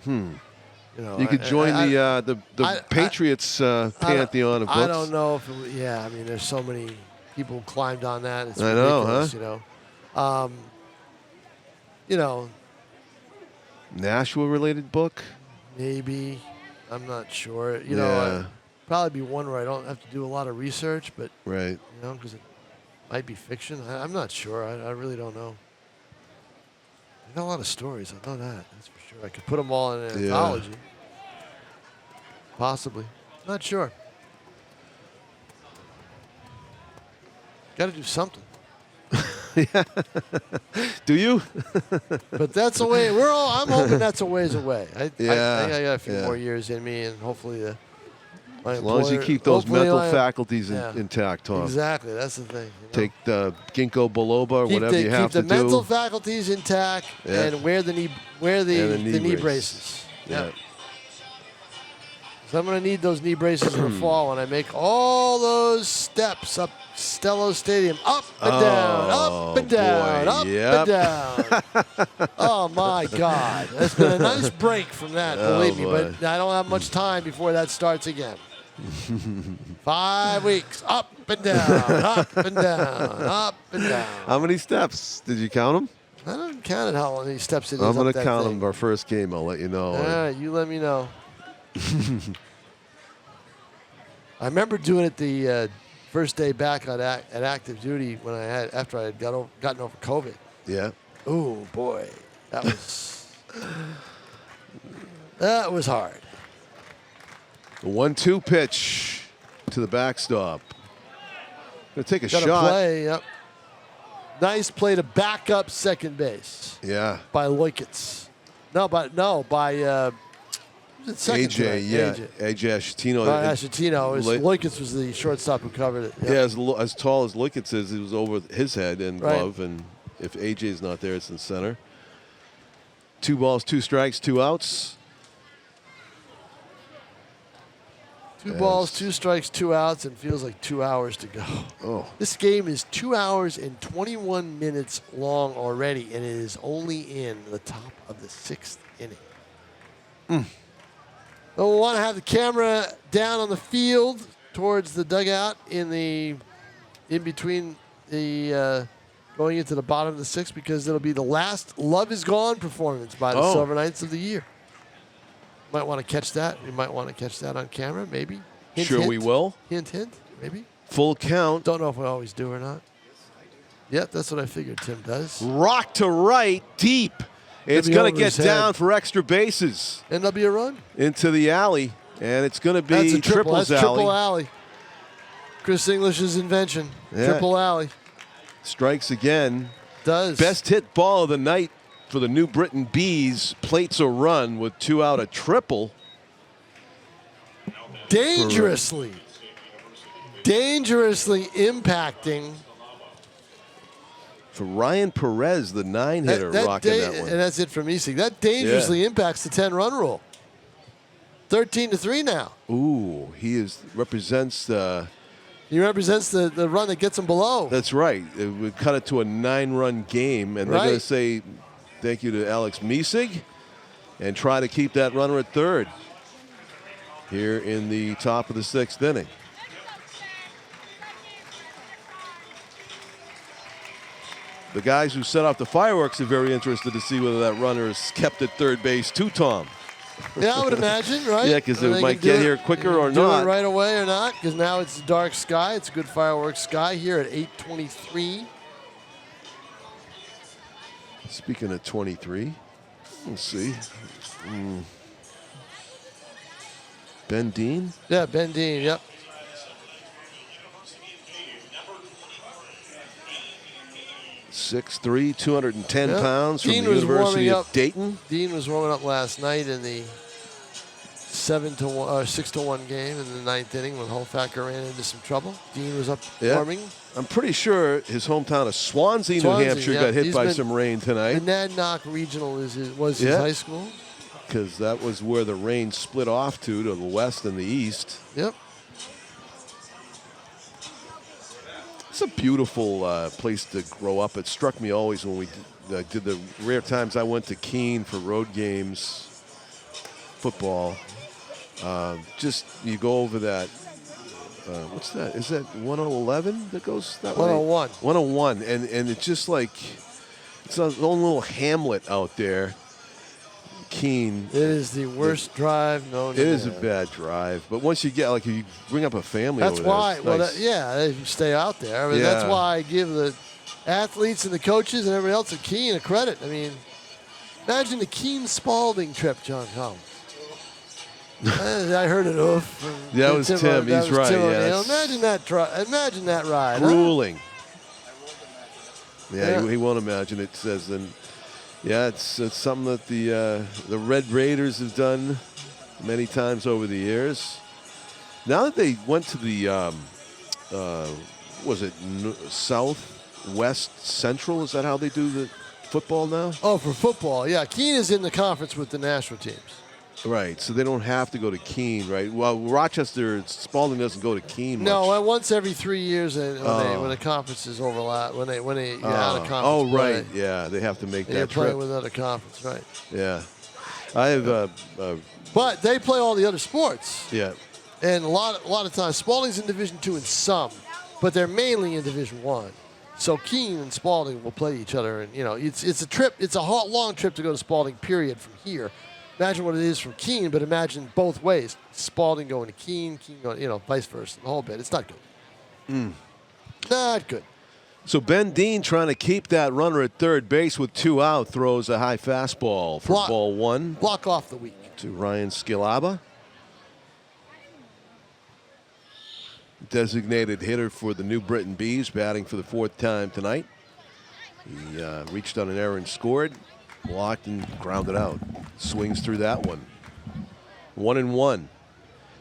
You could join the Patriots pantheon of books. I don't know if there's so many people who climbed on that. It's I know, ridiculous, huh? Nashua related book? Maybe. I'm not sure. Probably be one where I don't have to do a lot of research, but because it might be fiction. I'm not sure. I really don't know. I got a lot of stories. I know that. That's for sure. I could put them all in an anthology. Possibly. Not sure. Got to do something. Do you? But that's a way. I'm hoping that's a ways away. I think I got a few more years in me, and hopefully As long as you keep those mental faculties intact, Tom. Exactly, that's the thing. Take the ginkgo biloba or whatever you have to do. Keep the mental faculties intact and wear the knee braces. Yeah. So I'm going to need those knee braces in the fall when I make all those steps up Stello Stadium, up and down, up and down, up and down. Oh, my God. It's been a nice break from that, believe me, but I don't have much time before that starts again. 5 weeks, up and down, up and down, up and down. How many steps? Did you count them? I don't count how many steps it is. I'm going to count them our first game. I'll let you know. All right, you let me know. I remember doing it the first day back at active duty after I had gotten over COVID. Yeah. Oh boy, that was hard. The 1-2 pitch to the backstop. Gonna take a shot. Play, yep. Nice play to back up second base. Yeah. By Loikitz. By AJ Ashatino. Loikitz was the shortstop who covered it. Yep. Yeah, as tall as Loikitz is, he was over his head and glove, and if AJ's not there, it's in center. 2 balls, 2 strikes, 2 outs. 2 balls, 2 strikes, 2 outs, and feels like 2 hours to go. Oh. This game is 2 hours and 21 minutes long already, and it is only in the top of the 6th inning. So we'll want to have the camera down on the field towards the dugout in between the going into the bottom of the 6th, because it'll be the last Love Is Gone performance by the Silver Knights of the year. Might want to catch that. We might want to catch that on camera, maybe. Hint. We will. Hint, maybe. Full count. Don't know if we always do or not. Yeah, that's what I figured Tim does. Rock to right, deep. It's going to get down for extra bases. And there'll be a run. Into the alley, and it's going to be triples alley. Triple alley. Chris English's invention. Yeah. Triple alley. Strikes again. Does. Best hit ball of the night for the New Britain Bees. Plates a run with 2 out, a triple. Dangerously impacting. For Ryan Perez, the 9-hitter, rocking that one. And that's it from Easing. That dangerously impacts the 10-run rule. 13-3 now. Ooh, he represents the... He represents the run that gets him below. That's right. It would cut it to a 9-run game, and they're going to say thank you to Alex Miesig and try to keep that runner at third here in the top of the 6th inning. The guys who set off the fireworks are very interested to see whether that runner is kept at third base too, Tom. Yeah, I would imagine, right? Yeah, because it might get here quicker or not. Do it right away or not, because now it's dark sky. It's a good fireworks sky here at 8:23. Speaking of 23, let's see. Ben Dean? Yeah, Ben Dean, yep. .6'3", 210 pounds from the University of Dayton. Dean was warming up last night in the 6-1 game in the 9th inning when Holfacker ran into some trouble. Dean was up warming. I'm pretty sure his hometown of Swansea, New Hampshire, got hit by some rain tonight. The Nadnock Regional was his high school. Because that was where the rain split off to the west and the east. Yep. It's a beautiful place to grow up. It struck me always when we did the rare times I went to Keene for road games, football. Just you go over that. What's that? Is that 111 that goes that way? 101. 101, and it's just like it's a own little hamlet out there. Keene. It is the worst drive known. It is a bad drive, but once you get if you bring up a family, that's over why. there, Well, nice. they stay out there. I mean, that's why I give the athletes and the coaches and everybody else at Keene a credit. I mean, imagine the Keene Spalding trip, John Collins. I heard it. That was Tim. He's right. Tim yes. Imagine that ride. Grueling. Huh? Yeah, he won't imagine it. Says then. Yeah, it's something that the Red Raiders have done many times over the years. Now that they went to the, was it Southwest Central? Is that how they do the football now? Oh, for football, yeah. Keene is in the conference with the Nashua teams. Right, so they don't have to go to Keene, right? Well, Rochester, Spalding doesn't go to Keene much. No, once every 3 years when the conferences overlap, when you're out of conference. Oh, play, right, yeah, they have to make that you're trip. playing with another conference, right? Yeah, I have. But they play all the other sports. Yeah, And a lot of times, Spalding's in Division II in some, but they're mainly in Division I. So Keene and Spalding will play each other, and it's a trip. It's a long trip to go to Spalding. Period. From here, imagine what it is from Keene, but imagine both ways: Spalding going to Keene going, vice versa, the whole bit. It's not good. Not good. So Ben Dean trying to keep that runner at third base with 2 out, throws a high fastball for ball 1 Block off the week to Ryan Skilaba. Designated hitter for the New Britain Bees, batting for the 4th time tonight. He reached on an error and scored, blocked and grounded out. Swings through that one. 1-1.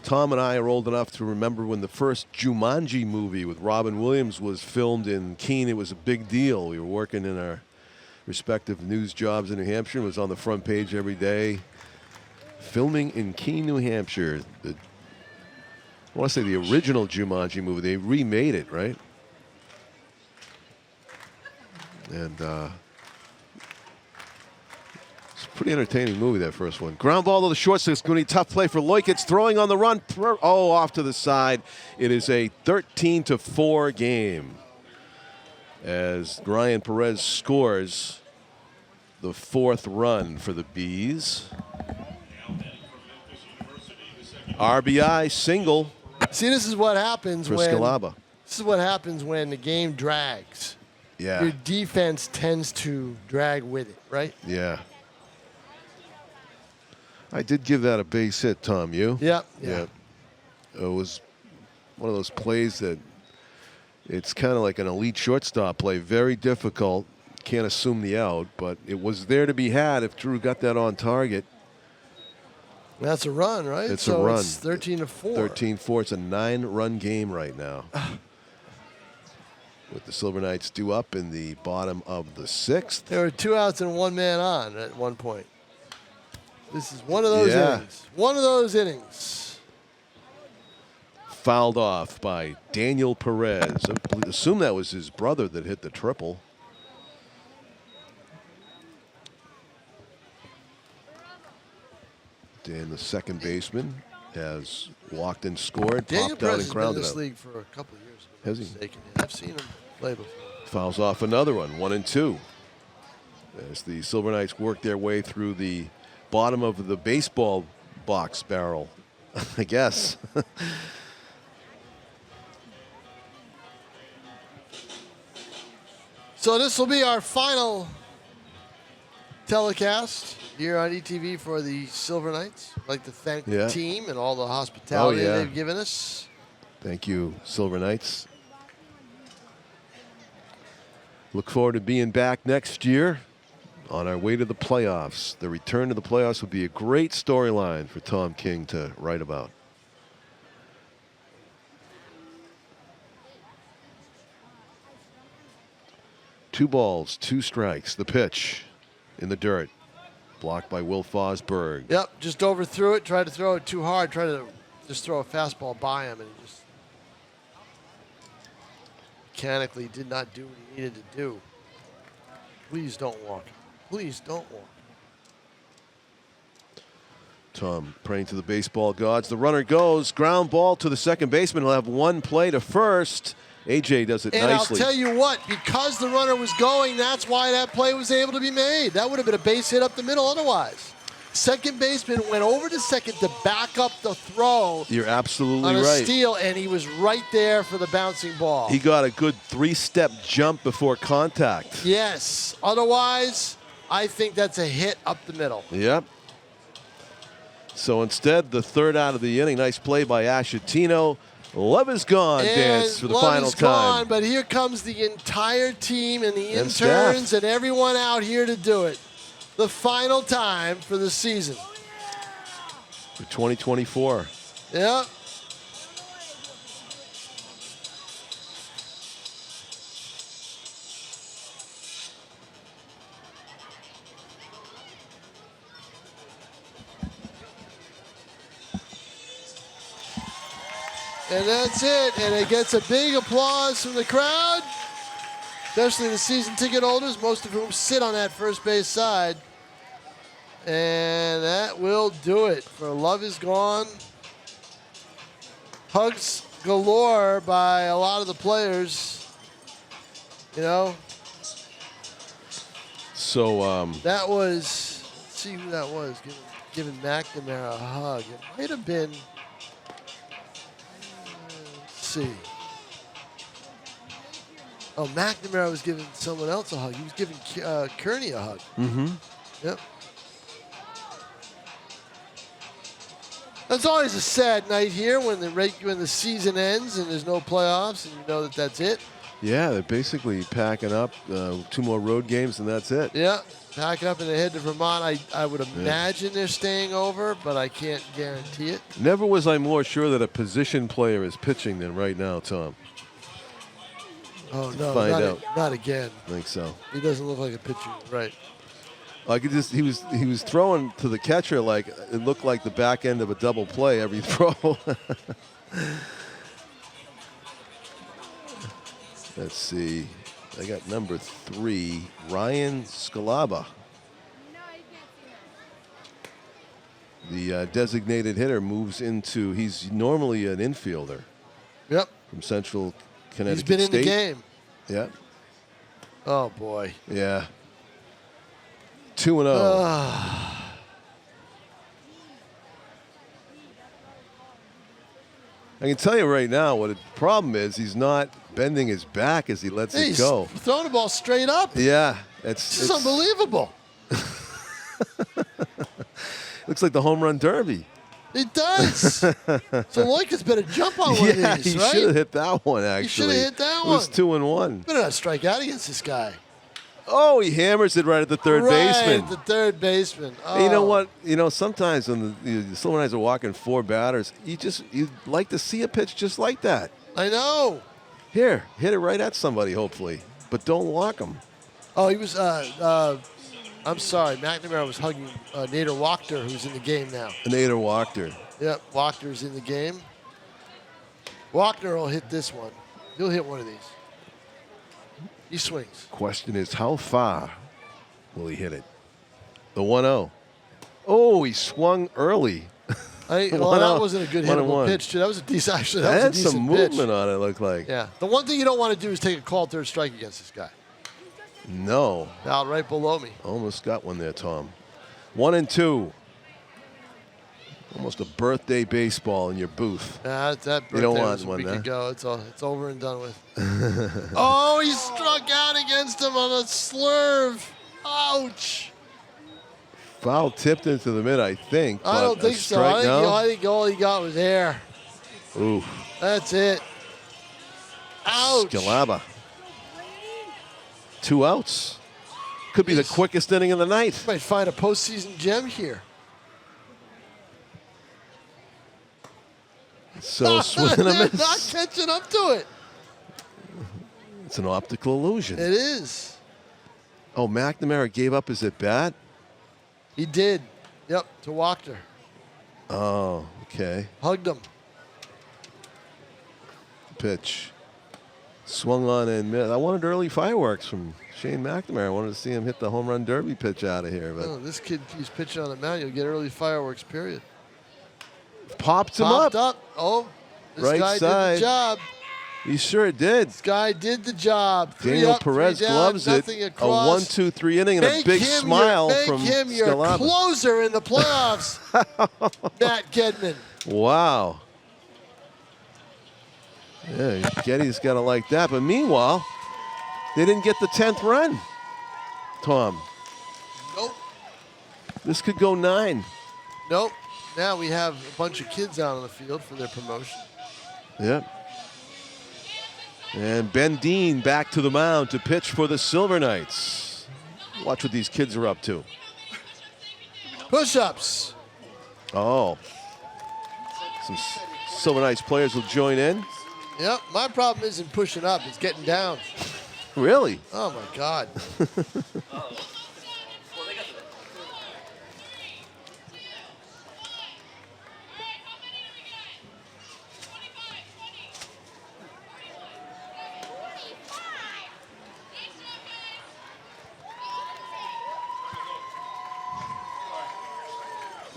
Tom and I are old enough to remember when the first Jumanji movie with Robin Williams was filmed in Keene. It was a big deal. We were working in our respective news jobs in New Hampshire. It was on the front page every day. Filming in Keene, New Hampshire. I want to say the original Jumanji movie. They remade it, right? And it's a pretty entertaining movie, that first one. Ground ball to the short side. It's going to be a tough play for Leukitz. Throwing on the run. Off to the side. It is a 13-4 game as Ryan Perez scores the 4th run for the Bees. RBI single. See, this is what happens for when Skilaba. This is what happens when the game drags. Yeah. Your defense tends to drag with it, right? Yeah. I did give that a base hit, Tom. You? Yep. Yeah. It was one of those plays that it's kind of like an elite shortstop play. Very difficult. Can't assume the out, but it was there to be had if Drew got that on target. That's a run, right? It's a run. It's 13-4. 13-4. It's a 9-run game right now. With the Silver Knights due up in the bottom of the 6th. There were 2 outs and 1 man on at one point. This is one of those innings. One of those innings. Fouled off by Daniel Perez. I assume that was his brother that hit the triple. Dan, the second baseman, has walked and scored, Daniel popped out Perez and grounded has out. been in this league for a couple of years. Has he? Mistaken. I've seen him play before. Fouls off another one, 1-2. As the Silver Knights work their way through the bottom of the baseball box barrel, I guess. So this will be our final telecast here on ETV for the Silver Knights. I'd like to thank the team and all the hospitality they've given us. Thank you, Silver Knights. Look forward to being back next year on our way to the playoffs. The return to the playoffs would be a great storyline for Tom King to write about. Two balls, 2 strikes. The pitch in the dirt. Blocked by Will Fosberg. Yep, just overthrew it, tried to throw it too hard, tried to just throw a fastball by him, and he just mechanically did not do what he needed to do. Please don't walk. Please don't walk. Tom praying to the baseball gods. The runner goes. Ground ball to the second baseman. He'll have 1 play to first. AJ does it and nicely. I'll tell you what, because the runner was going, that's why that play was able to be made. That would have been a base hit up the middle otherwise. Second baseman went over to second to back up the throw. You're absolutely on a right. steal, and he was right there for the bouncing ball. He got a good 3-step jump before contact. Yes. Otherwise, I think that's a hit up the middle. Yep. So instead, the 3rd out of the inning. Nice play by Ashatino. Love is gone, Dance, for the final time. Gone, but here comes the entire team and the interns and everyone out here to do it. The final time for the season. For 2024. Yep. And that's it. And it gets a big applause from the crowd, especially the season ticket holders, most of whom sit on that first base side. And that will do it for Love Is Gone. Hugs galore by a lot of the players. You know, So, that was, let's see who that was, giving McNamara a hug. It might have been, let's see. Oh, McNamara was giving someone else a hug. He was giving Kearney a hug. mm-hmm. Yep. That's always a sad night here when the season ends and there's no playoffs and you know that that's it. Yeah, they're basically packing up 2 more road games, and that's it. Yeah, pack up and they head to Vermont. I would imagine they're staying over, but I can't guarantee it. Never was I more sure that a position player is pitching than right now, Tom. Oh, no, Find out. not again. I think so. He doesn't look like a pitcher, right? I could just he was throwing to the catcher like it looked like the back end of a double play every throw. Let's see. I got number 3, Ryan Scalaba. The designated hitter moves into, he's normally an infielder. Yep. From Central Connecticut He's been State. in the game. Yeah. Oh, boy. Yeah. 2-0. I can tell you right now what the problem is. He's not bending his back as he lets it go. He's throwing the ball straight up. Yeah, This is unbelievable. Looks like the home run derby. It does. So Loikis better jump on one of these, he right? should have hit that one, actually. He should have hit that one. It was 2-1. Better not strike out against this guy. Oh, he hammers it right at the third baseman. Right, the third baseman. Oh. You know what? You know, sometimes when the Silver Knights are walking 4 batters, you'd like to see a pitch just like that. I know. Here, hit it right at somebody, hopefully. But don't walk them. Oh, he was, I'm sorry, McNamara was hugging Nader Wachter, who's in the game now. Nader Wachter. Yep, Wachter's in the game. Wachter will hit this one. He'll hit one of these. He swings. Question is, how far will he hit it? The 1-0. Oh, he swung early. Well, that wasn't a good hittable pitch, too. That was a decent, actually, that was a decent some pitch. movement on it, looked like. Yeah. The one thing you don't want to do is take a called third strike against this guy. No. Out right below me. Almost got one there, Tom. 1-2. Almost a birthday baseball in your booth. That birthday you don't want was a one, week huh? ago. It's over and done with. Oh, he struck out against him on a slurve. Ouch. Foul tipped into the mid, I think. I don't think so. I think all he got was air. Ooh. That's it. Ouch. Scalaba. 2 outs. Could be the quickest inning of the night. Might find a postseason gem here. So swing and a miss. Not catching up to it. It's an optical illusion. It is. Oh, McNamara gave up his at-bat? He did. Yep, to Wachter. Oh, okay. Hugged him. Pitch. Swung on and missed. I wanted early fireworks from Shane McNamara. I wanted to see him hit the home run derby pitch out of here. But Oh, this kid keeps pitching on the mound. You'll get early fireworks, period. popped him Popped up. up. Oh, this Right guy side. did the job. He sure did. This guy did the job. Daniel Three Perez up, 3 down, gloves it. nothing A across. 1-2-3 inning and a big smile from Make him your Scalaba. closer in the playoffs, Matt Gedman. Wow. Yeah, Getty's got to like that. But meanwhile, they didn't get the 10th run, Tom. Nope. This could go 9. Nope. Now we have a bunch of kids out on the field for their promotion. Yep. And Ben Dean back to the mound to pitch for the Silver Knights. Watch what these kids are up to. Push-ups. Oh. Some Silver Knights players will join in. Yep. My problem isn't pushing up. It's getting down. Really? Oh, my God.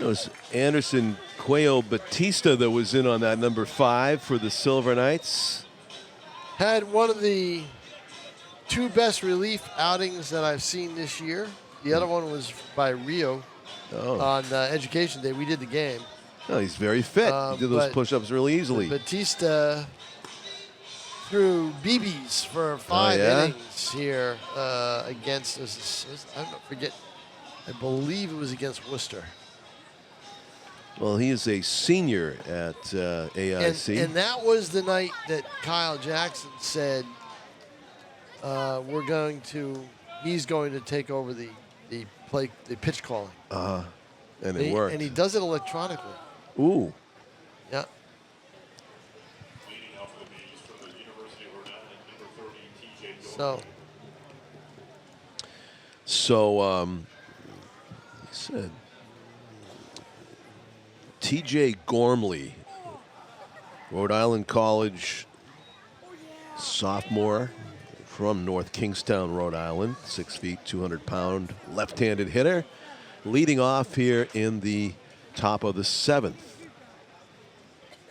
It was Anderson Cuello Batista that was in on that number 5 for the Silver Knights. Had one of the 2 best relief outings that I've seen this year. The other one was by Rio on Education Day. We did the game. Oh, he's very fit. He did those push-ups really easily. Batista threw BBs for 5 innings here against us. I don't forget. I believe it was against Worcester. Well, he is a senior at AIC. And that was the night that Kyle Jackson said he's going to take over the pitch calling. And it worked. And he does it electronically. Ooh. Yeah. Leading off of the names for the University of Rhode Island, number 30, TJ He said TJ Gormley, Rhode Island College sophomore from North Kingstown, Rhode Island, 6 feet, 200-pound left-handed hitter, leading off here in the top of the 7th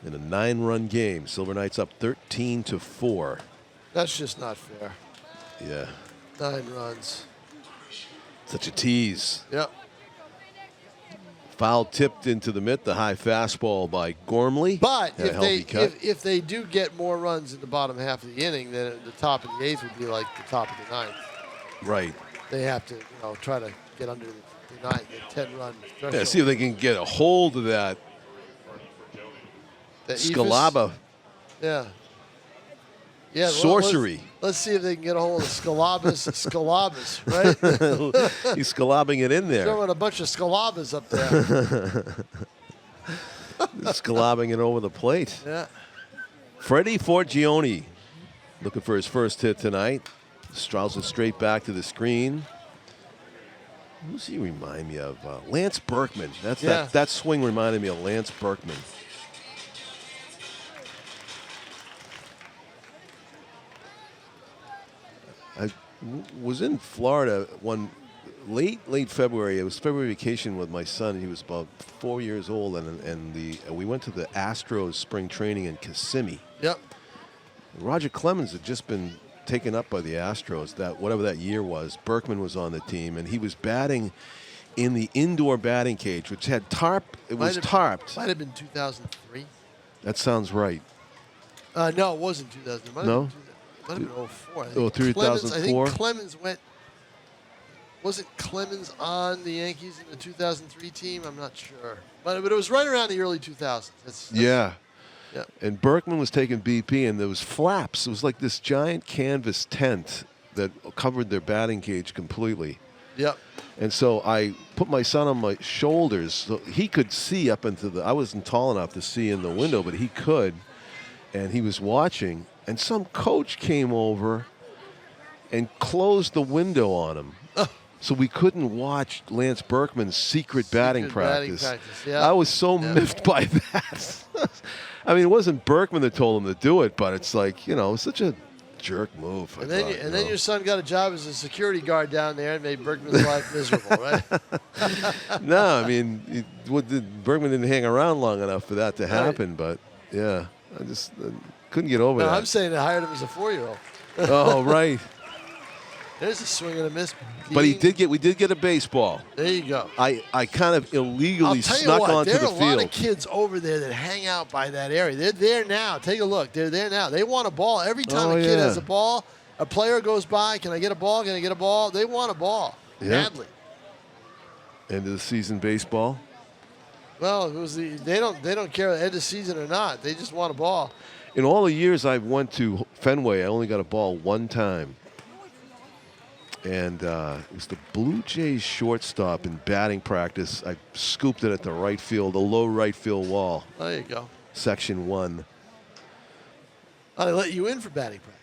in a 9-run game. Silver Knights up 13-4. That's just not fair. Yeah. 9 runs. Such a tease. Yep. Foul tipped into the mitt, the high fastball by Gormley. But if they do get more runs in the bottom half of the inning, then the top of the 8th would be like the top of the 9th. Right. They have to try to get under the 9th, the 10-run threshold. Yeah, see if they can get a hold of that. Scalaba. Yeah. Yeah. Sorcery. Let's see if they can get a hold of Scalabas, right? He's scalabbing it in there. Throwing a bunch of Scalabas up there. Scalabbing it over the plate. Yeah. Freddie Forgione looking for his first hit tonight. Strauss it straight back to the screen. Who's he remind me of? Lance Berkman. That swing reminded me of Lance Berkman. I was in Florida late February. It was February vacation with my son. He was about 4 years old, and we went to the Astros spring training in Kissimmee. Yep. Roger Clemens had just been taken up by the Astros. Whatever that year was, Berkman was on the team, and he was batting in the indoor batting cage, which had tarp. It was tarped. Might have been 2003. That sounds right. No, it wasn't 2000. No. It might have been 04. Oh, 2004? I think Clemens went. Wasn't Clemens on the Yankees in the 2003 team? I'm not sure. But it was right around the early 2000s. Yeah. Yeah. And Berkman was taking BP, and there was flaps. It was like this giant canvas tent that covered their batting cage completely. Yep. And so I put my son on my shoulders so he could see up into the. I wasn't tall enough to see in the window, but he could. And he was watching. And some coach came over and closed the window on him. So we couldn't watch Lance Berkman's secret batting practice. Yeah. I was so miffed by that. I mean, it wasn't Berkman that told him to do it, but it's like, such a jerk move. And then your son got a job as a security guard down there and made Berkman's life miserable, right? No, I mean, Berkman didn't hang around long enough for that to happen, but yeah, I just couldn't get over that. I'm saying they hired him as a 4-year-old. Oh, right. There's a swing and a miss. But we did get a baseball. There you go. I kind of illegally snuck onto the field. There are a lot of kids over there that hang out by that area. They're there now. Take a look. They're there now. They want a ball. Every time a kid has a ball, a player goes by, can I get a ball? Can I get a ball? They want a ball badly. End of the season baseball. Well, they don't care end of season or not. They just want a ball. In all the years I went to Fenway, I only got a ball one time. And it was the Blue Jays shortstop in batting practice. I scooped it at the right field, the low right field wall. There you go. Section 1. Oh, they let you in for batting practice.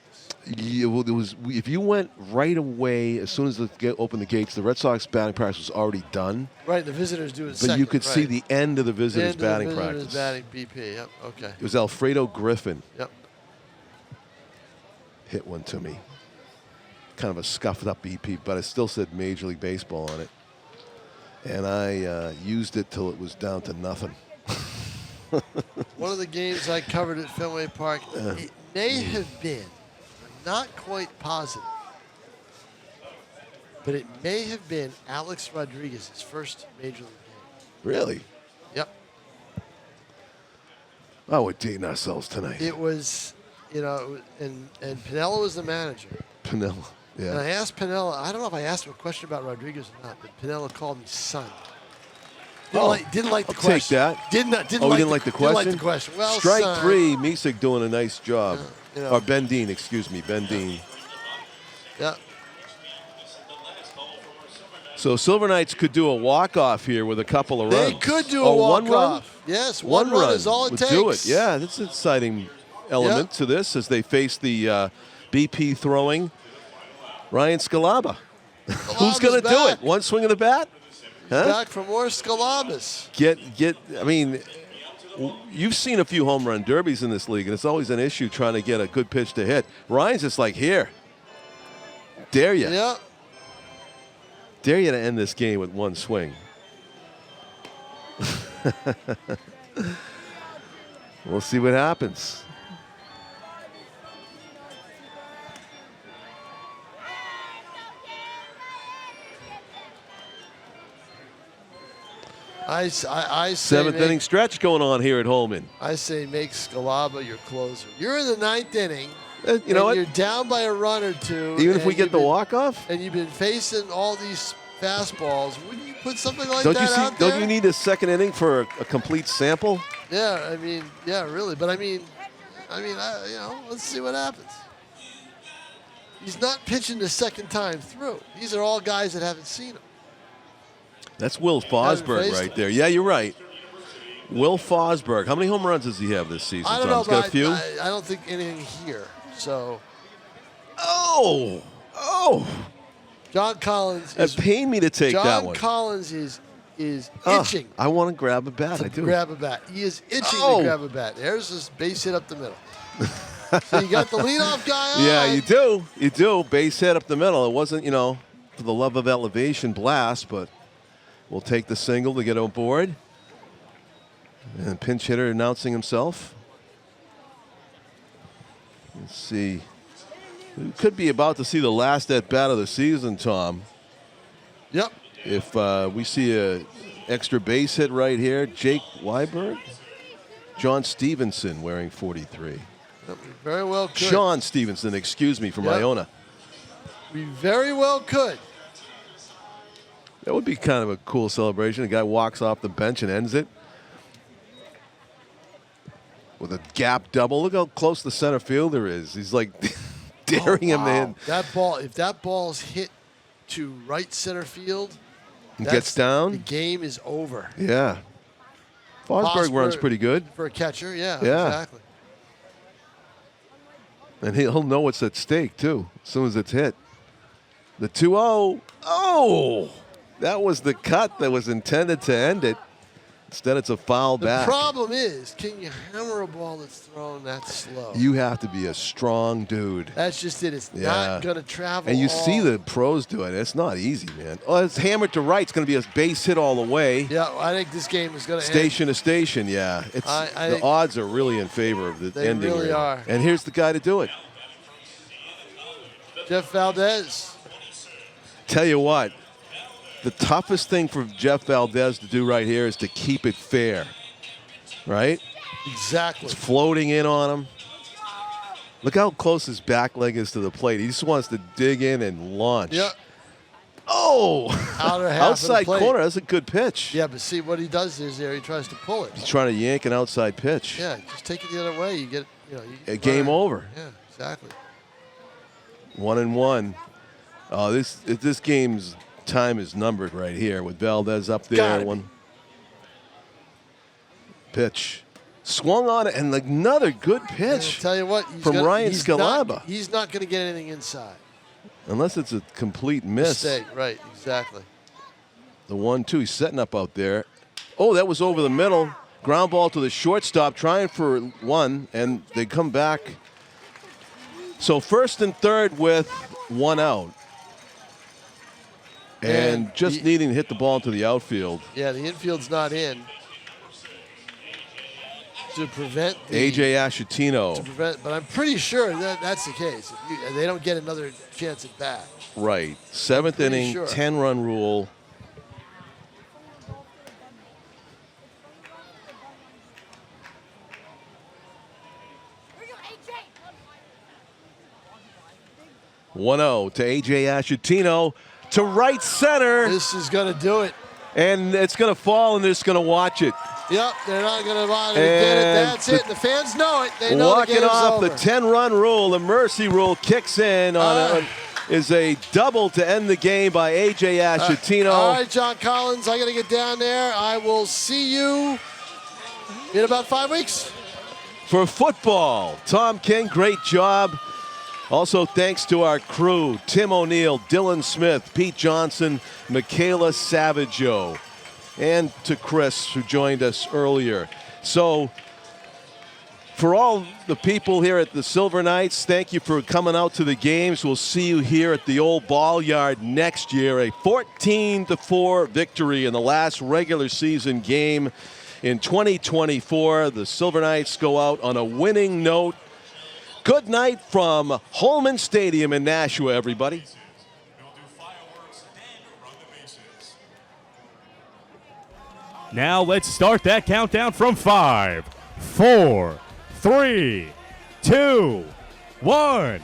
Yeah, well, it was if you went right away as soon as they opened the gates, the Red Sox batting practice was already done. Right, the visitors do it. But you could see the end of the visitors' batting practice. Batting BP. Yep. Okay. It was Alfredo Griffin. Yep. Hit one to me. Kind of a scuffed up BP, but it still said Major League Baseball on it. and I used it till it was down to nothing. One of the games I covered at Fenway Park, it may have been, I'm not quite positive, but it may have been Alex Rodriguez's first major league game. Really? Yep. Oh, we're dating ourselves tonight. It was, and Pinella was the manager. Pinella, yeah. And I asked Pinella, I don't know if I asked him a question about Rodriguez or not, but Pinella called me son. Didn't like the I'll question. take that. Didn't like the question? Didn't like the question. Well, Strike son, 3, Misek doing a nice job. Or Ben Dean, excuse me, Ben Dean. Yeah. So Silver Knights could do a walk-off here with a couple of runs. They could do a one run? walk-off. Yes, one run is all it would takes. do it. Yeah, that's an exciting element to this as they face the BP throwing Ryan Scalaba. Who's going to do it? One swing of the bat? Huh? Back for more Scalabas. I mean, you've seen a few home run derbies in this league, and it's always an issue trying to get a good pitch to hit. Ryan's just like, here, dare you. Yeah. Dare you to end this game with one swing. We'll see what happens. I say Seventh inning stretch going on here at Holman. I say make Scalaba your closer. You're in the ninth inning. You know what? You're down by a run or two. Even if we get the walk-off? And you've been facing all these fastballs. Wouldn't you put something like that out there? Don't you need a second inning for a complete sample? Yeah, I mean, yeah, really. But I mean, let's see what happens. He's not pitching the second time through. These are all guys that haven't seen him. That's Will Fosberg right there. Yeah, you're right. Will Fosberg. How many home runs does he have this season? I don't know, He's got a few? I don't think anything here. So. Oh. John Collins is. It pained me to take that one. John Collins is itching. I want to grab a bat. I do. Grab a bat. He is itching to grab a bat. There's this base hit up the middle. So you got the leadoff guy on. Yeah, you do. You do. Base hit up the middle. It wasn't, for the love of elevation blast, but we'll take the single to get on board. And pinch hitter announcing himself. Let's see. We could be about to see the last at bat of the season, Tom. Yep. If we see a extra base hit right here, Jake Weiberg, John Stevenson wearing 43. Yep, we very well could. Sean Stevenson, excuse me, from Iona. We very well could. That would be kind of a cool celebration. A guy walks off the bench and ends it with a gap double. Look how close the center fielder is. He's like daring him in. That ball, if that ball's hit to right center field, gets down, the game is over. Yeah. Fosberg runs pretty good. For a catcher, yeah. Exactly. And he'll know what's at stake, too, as soon as it's hit. The 2-0. Oh! That was the cut that was intended to end it. Instead, it's a foul back. The problem is, can you hammer a ball that's thrown that slow? You have to be a strong dude. That's just it. It's not going to travel. And you see the pros do it. It's not easy, man. Oh, it's hammered to right. It's going to be a base hit all the way. Yeah, I think this game is going to Station to station, yeah. It's the odds are really in favor of the ending. They really are. And here's the guy to do it. Jeff Valdez. Tell you what. The toughest thing for Jeff Valdez to do right here is to keep it fair, right? Exactly. It's floating in on him. Look how close his back leg is to the plate. He just wants to dig in and launch. Yep. Oh! Outside corner. corner. That's a good pitch. Yeah, but see what he does is he tries to pull it. He's trying to yank an outside pitch. Yeah, just take it the other way. You get, game over. Yeah, exactly. 1-1. This game's time is numbered right here with Valdez up there. One pitch swung on it, and another good pitch. I'll tell you what, from Ryan Scalaba. He's not going to get anything inside unless it's a complete miss. Mistake, right? Exactly. The 1-2. He's setting up out there. Oh, that was over the middle. Ground ball to the shortstop, trying for one, and they come back. So first and third with one out. And just needing to hit the ball into the outfield. Yeah, the infield's not in to prevent the, A.J. Ashatino. but I'm pretty sure that that's the case. They don't get another chance at bat. Right. Seventh inning, sure. 10-run rule. Here you go, AJ. 1-0 to A.J. Ashatino to right center. This is going to do it. And it's going to fall, and they're just going to watch it. Yep, they're not going to bother to get it. That's it. The fans know it. They know Walking the game's off over. the 10-run rule, the mercy rule kicks in is a double to end the game by A.J. Ashatino. All right, John Collins, I got to get down there. I will see you in about 5 weeks. For football, Tom King, great job. Also, thanks to our crew, Tim O'Neill, Dylan Smith, Pete Johnson, Michaela Savaggio, and to Chris, who joined us earlier. So, for all the people here at the Silver Knights, thank you for coming out to the games. We'll see you here at the old ball yard next year. A 14-4 victory in the last regular season game in 2024. The Silver Knights go out on a winning note. Good night from Holman Stadium in Nashua, everybody. Now let's start that countdown from 5, 4, 3, 2, 1.